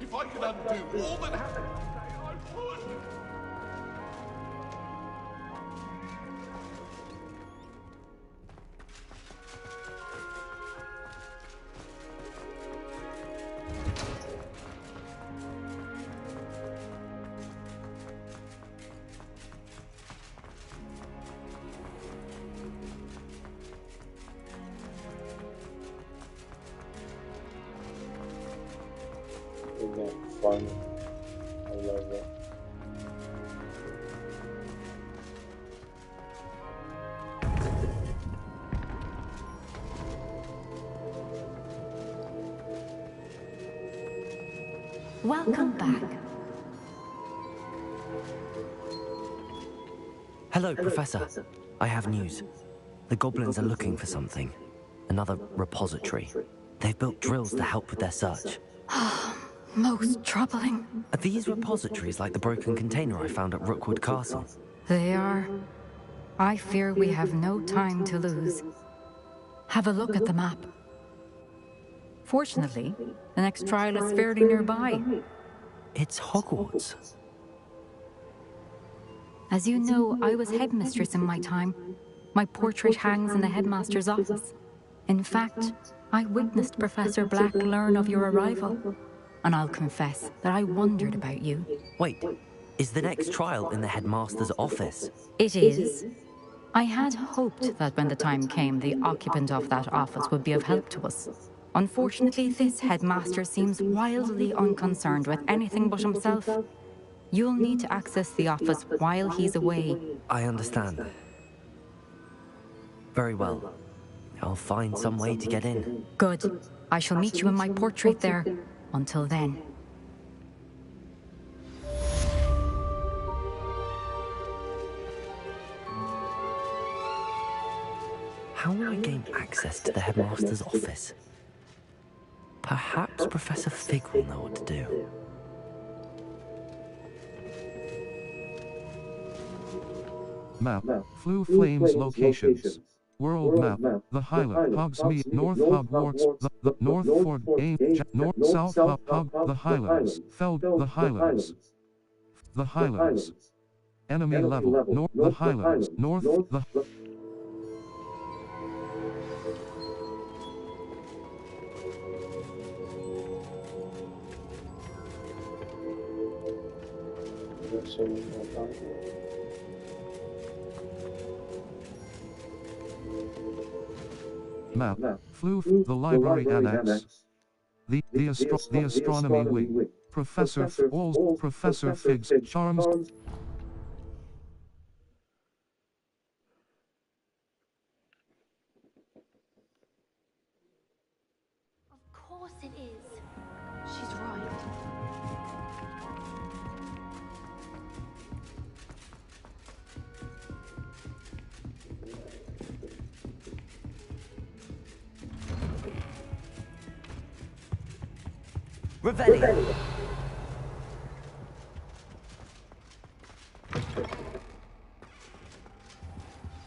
If I could undo all that happened today, I would. Isn't that fun? I love it. Welcome back. Hello, Professor. I have news. The goblins are looking for something. Another repository. They've built drills to help with their search. Most troubling. Are these repositories like the broken container I found at Rookwood Castle? They are. I fear we have no time to lose. Have a look at the map. Fortunately, the next trial is fairly nearby. It's Hogwarts. As you know, I was headmistress in my time. My portrait hangs in the headmaster's office. In fact, I witnessed Professor Black learn of your arrival. And I'll confess that I wondered about you. Wait, is the next trial in the headmaster's office? It is. I had hoped that when the time came, the occupant of that office would be of help to us. Unfortunately, this headmaster seems wildly unconcerned with anything but himself. You'll need to access the office while he's away. I understand. Very well. I'll find some way to get in. Good. I shall meet you in my portrait there. Until then. How will I gain access to the headmaster's office? Perhaps Professor Fig will know what to do. Map, Flue Flames locations. World map, the Highland, Hogsmeade, North Hogwarts, the North Ford, North South Hog, the Highlands, Feld, the Highlands. The Highlands. Enemy level, North, the Highlands, North, the... Map, Flue, the library annex. The astronomy wing. Professor All's, Professor Fig's charms. Of course it is. She's right. Revelli!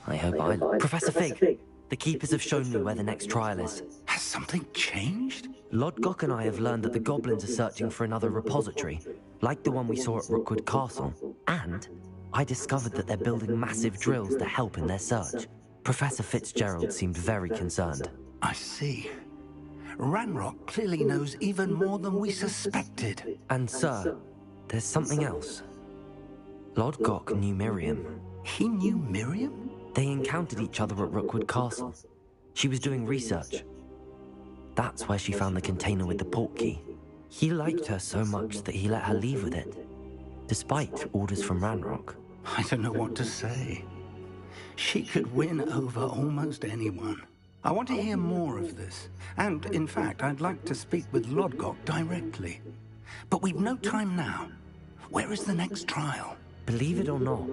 I hope I... Professor Fig, the Keepers have shown me where the next trial is. Has something changed? Lodgok and I have learned that the goblins are searching for another repository, like the one we saw at Rookwood Castle. And I discovered that they're building massive drills to help in their search. Professor Fitzgerald seemed very concerned. I see. Ranrock clearly knows even more than we suspected. And sir, there's something else. Lodgok knew Miriam. He knew Miriam? They encountered each other at Rookwood Castle. She was doing research. That's where she found the container with the port key. He liked her so much that he let her leave with it, despite orders from Ranrock. I don't know what to say. She could win over almost anyone. I want to hear more of this. And, in fact, I'd like to speak with Lodgok directly. But we've no time now. Where is the next trial? Believe it or not,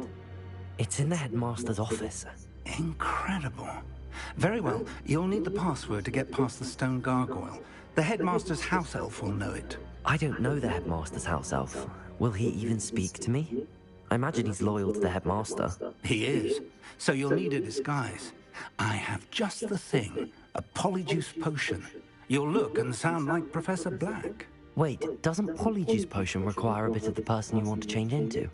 it's in the headmaster's office. Incredible. Very well, you'll need the password to get past the stone gargoyle. The headmaster's house elf will know it. I don't know the headmaster's house elf. Will he even speak to me? I imagine he's loyal to the headmaster. He is. So you'll need a disguise. I have just the thing. A polyjuice potion. You'll look and sound like Professor Black. Wait, doesn't polyjuice potion require a bit of the person you want to change into?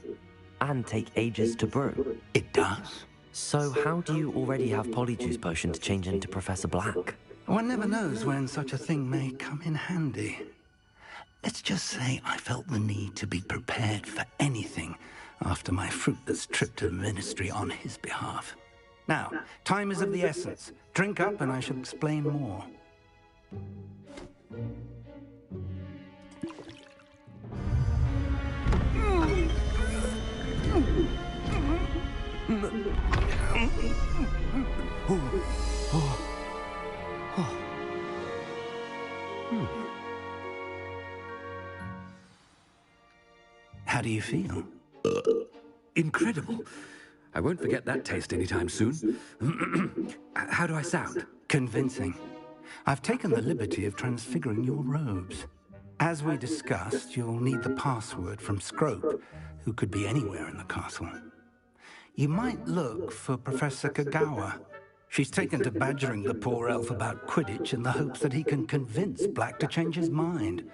And take ages to brew? It does. So how do you already have polyjuice potion to change into Professor Black? One never knows when such a thing may come in handy. Let's just say I felt the need to be prepared for anything after my fruitless trip to the Ministry on his behalf. Now, time is of the essence. Drink up and I shall explain more. How do you feel? Incredible. I won't forget that taste anytime soon. How do I sound? Convincing. I've taken the liberty of transfiguring your robes. As we discussed, you'll need the password from Scrope, who could be anywhere in the castle. You might look for Professor Kagawa. She's taken to badgering the poor elf about Quidditch in the hopes that he can convince Black to change his mind.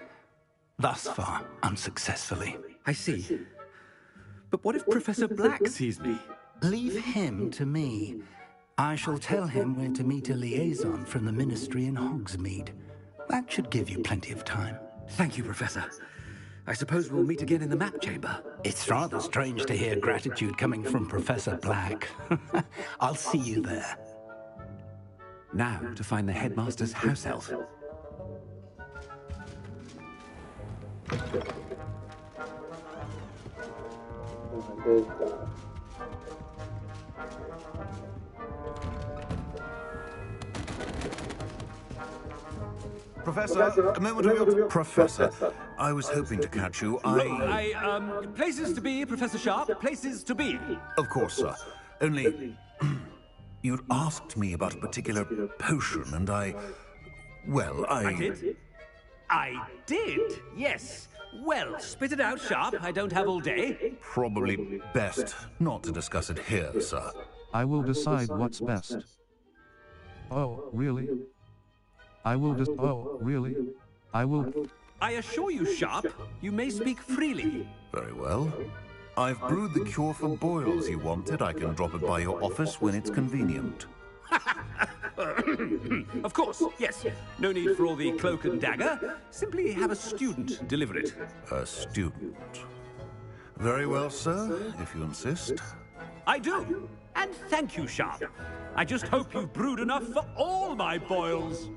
Thus far, unsuccessfully. I see. But what if Professor Black sees me? Leave him to me. I shall tell him where to meet a liaison from the Ministry in Hogsmeade. That should give you plenty of time. Thank you, Professor. I suppose we'll meet again in the map chamber. It's rather strange to hear gratitude coming from Professor Black. I'll see you there. Now to find the headmaster's house elf. Professor, a moment of your... Professor, I was hoping to catch you. Places to be, Professor Sharp, places to be. Of course, sir. Only... You'd asked me about a particular potion, and well, I did? I did, yes. Well, spit it out, Sharp. I don't have all day. Probably best not to discuss it here, sir. I will decide what's best. Oh, really? I will oh, really? I will... I assure you, Sharp, you may speak freely. Very well. I've brewed the cure for boils you wanted. I can drop it by your office when it's convenient. Of course, yes. No need for all the cloak and dagger. Simply have a student deliver it. A student? Very well, sir, if you insist. I do. And thank you, Sharp. I just hope you've brewed enough for all my boils.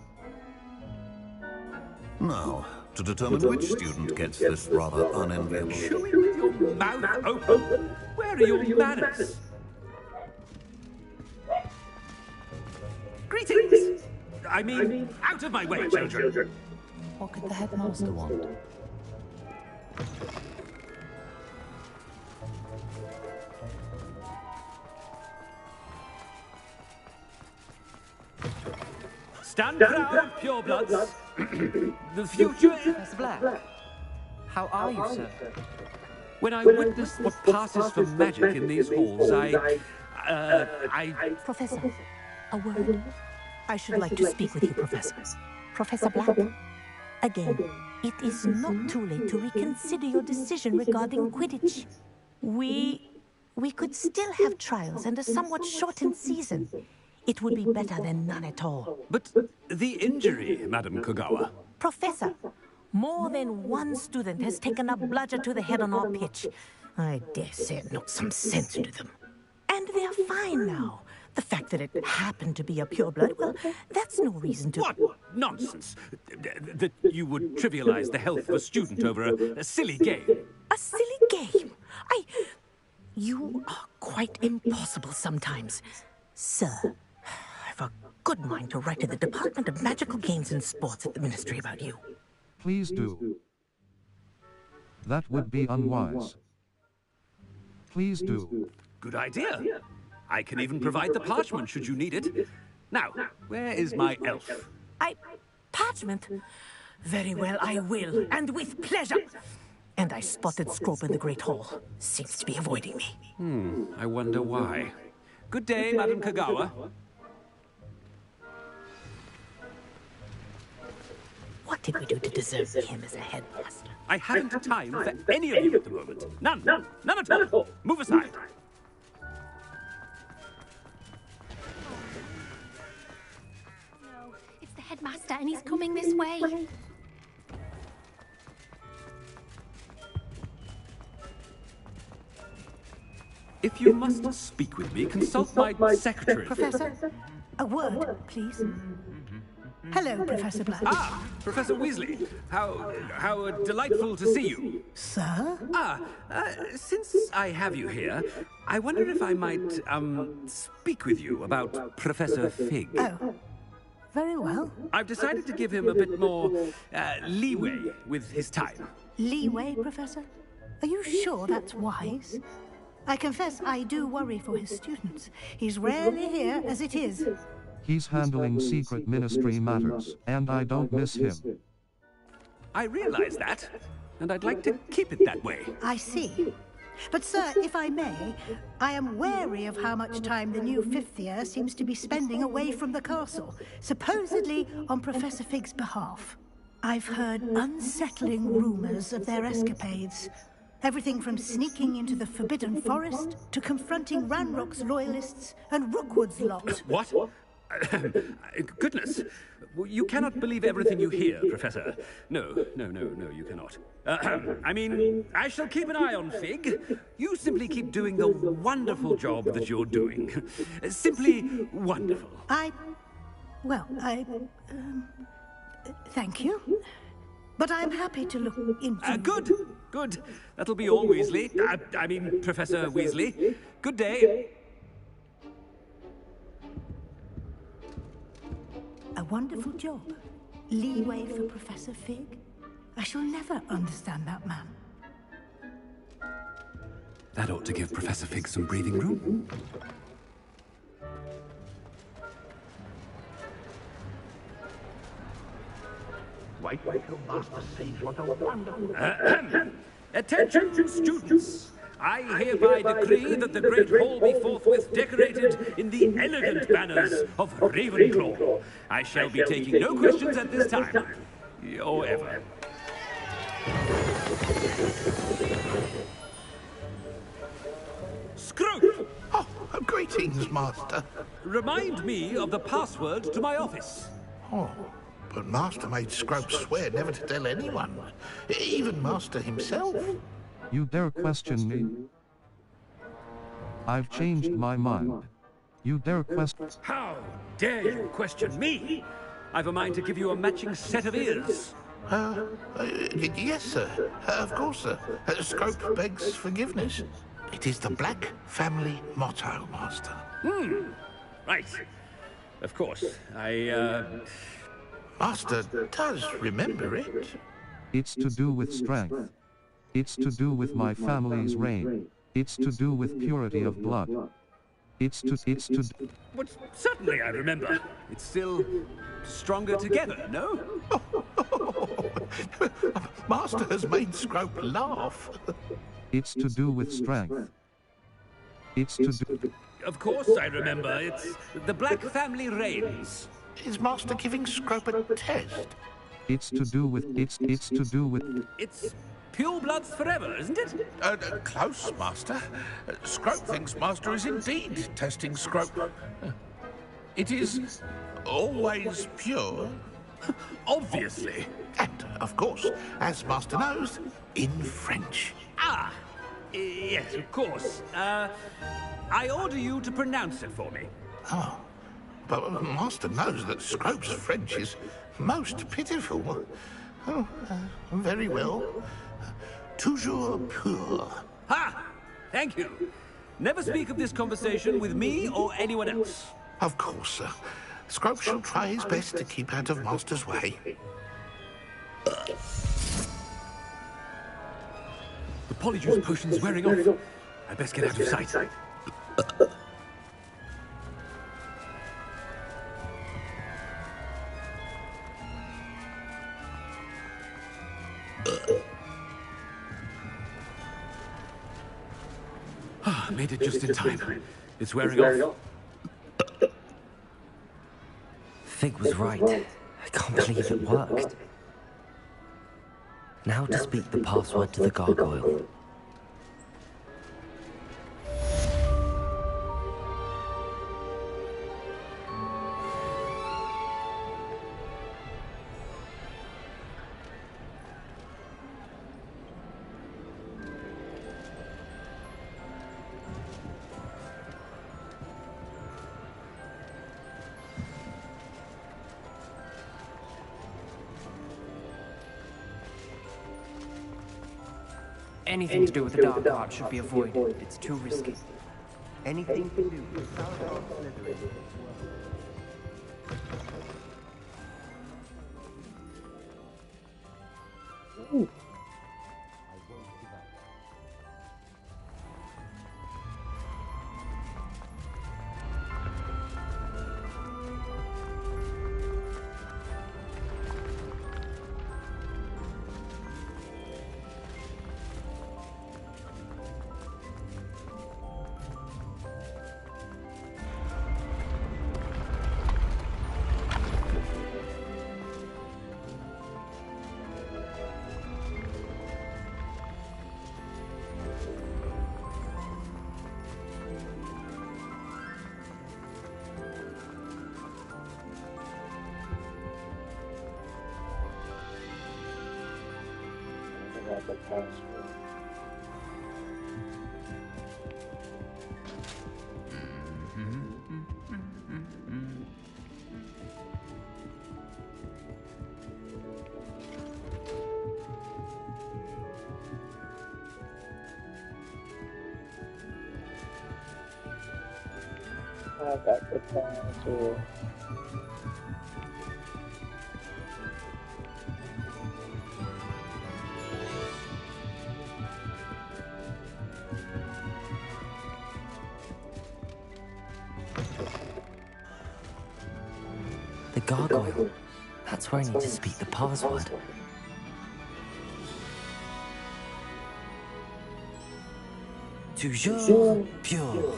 Now, to determine which student gets this rather unenviable... Chewing with your mouth open? Where are your manners? Greetings! I mean, out of my way, children. What could the headmaster want? Stand proud, purebloods. The future is... Professor Black, how are you, sir? When I witness what passes for magic in these halls, I... Professor, a word. I should like to speak with you, Professor. Professor Black, again, it is not too late to reconsider your decision regarding Quidditch. We could still have trials and a somewhat shortened season. It would be better than none at all. But the injury, Madam Kagawa. Professor, more than one student has taken a bludger to the head on our pitch. I dare say it knocked some sense into them. And they're fine now. The fact that it happened to be a pureblood, well, that's no reason to... What nonsense! That you would trivialize the health of a student over a silly game. A silly game? You are quite impossible sometimes. Sir, I've a good mind to write to the Department of Magical Games and Sports at the Ministry about you. Please do. That would be unwise. Please do. Good idea. I can even provide the parchment should you need it. Now, where is my elf? Parchment? Very well, I will, and with pleasure. And I spotted Scrope in the Great Hall. Seems to be avoiding me. I wonder why. Good day, Madam Kagawa. What did we do to deserve him as a headmaster? I haven't time for any of you at the moment. None. None at all. Move aside. No, it's the headmaster and he's coming this way. If you must speak with me, consult my secretary. Professor, a word, please. Hello, Professor Black. Ah, Professor Weasley. How delightful to see you. Sir? Since I have you here, I wonder if I might, speak with you about Professor Fig. Oh, very well. I've decided to give him a bit more, leeway with his time. Leeway, Professor? Are you sure that's wise? I confess I do worry for his students. He's rarely here as it is. He's handling secret ministry matters, and I don't miss him. I realize that, and I'd like to keep it that way. I see. But, sir, if I may, I am wary of how much time the new fifth year seems to be spending away from the castle, supposedly on Professor Fig's behalf. I've heard unsettling rumors of their escapades. Everything from sneaking into the Forbidden Forest to confronting Ranrock's loyalists and Rookwood's lot. What? Goodness! You cannot believe everything you hear, Professor. No, you cannot. I mean, I shall keep an eye on Fig. You simply keep doing the wonderful job that you're doing. Simply wonderful. Thank you. But I'm happy to look into... Good. That'll be all, Weasley. I mean, Professor Weasley. Good day. A wonderful job. Leeway for Professor Fig. I shall never understand that man. That ought to give Professor Fig some breathing room. Wait till Master sees what a wonderful... Attention, students! I hereby decree that the Great Hall be forthwith decorated in the elegant banners of Ravenclaw. I shall be taking no questions at this time. Or ever. Scrope! Oh, greetings, Master. Remind me of the password to my office. Oh, but Master made Scrope swear never to tell anyone. Even Master himself. You dare question me? I've changed my mind. You dare question... How dare you question me? I've a mind to give you a matching set of ears. Yes, sir. Of course, sir. Scrope begs forgiveness. It is the Black family motto, Master. Right. Of course. Master does remember it. It's to do with strength. It's to do with my family's reign. It's to do with purity of blood. It's to... But certainly I remember. It's still stronger together, no? Master has made Scrope laugh. It's to do with strength. It's to do... Of course I remember. It's the Black family reigns. Is Master giving Scrope a test? It's to do with... It's to do with... It's pure bloods forever, isn't it? Close, Master. Scrope thinks Master is indeed testing Scrope. It is always pure. Obviously. And, of course, as Master knows, in French. Yes, of course. I order you to pronounce it for me. Oh, but Master knows that Scrope's French is most pitiful. Oh, very well. Toujours pur. Ha! Thank you. Never speak of this conversation with me or anyone else. Of course, sir. Scrope shall try his best to keep out of Master's way. The Polyjuice potion's wearing off. I best get out of sight. Made it just in time. It's wearing off. Fig was right. I can't believe it worked. Now to speak the password to the gargoyle. Anything to do with the dark art should be avoided. It's too risky. Anything to do with Slytherin. Ooh. like a password. I got the password. The gargoyle. That's where I need to speak the password. Toujours pure.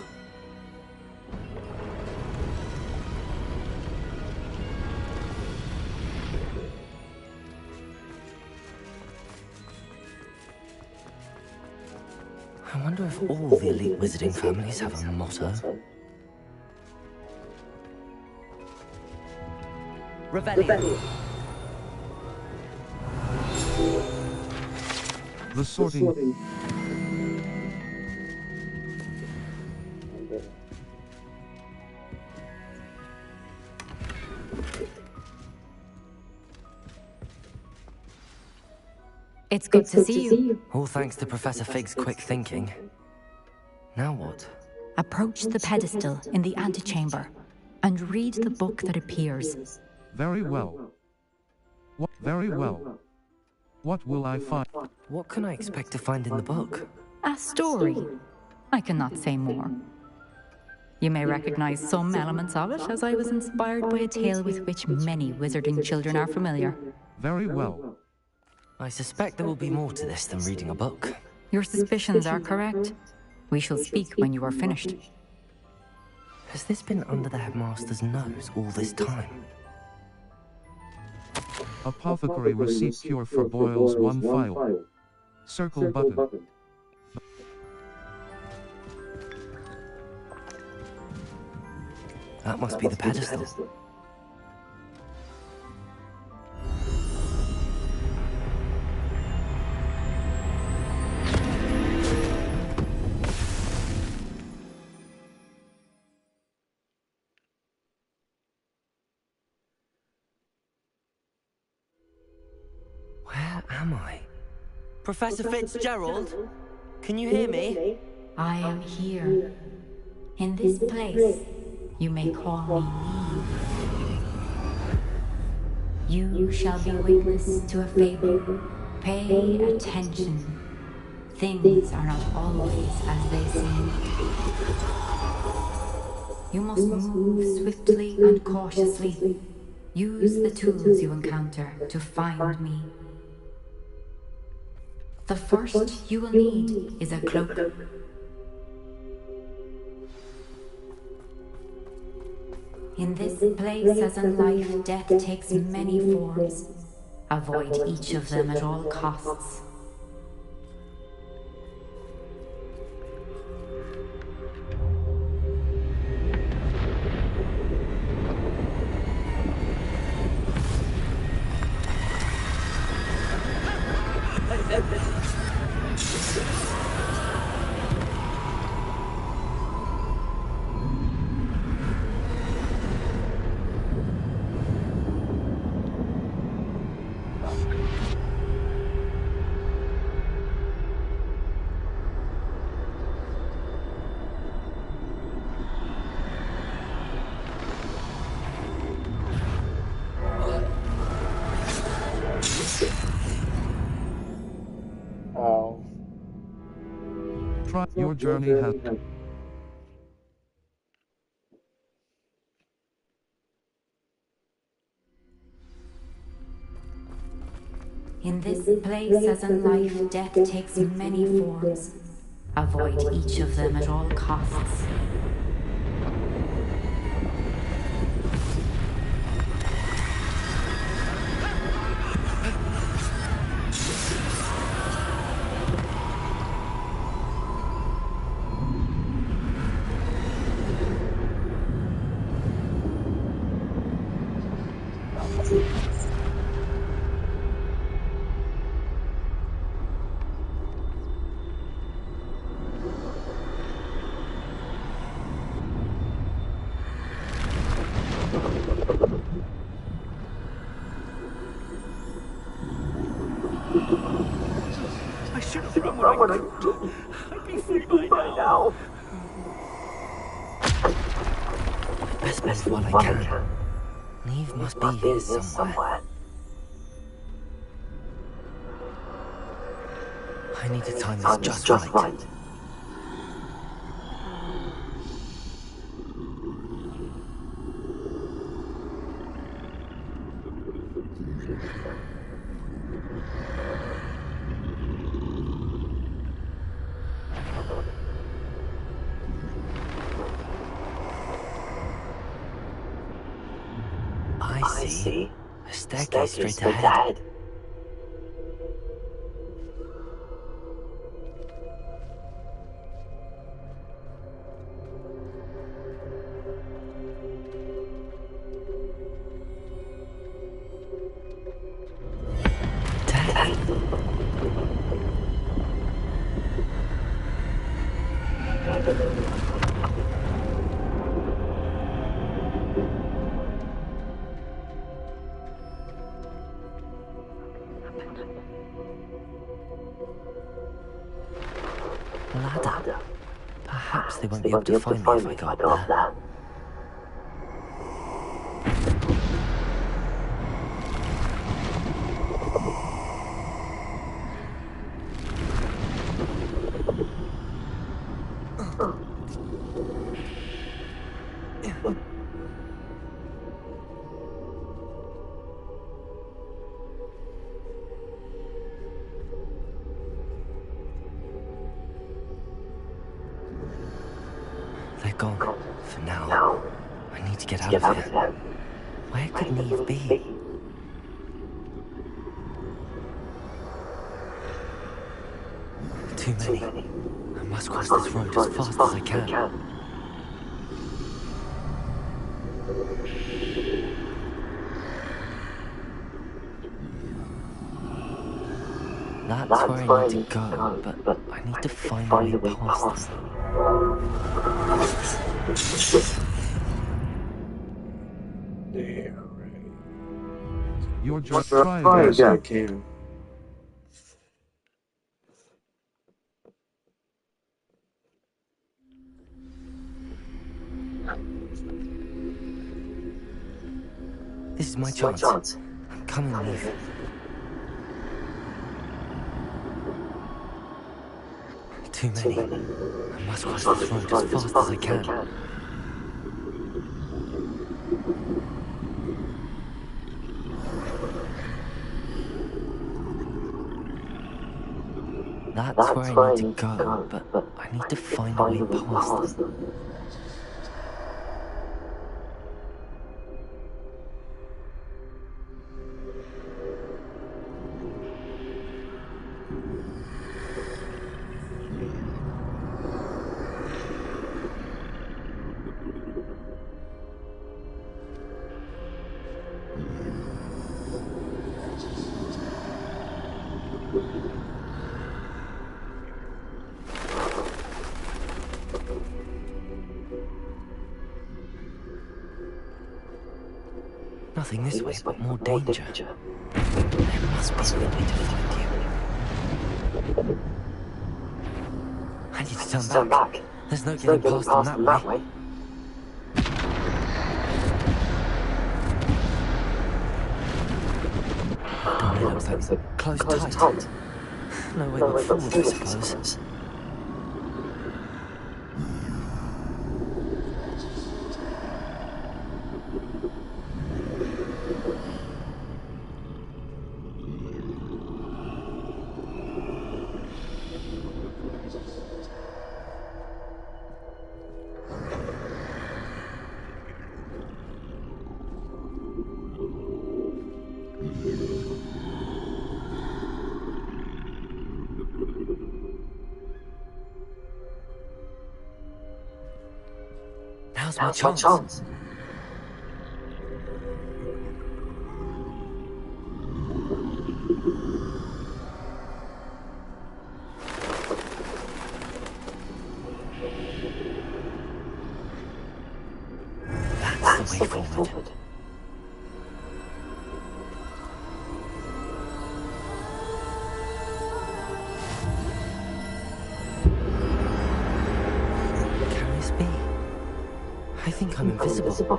I wonder if all the elite wizarding families have a motto. Revelio. The sorting. It's good to see you. All thanks to Professor Fig's quick thinking. Now what? Approach the pedestal in the antechamber and read the book that appears. Very well. Very well. What will I find? What can I expect to find in the book? A story. I cannot say more. You may recognize some elements of it, as I was inspired by a tale with which many wizarding children are familiar. Very well. I suspect there will be more to this than reading a book. Your suspicions are correct. We shall speak when you are finished. Has this been under the headmaster's nose all this time? Apothecary receipt cure for boils 1 file. Circle button. That must be the pedestal. Where am I? Professor Fitzgerald? Can you hear me? I am here. In this place, you may call me Neve. You shall be witness to a fable. Pay attention. Things are not always as they seem. You must move swiftly and cautiously. Use the tools you encounter to find me. The first you will need is a cloak. In this place, as in life, death takes many forms. Avoid each of them at all costs. Your journey has... In this place, as in life, death takes many forms. Avoid each of them at all costs. I should have run when I could. I'd be free by now. Best move while I can. Neve must be here somewhere. I need to time this just right. I see. A staircase straight ahead. Ladder. Perhaps they won't be able to find me if I go up there. They're gone. For now. I need to get out of here. Where could Neve be? Too many. I must cross this road as fast as I can. That's where I need to go, but I need to find a way past them. You're just try again. This is my chance. I'm coming, Neve. Too many. I must cross this road as fast as I can. That's where I need to go, but I need to find a way past them. Nothing this way, but more danger. There must be a way to find you. I need to turn back. There's no getting past them that way. Doorway looks like closed tight. No way but forward, I suppose. Now's my chance. That's the way forward. think I'm invisible.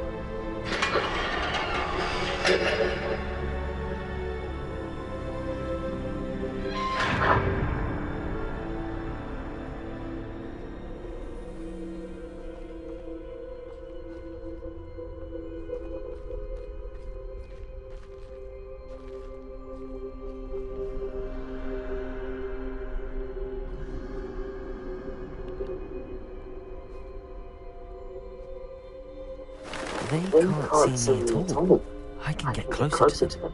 They can't see me at all. I can get closer to them.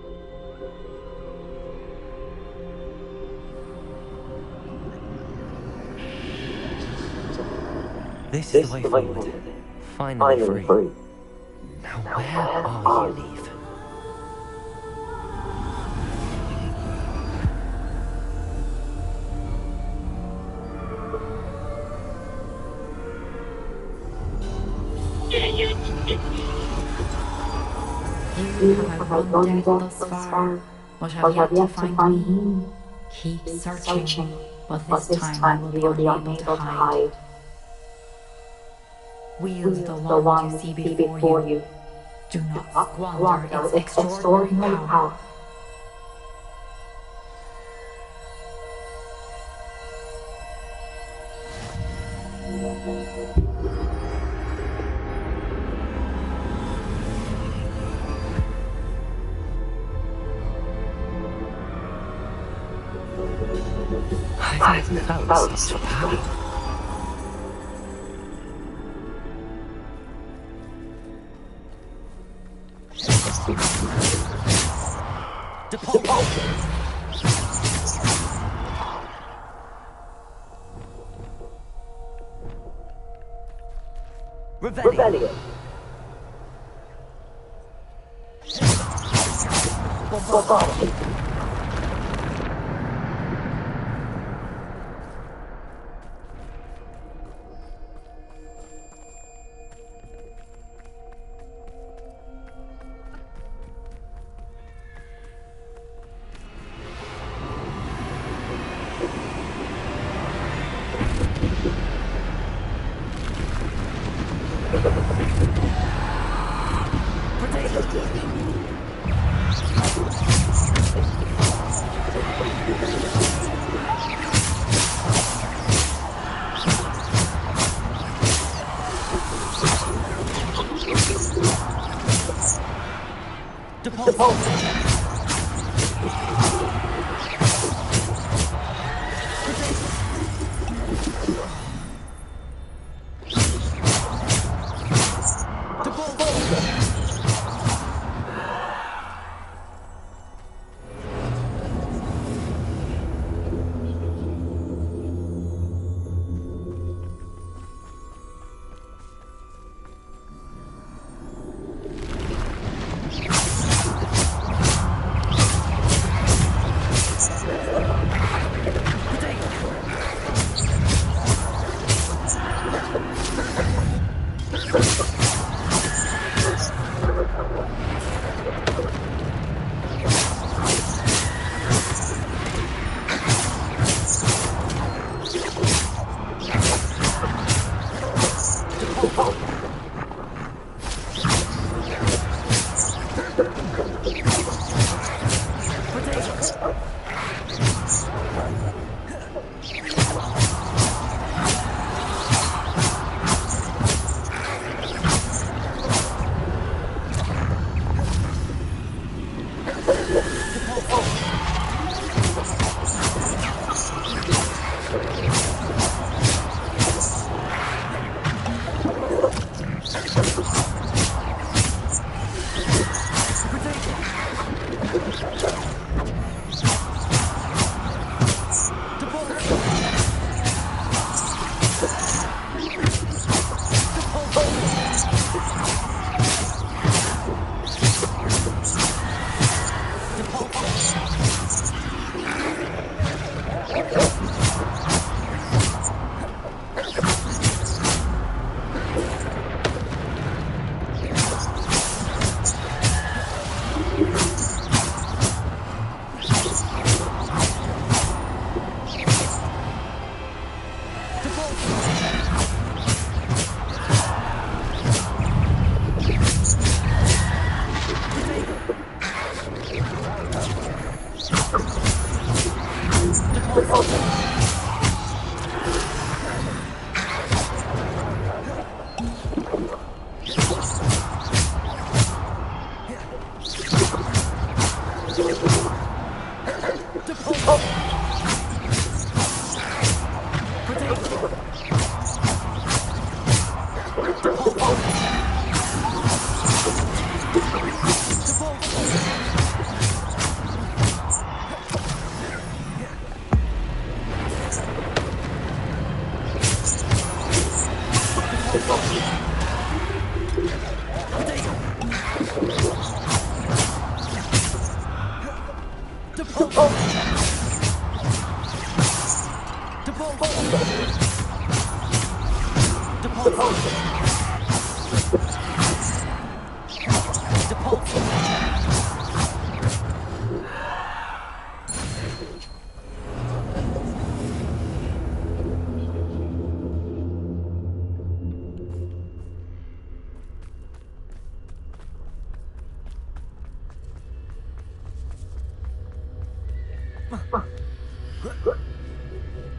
This is the way forward. Finally free. Now where are you, Eve? You have run death thus far, but have yet to find me. Keep searching, but this time you will be unable to hide. Wield the wand you see before you. Do not squander its extraordinary power. I've never felt such power. Depart. Rebellion. Bombardment.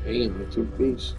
Damn, the 2 piece.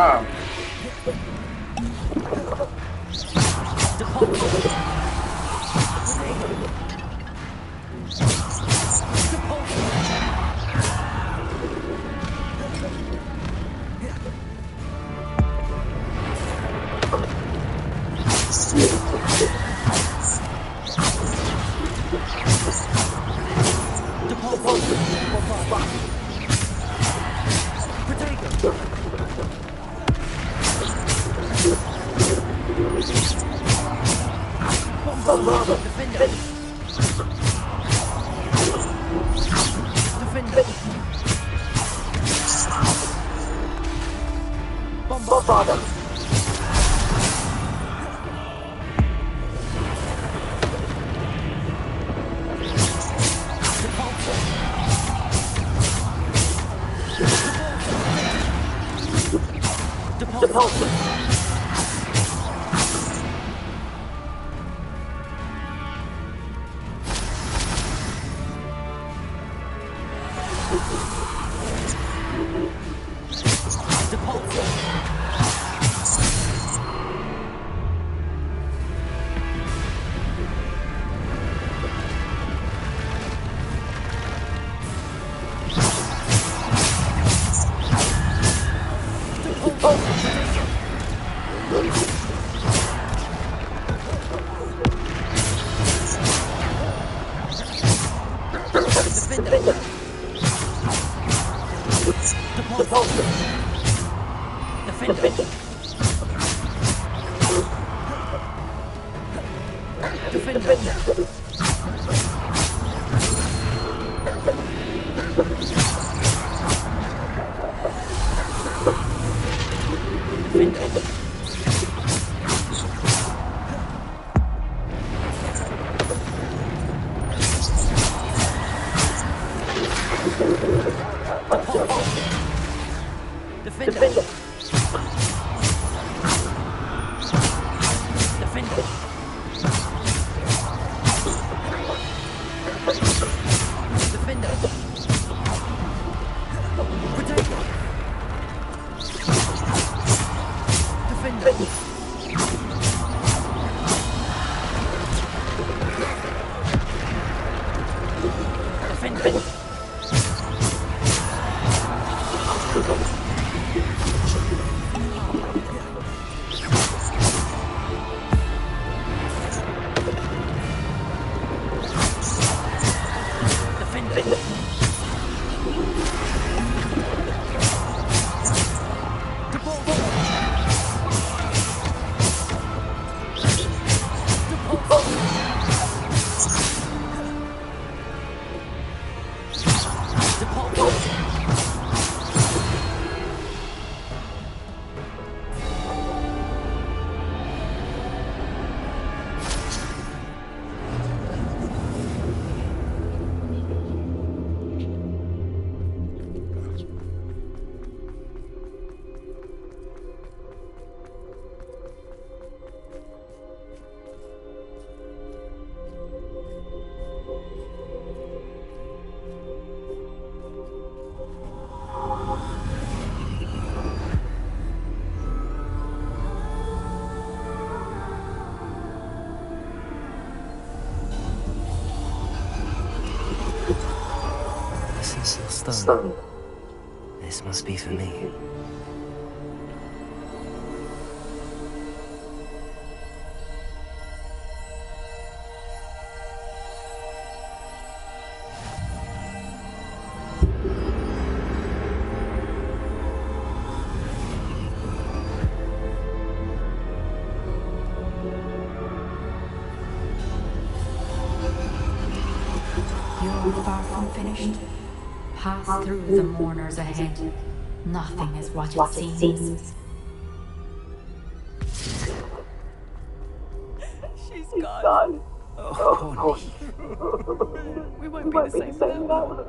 Wow. Bombarder. Stone. This must be for me. You're far from finished. Pass through the mourners ahead. Nothing is what it seems. She's gone. Oh, We won't be the same now.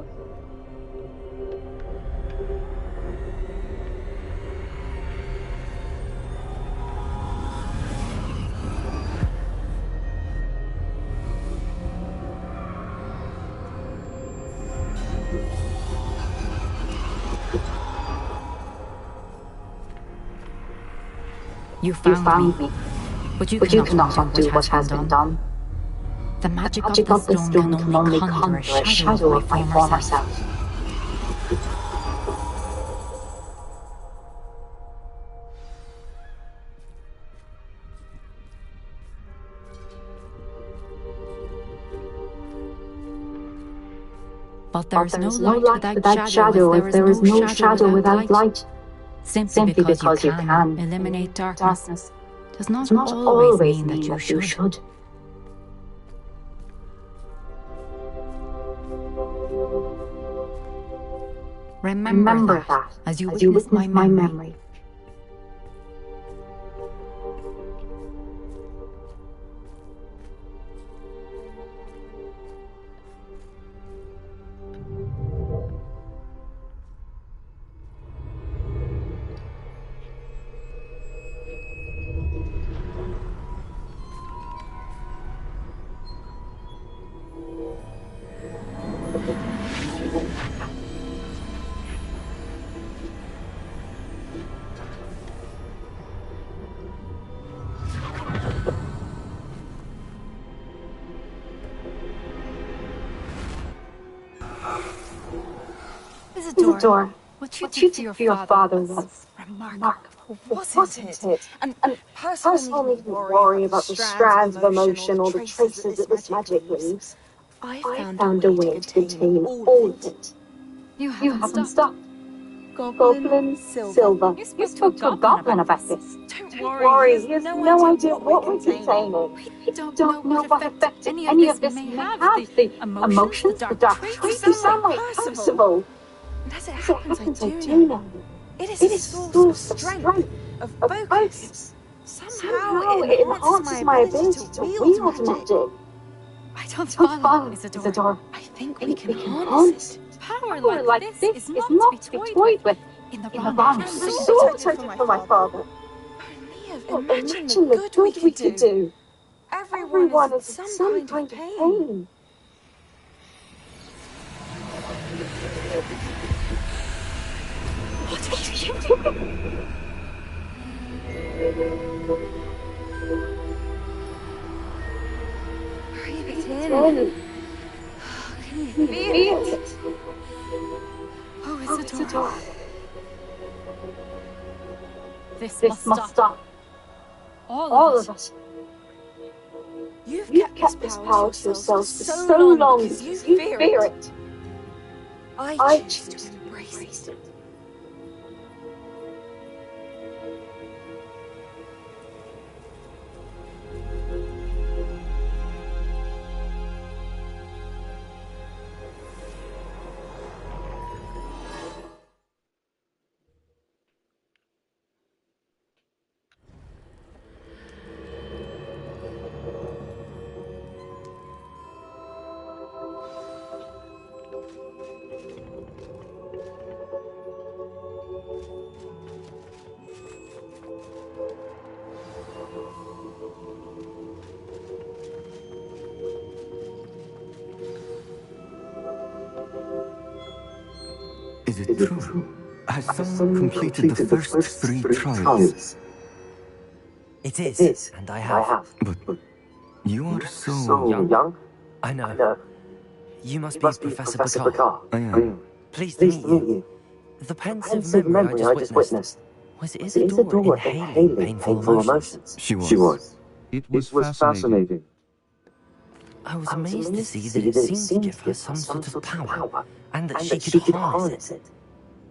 You found me, but you cannot undo what has been done. The magic of the stone can only conjure a shadow of my former self. But there is no light without shadow, as there is no shadow without light. Simply because you can eliminate darkness does not always mean that you should. Remember that as you witness my memory. Isidore, what you did for your father was remarkable, wasn't it? And Percival needn't worry about the strands of emotion or the traces that this magic leaves. I found a way to contain all of it. You haven't stopped. Goblin Silver. You spoke to a goblin about this. Don't worry, he has no idea what we're containing. We don't know what effect any of this may have. The emotions, the dark truth. You sound like Percival. And as it happens, I do know. It is a source of strength, of focus. Somehow it enhances my ability to wield magic. I don't follow, Isidore. I think we can harness it. Power like this is not to be toyed with. In the wrong hands, so protected for my father. Imagine the good we could do. Everyone is in some kind of pain. What are you doing? Breathe it in. Can you feel it? Oh, Isidore. This must stop. All of us. You've kept this power to yourselves for so long because you fear it. I choose to embrace it. Is it true? Has someone completed the first 3 trials? It is, and I have. But you are so young. I know. You must be Professor Picard. I am. Pleased to meet you. The pensive memory I just witnessed. Was Isidore inhaling painful emotions? She was. It was fascinating. I was amazed to see that it seemed to give her some sort of power, and that she could harness it.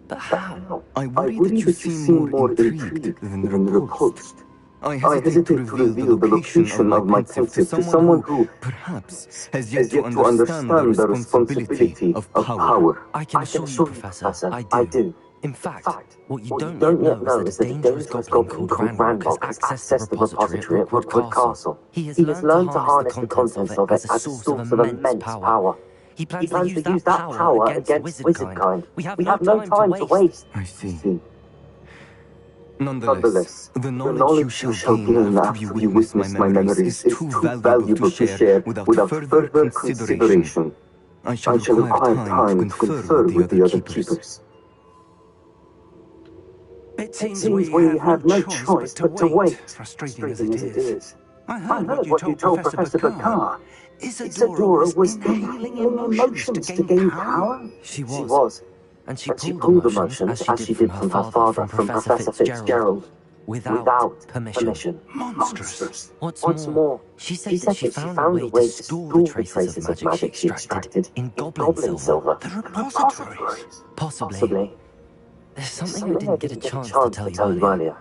But how? I worry that you seem more intrigued than repulsed. I hesitate to reveal the location of my pensive to someone who, perhaps, has yet to understand the responsibility of power. I can assure you, Professor, I do. In fact, what you don't yet know is that a dangerous goblin called Ranrock has accessed the repository at Rookwood Castle. He has learned to harness the contents of it as a source of immense power. He plans to use that power against wizardkind. We have no time to waste. I see. Nonetheless, the knowledge you shall gain after you witness my memories is too valuable to share without further consideration. I shall require time to confer with the other keepers. It seems we have no choice but to wait, frustrating as it is. I heard what you told Professor Picard. Isadora was inhaling emotions to gain power? She was. And she pulled emotions as she did from her father, from Professor Fitzgerald, without permission. Monstrous. What's more, she said that she found a way to store the traces of magic she extracted in goblin silver. The repositories. Possibly. There's something I didn't get a chance to tell you earlier.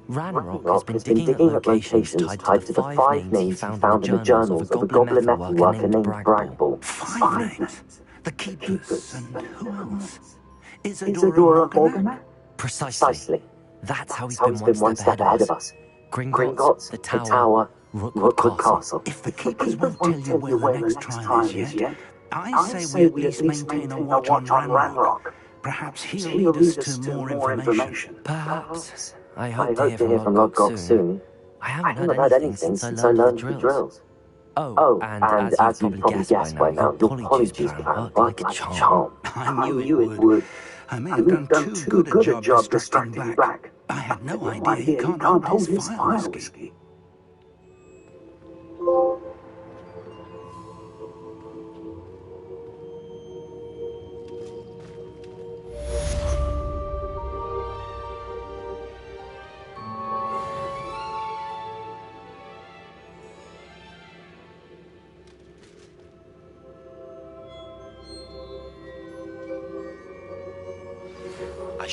Ranrock has been digging at locations tied to the five names he found in the journals of a goblin metalworker named Bragball. 5 names? The Keepers and who else? Isadora Morganak? Precisely. That's how he's been one step ahead of us. Gringotts, the Tower, Rookwood Castle. If the Keepers won't tell you where the next trial is yet, I say we at least maintain a watch on Ranrock. Perhaps he'll lead us to more information. Perhaps. I hope to hear from Lodgok soon. I haven't heard anything since I learned the drills. Oh, and as you've probably guessed by now, your apologies plan worked like a charm. I knew it would. I may have done too good a job distracting you back. I had no idea he can't hold his fire whiskey.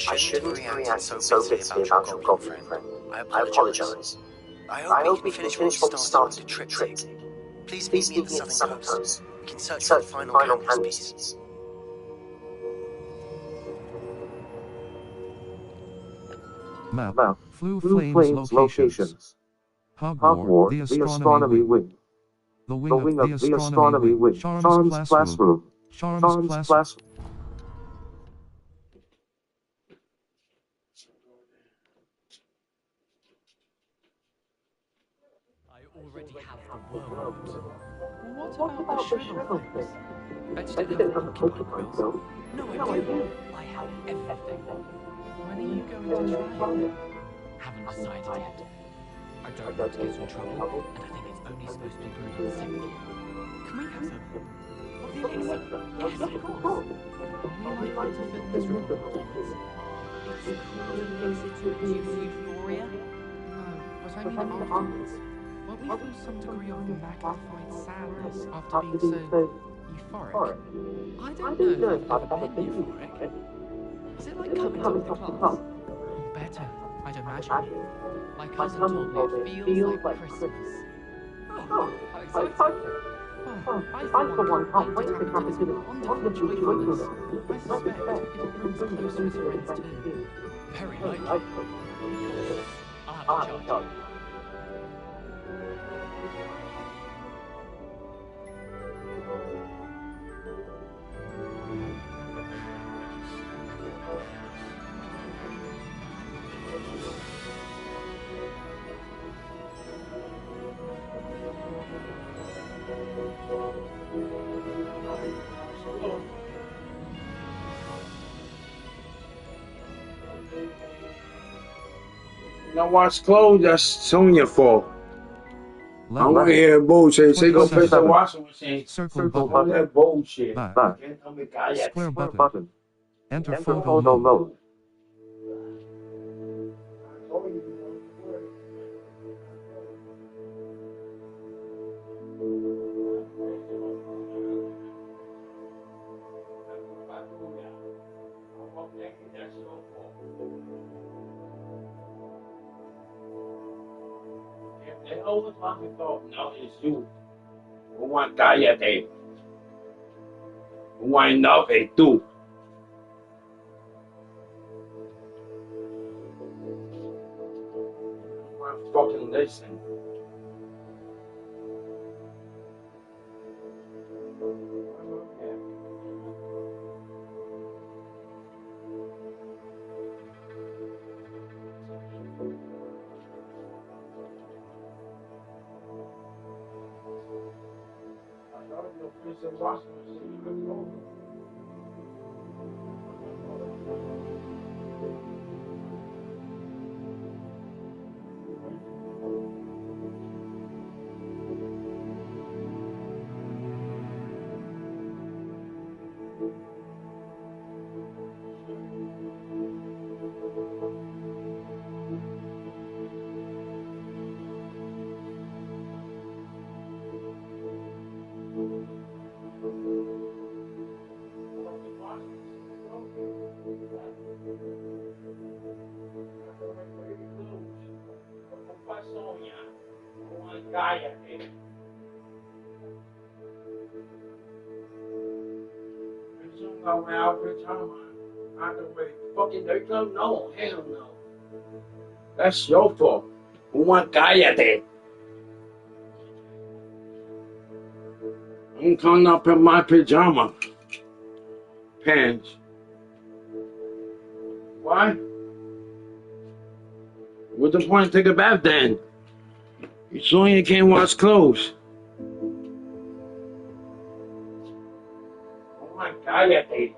I shouldn't have reacted so bitterly about your goblin friend. I apologize. I hope we can finish what we started with the triptych. Please meet me at the southern coast. We can search for the final canvas pieces. Map. Flue Flames locations. Hogwarts, the Astronomy Wing. The wing of the Astronomy Wing. Charms Classroom. Charms Classroom. Already have the world. What about the shriveled things? Bet you don't have porcupine quills. No, I do. I have everything. When are you going to try it? Haven't decided yet. I don't want to get in trouble, and I think it's only supposed to be brewed on the 7th. Can we have some? Of the elixir? Yes, of course. We might want to fill this with performance. It's called elixir to reduce euphoria? No, but I mean afterwards. Won't we feel some degree of magnified sadness after being so euphoric? I don't know if I've ever been euphoric. Is it like coming to the class? Better, I'd imagine. My cousin told me it feels like Christmas. Oh, how exciting! Well, I for one can't wait to tap into this wonderful joyfulness. I suspect it'll bring us closer as friends too. Very likely. I'll have to charge. Now wash clothes, that's Sonya's fault. I don't want to hear bullshit. Say go fix the washing machine. Circle All that bullshit. Back. Square button. Enter photo mode. They always want to talk, no, it's you. Uma cállate. Uma enough, tú. Uma fucking listen. Cállate. Some guy went out for time. I can wait. Fucking nightclub? No, hell no. That's your fault. Uma cállate. I'm coming up in my pajama pants. Why? What's the point? Take a bath then. You so you can't wash clothes. Uma cállate.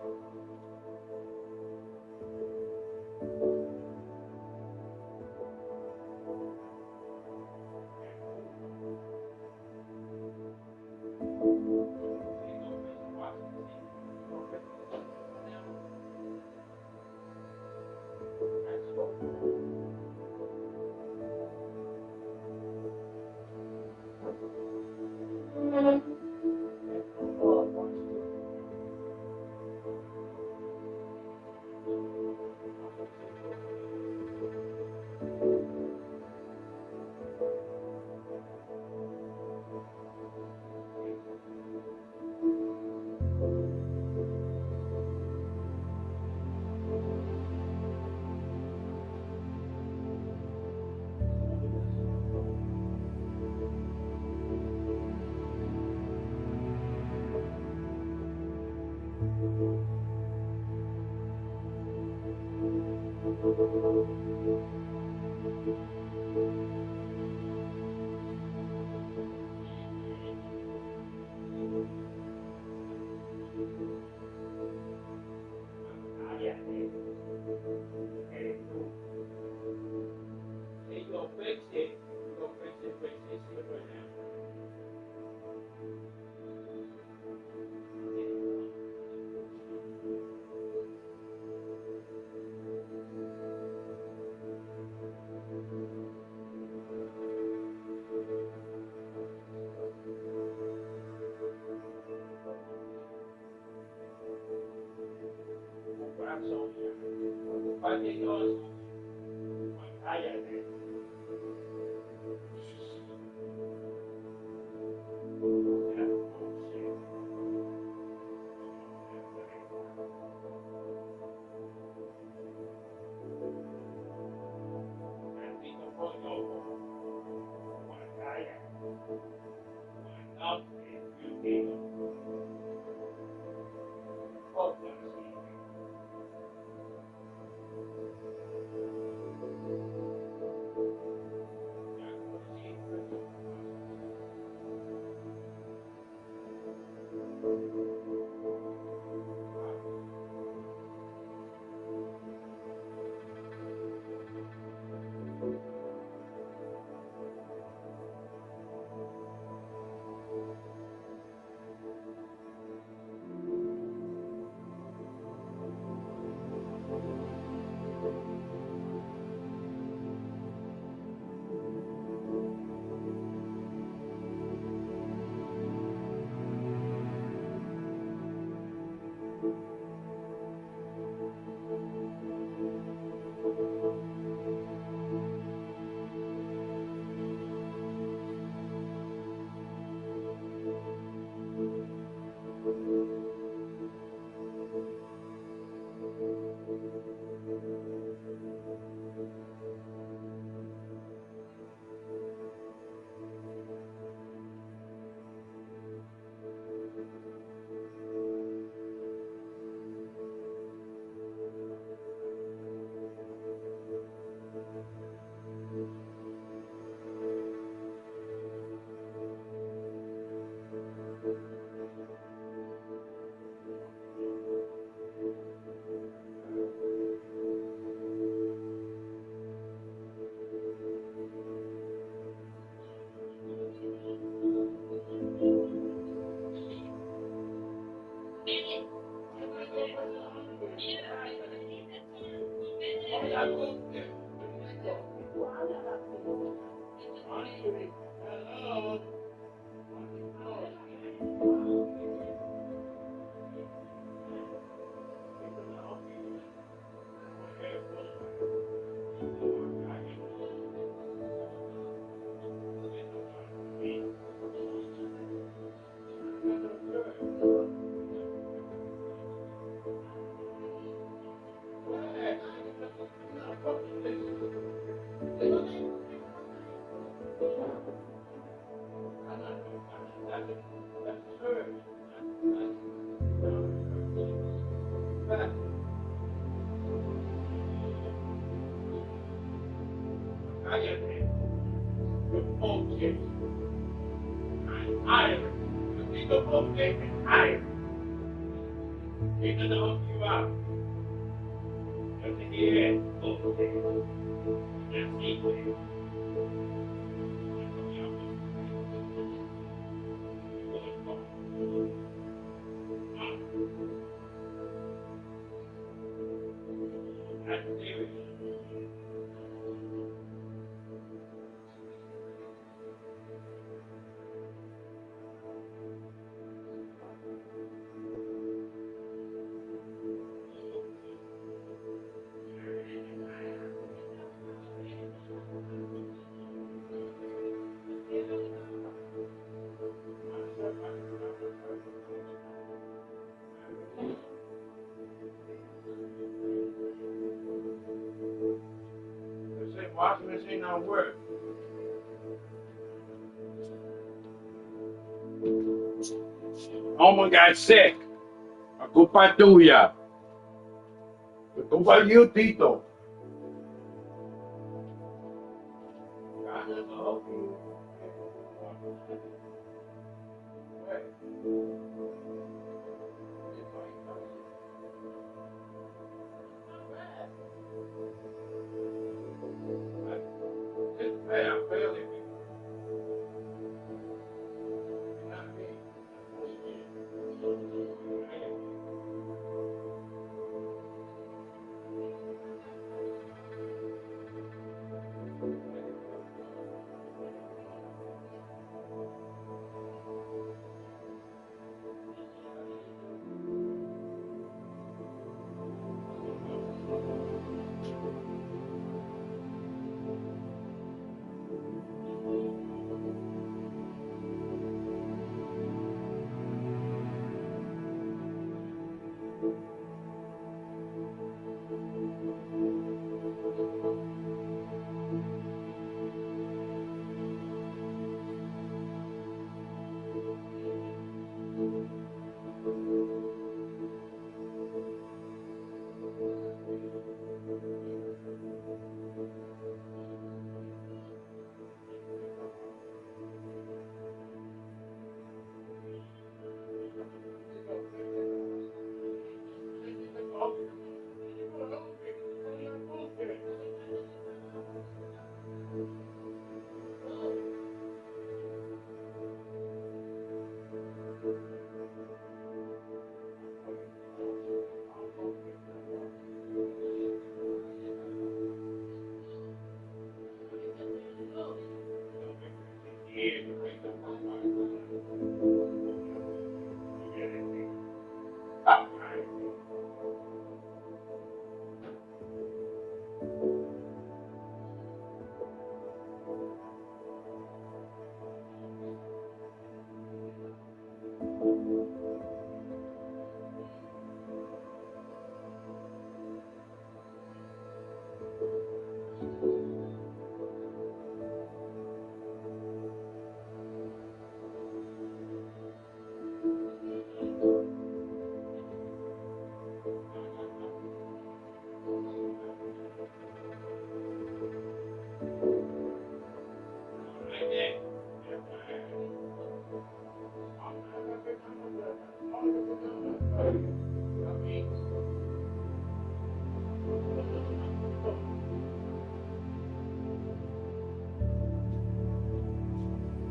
shit. I'm tired. The people both make me tired. Even to help you out. Just to hear it. Bullshit. That's easy. That's serious. They say washing machine don't work. Someone got sick. A culpa tuya. A culpa de you, Tito. God has to help you. Hey, I'm failing. Not me.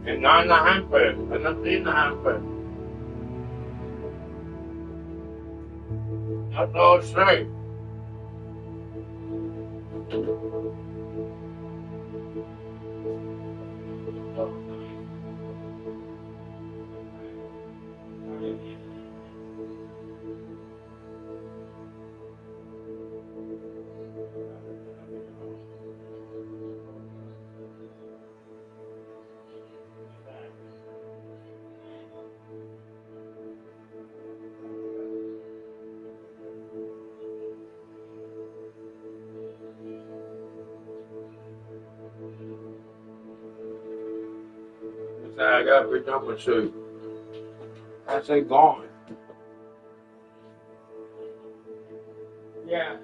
And not in the hamper. I'm not in the hamper. That's all straight. I got a big jumping suit. I say gone. Yeah.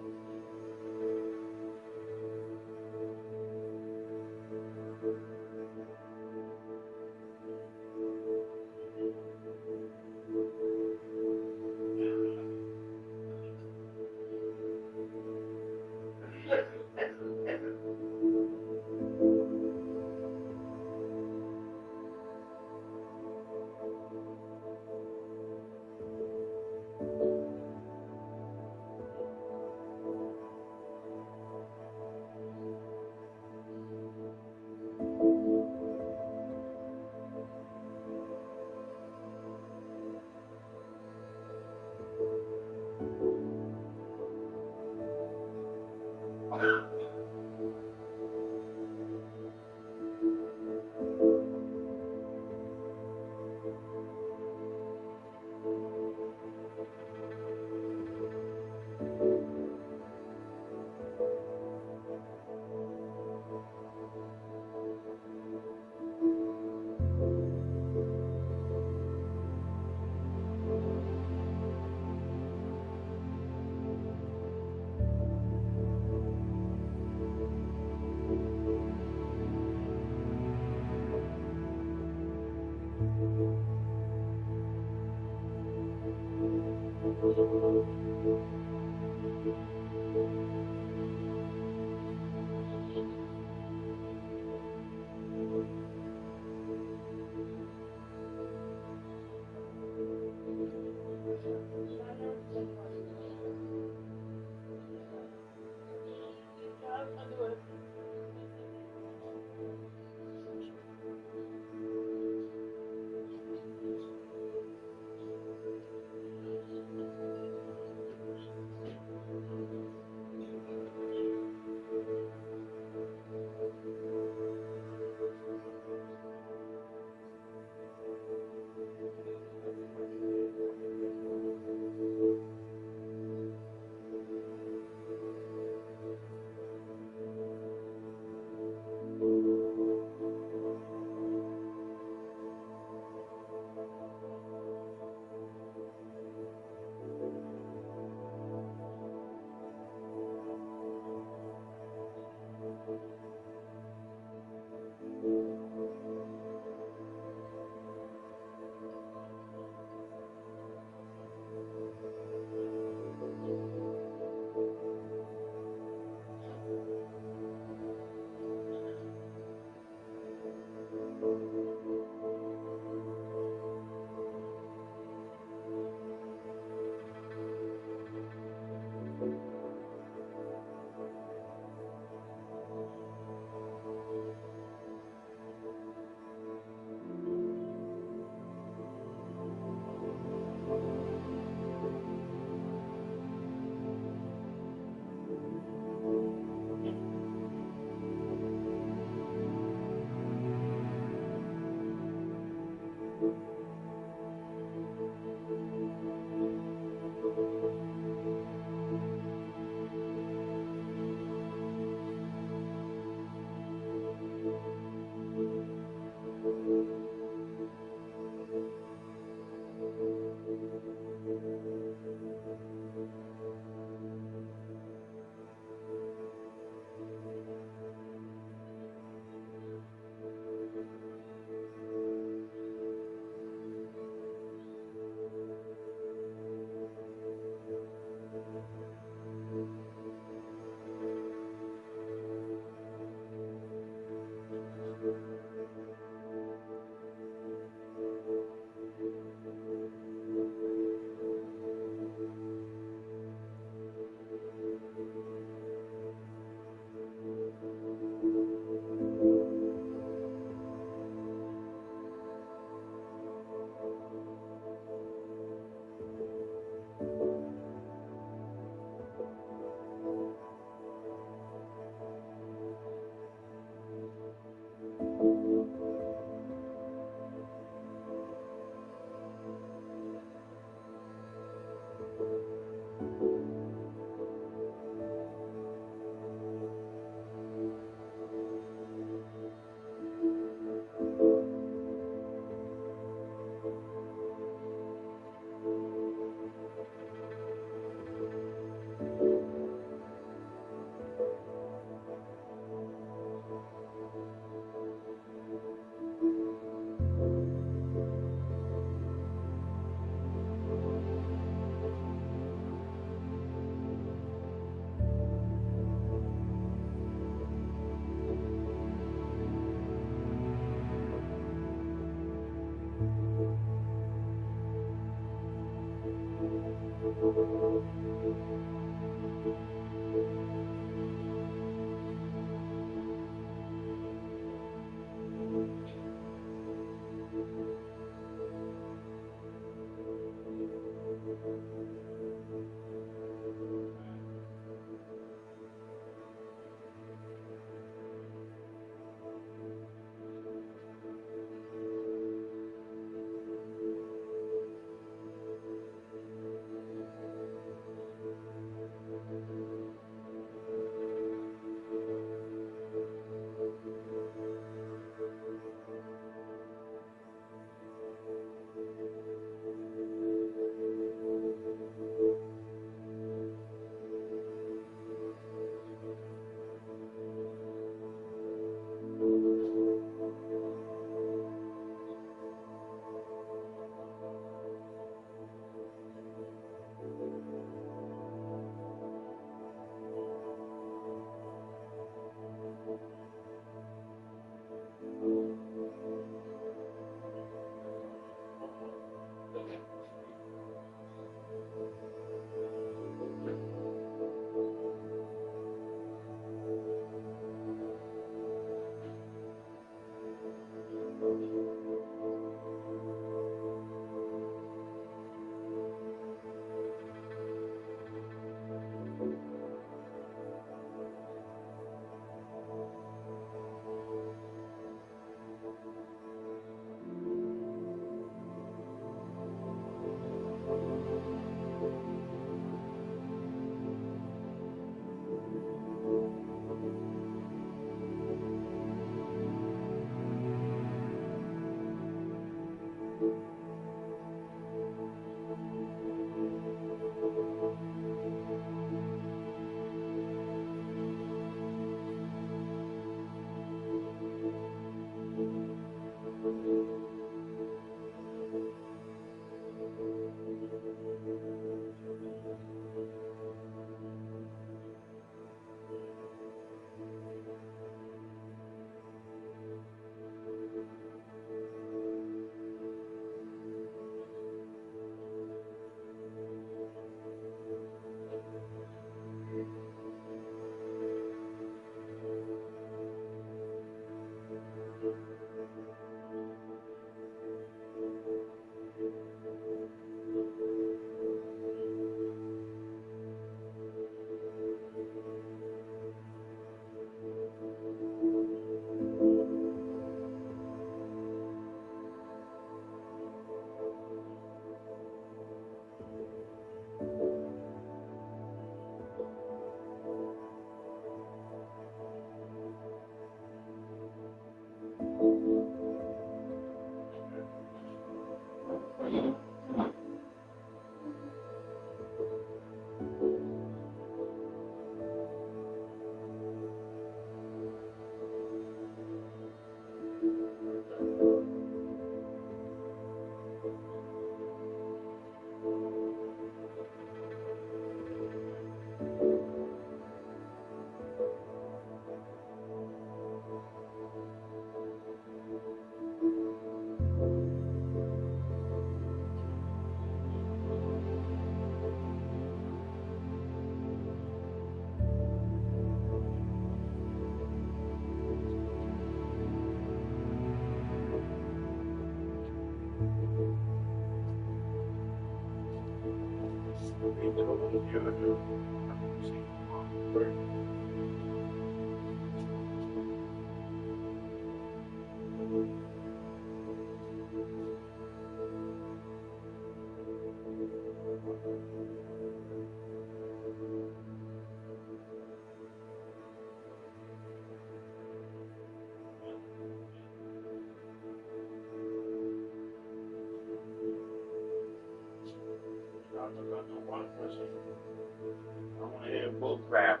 Bullcrap.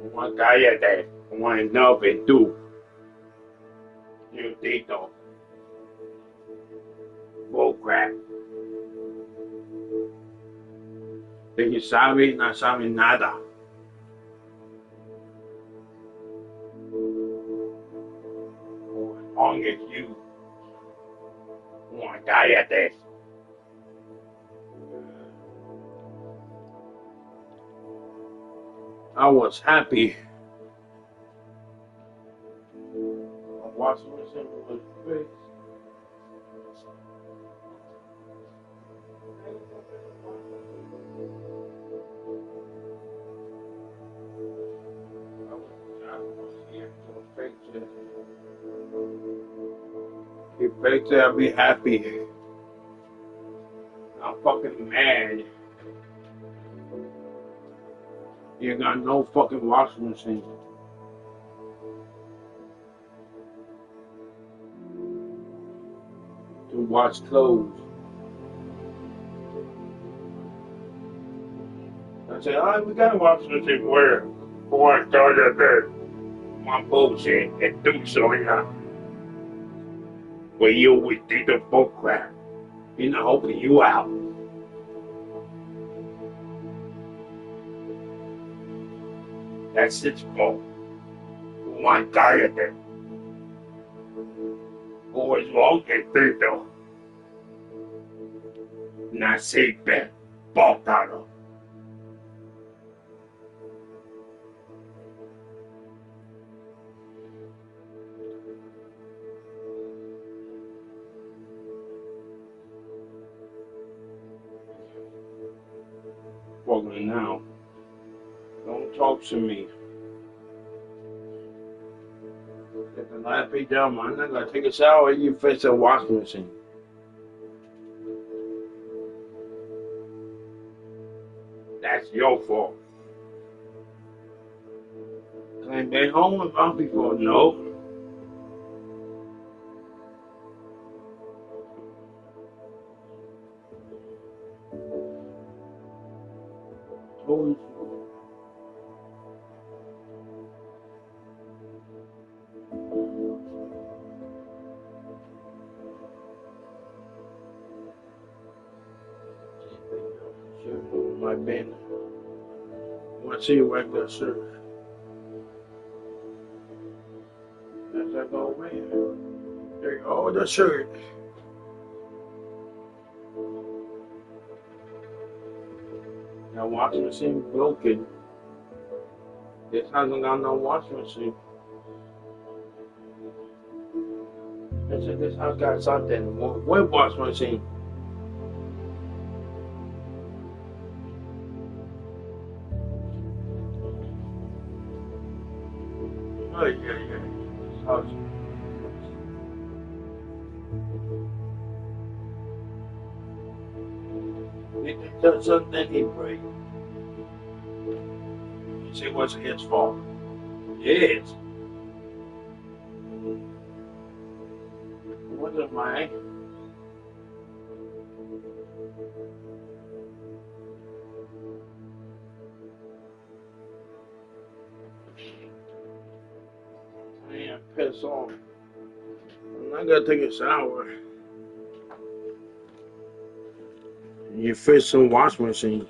Uma cállate, como enough and tú. You tito. Bullcrap. De que sabe, no sabe nada. As long as you. Uma cállate. I was happy. My washing machine was fixed. If fix it, I'll be happy. I'm fucking mad. You got no fucking washing machine. To wash clothes. I said, oh, we got a washing machine where? Boy, I tell you that my bullshit and do so, yeah. Well, you always did the bull crap. You know, helping you out. That's its fault. One guy at that. Boys won't get through though. Not say that. Baltado. Fucking now. Don't talk to me. Get the light pay down, man. I'm not gonna take a shower. You fix the washing machine. That's your fault. Ain't been home with my before. No. Told you. My band. I want to see you like that, sir. As I go away. There you go, the shirt. Now, washing machine broken. This hasn't got no washing machine. I said, this house got something. What washing machine? Oh, yeah. This house. It does something he break. You say, what's his fault? It is. It wasn't mine. I am pissed off. I'm not gonna take a shower. You fix some washing machine.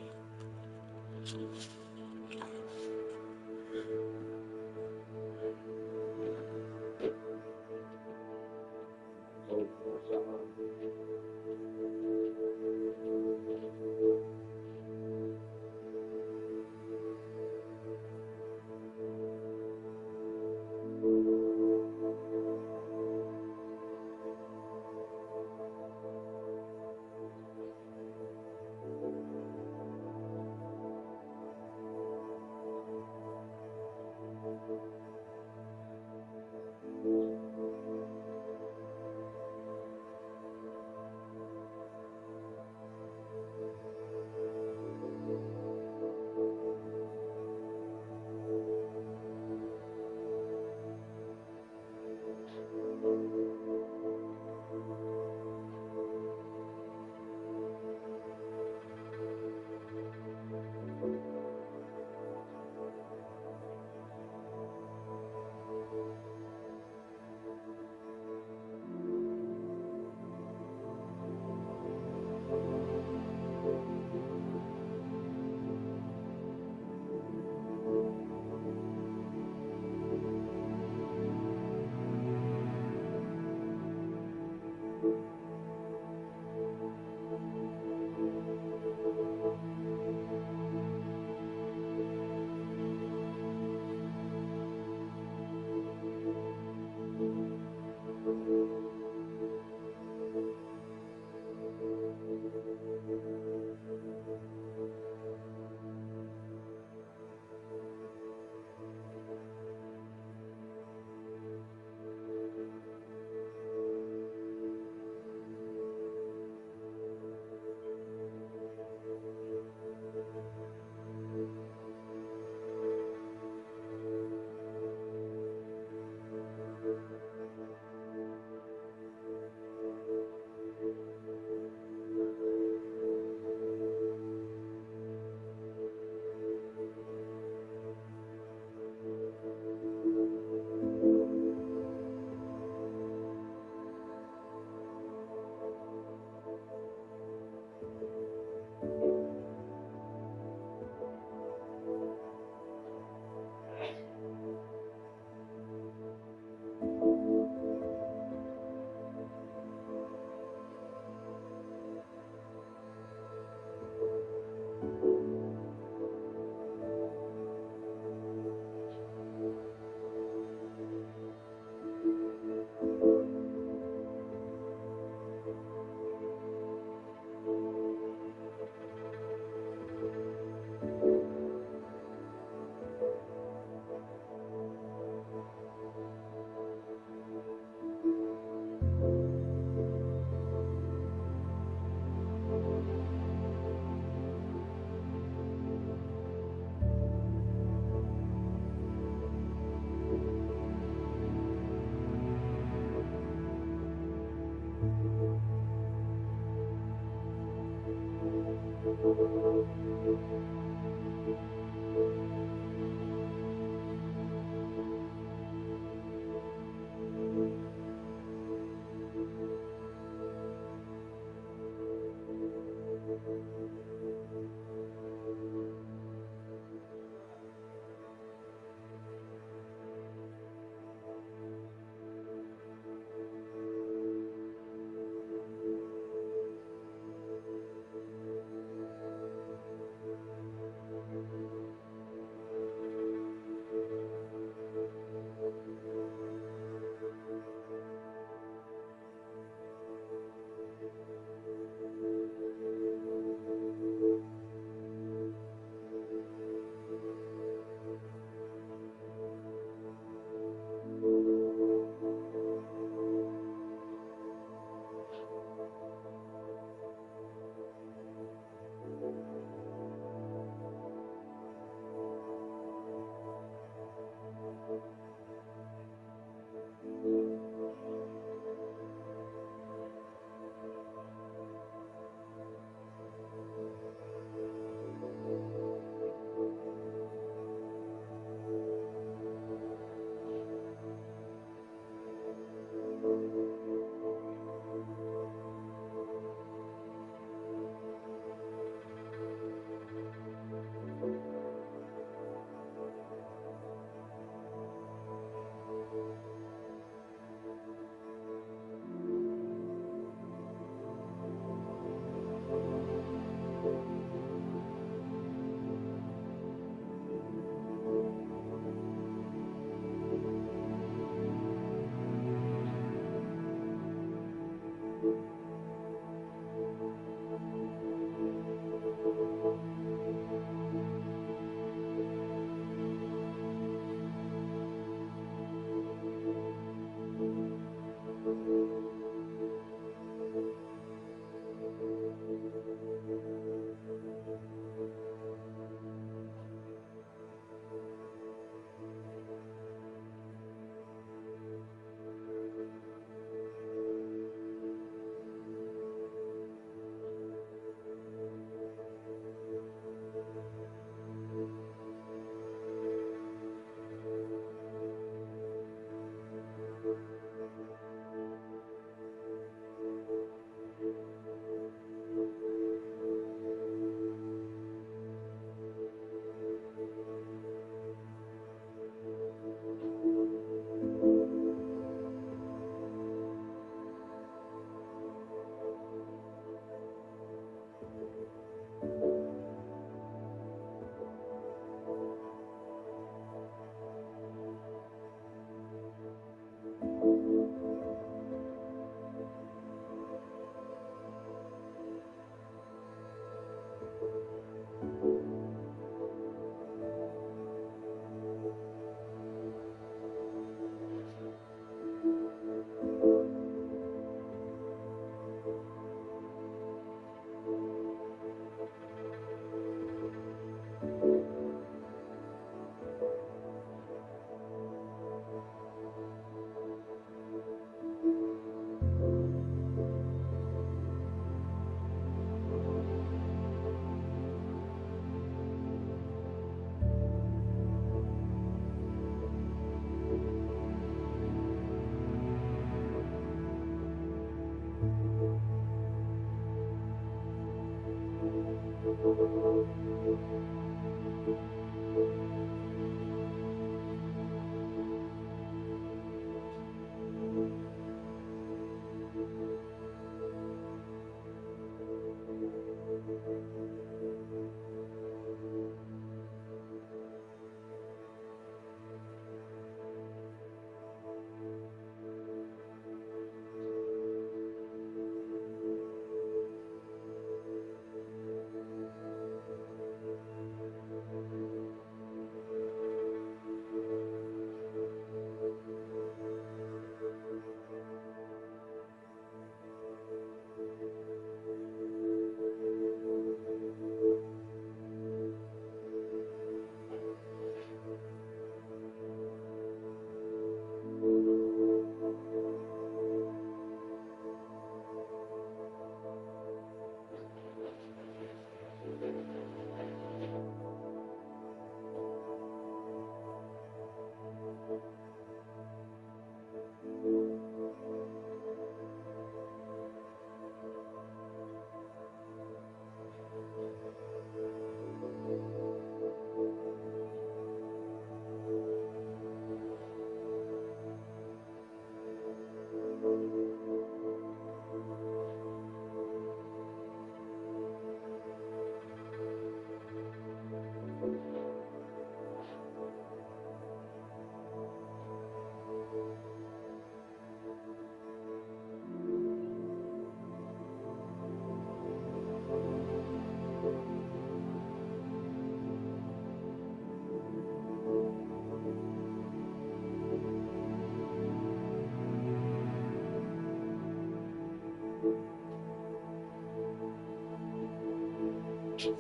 Can't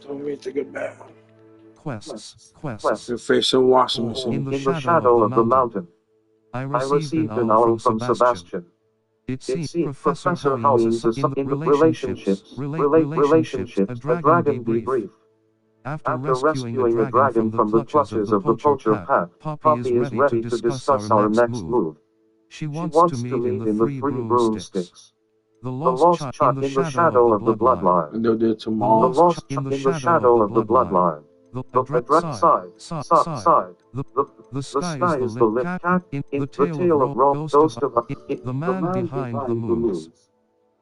tell me to get back. Quests. To face a washing machine. In the shadow of the mountain, I received an owl from Sebastian. It seems Professor Howings is in the relationships, a dragon debrief. After rescuing a dragon from the clutches of the poacher pack, Poppy is ready to discuss our next move. She wants to meet in the Three Broomsticks. The lost child in the shadow of the bloodline. And they'll do it The tomorrow. lost in the shadow of the bloodline. The direct side. The sky is the lit cat. In the tail of ghost of the man behind the moons.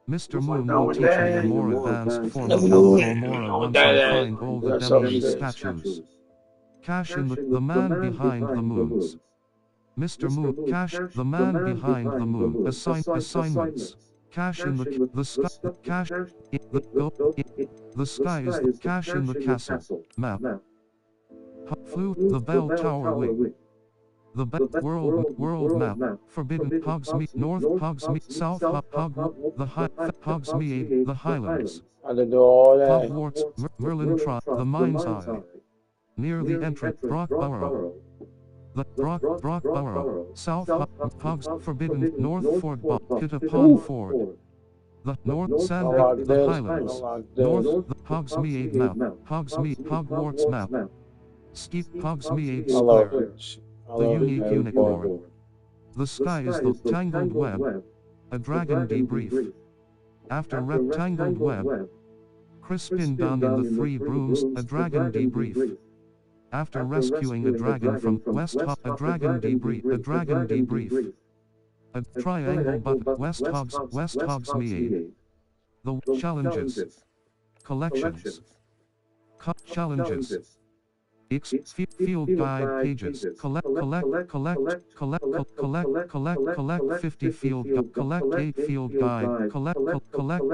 Mr. Moon will teach me a more advanced form of Alcomora once I find all the Demi statues. Cash in the man behind the moons. Mr. Moon, cash the man behind the moon. Assignments. Cash in the sky. Cash in the sky is the cash in the castle. Map. Flew the bell tower wing. The world map. Forbidden Hogsmeade North Hogsmeade South Hogsmeade the Highlands. Hogwarts Merlin Trot the Mind's Eye. Near the entrance Brockborough. The Brockborough South Hogs Forbidden North Ford Kittapon Ford. The North Sandgate the Highlands. North the Hogsmeade map. Hogsmeade Hogwarts map. Skeet Hogsmeade Square. The unique unicorn. The sky is the tangled web. A dragon debrief. After rectangled web. Crispin down in the Three Brooms, a dragon debrief. After rescuing a dragon from West Hog, a dragon debrief. A triangle but West Hogsmeade. The challenges. Collections. Challenges. Field guide pages. Collect 50 collect 8 field guide. Collect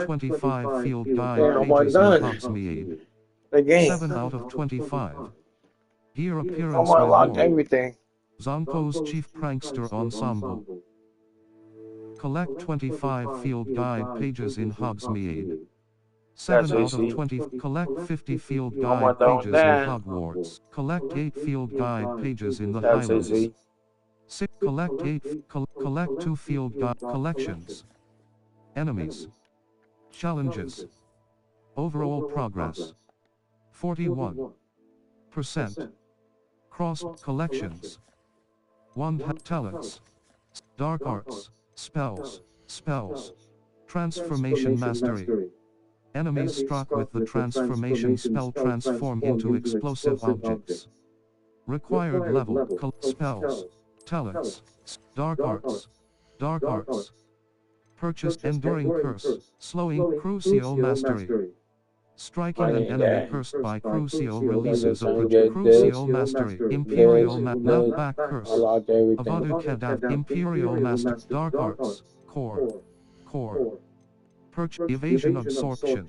25 field guide pages in Hogsmeade. 7 out of 25. Here appearance reward. Everything. Zonko's Chief Prankster Ensemble. Collect 25 field guide pages in Hogsmeade. 7 out of 20. Collect 50 field guide pages in Hogwarts. Collect 8 field guide pages in the Highlands. 6. Collect 2 field guide collections. Enemies. Challenges. Overall progress. 41%. Cross collections. Talents. Dark arts. Spells. Transformation mastery. Enemies struck with the transformation spell transform into explosive objects. Required level. Spells. Talents. Dark arts. Purchase enduring curse. Slowing Crucio mastery. Striking an enemy cursed by Crucio releases a Crucio mastery. Imperial knockback curse. Avadu Kedav. Imperial master. Dark arts. Core. Evasion absorption.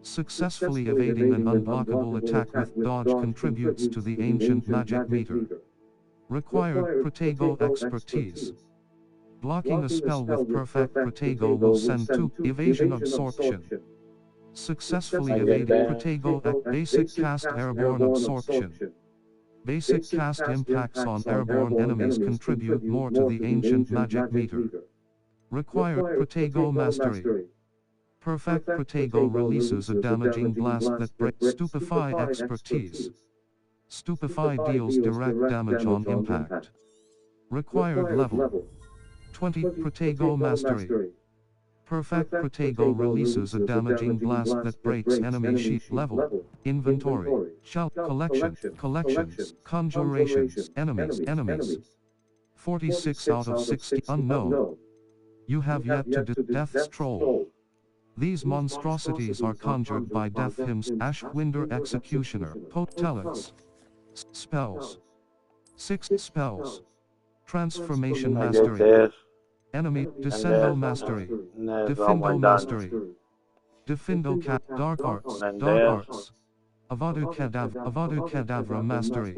Successfully evading an unblockable attack with dodge contributes to the ancient magic meter. Required Protego expertise. Blocking a spell with perfect Protego will send to evasion absorption. Successfully evading Protego basic cast airborne absorption. Basic cast impacts on airborne enemies contribute more to the ancient magic meter. Required Protego mastery. Perfect Protego releases a damaging blast that breaks Stupefy expertise. Stupefy deals direct damage on impact. Required level. 20 Protego mastery. Perfect Protego releases a damaging blast that breaks enemy sheet level. Inventory. Collections. Conjurations. Enemies. 46 out of 60 unknown. You have yet to Death's Troll. These monstrosities are conjured by Death Hymns, Ashwinder Executioner, Talents. Spells. 6 spells. Transformation mastery. Enemy, Descendo Mastery. Defindo Mastery. Defindo Cat, Dark Arts, Dark Arts. Avadu Kedavra Mastery.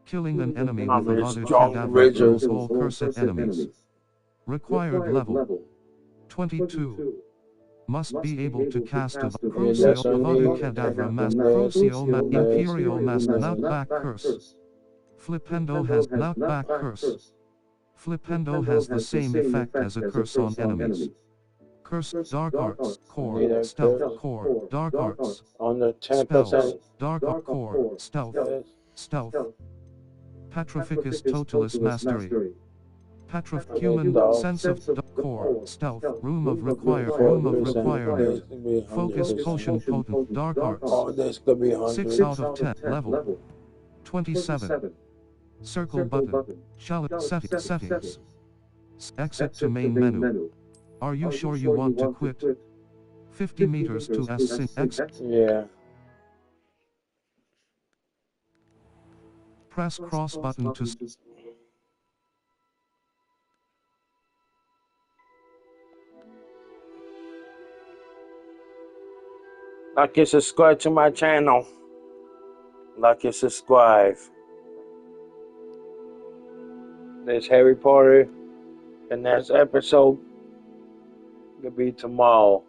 Killing an enemy with Avadu Kedavra kills all cursed enemies. Required level 22. Must be able to cast a Crucio Avadu Kedavra Crucio Imperial Knockback Curse. Flipendo has Knockback Curse. Flipendo has the same effect as a curse on enemies. Curse, Dark Arts, Core, Stealth, Core, Dark Arts. Spells, Dark Core, Stealth, Stealth. Petrificus Totalis Mastery. Human, Sense of Core, Stealth, Room of Requirement. Focus Potion Potent, Dark Arts. 6 out of 10, level 27. Circle button. Settings. Exit to main menu. Are you sure you want to quit? 50 meters to exit. Yeah. Press cross button to Like and subscribe to my channel. Like and subscribe. There's Harry Potter. The next episode could be tomorrow.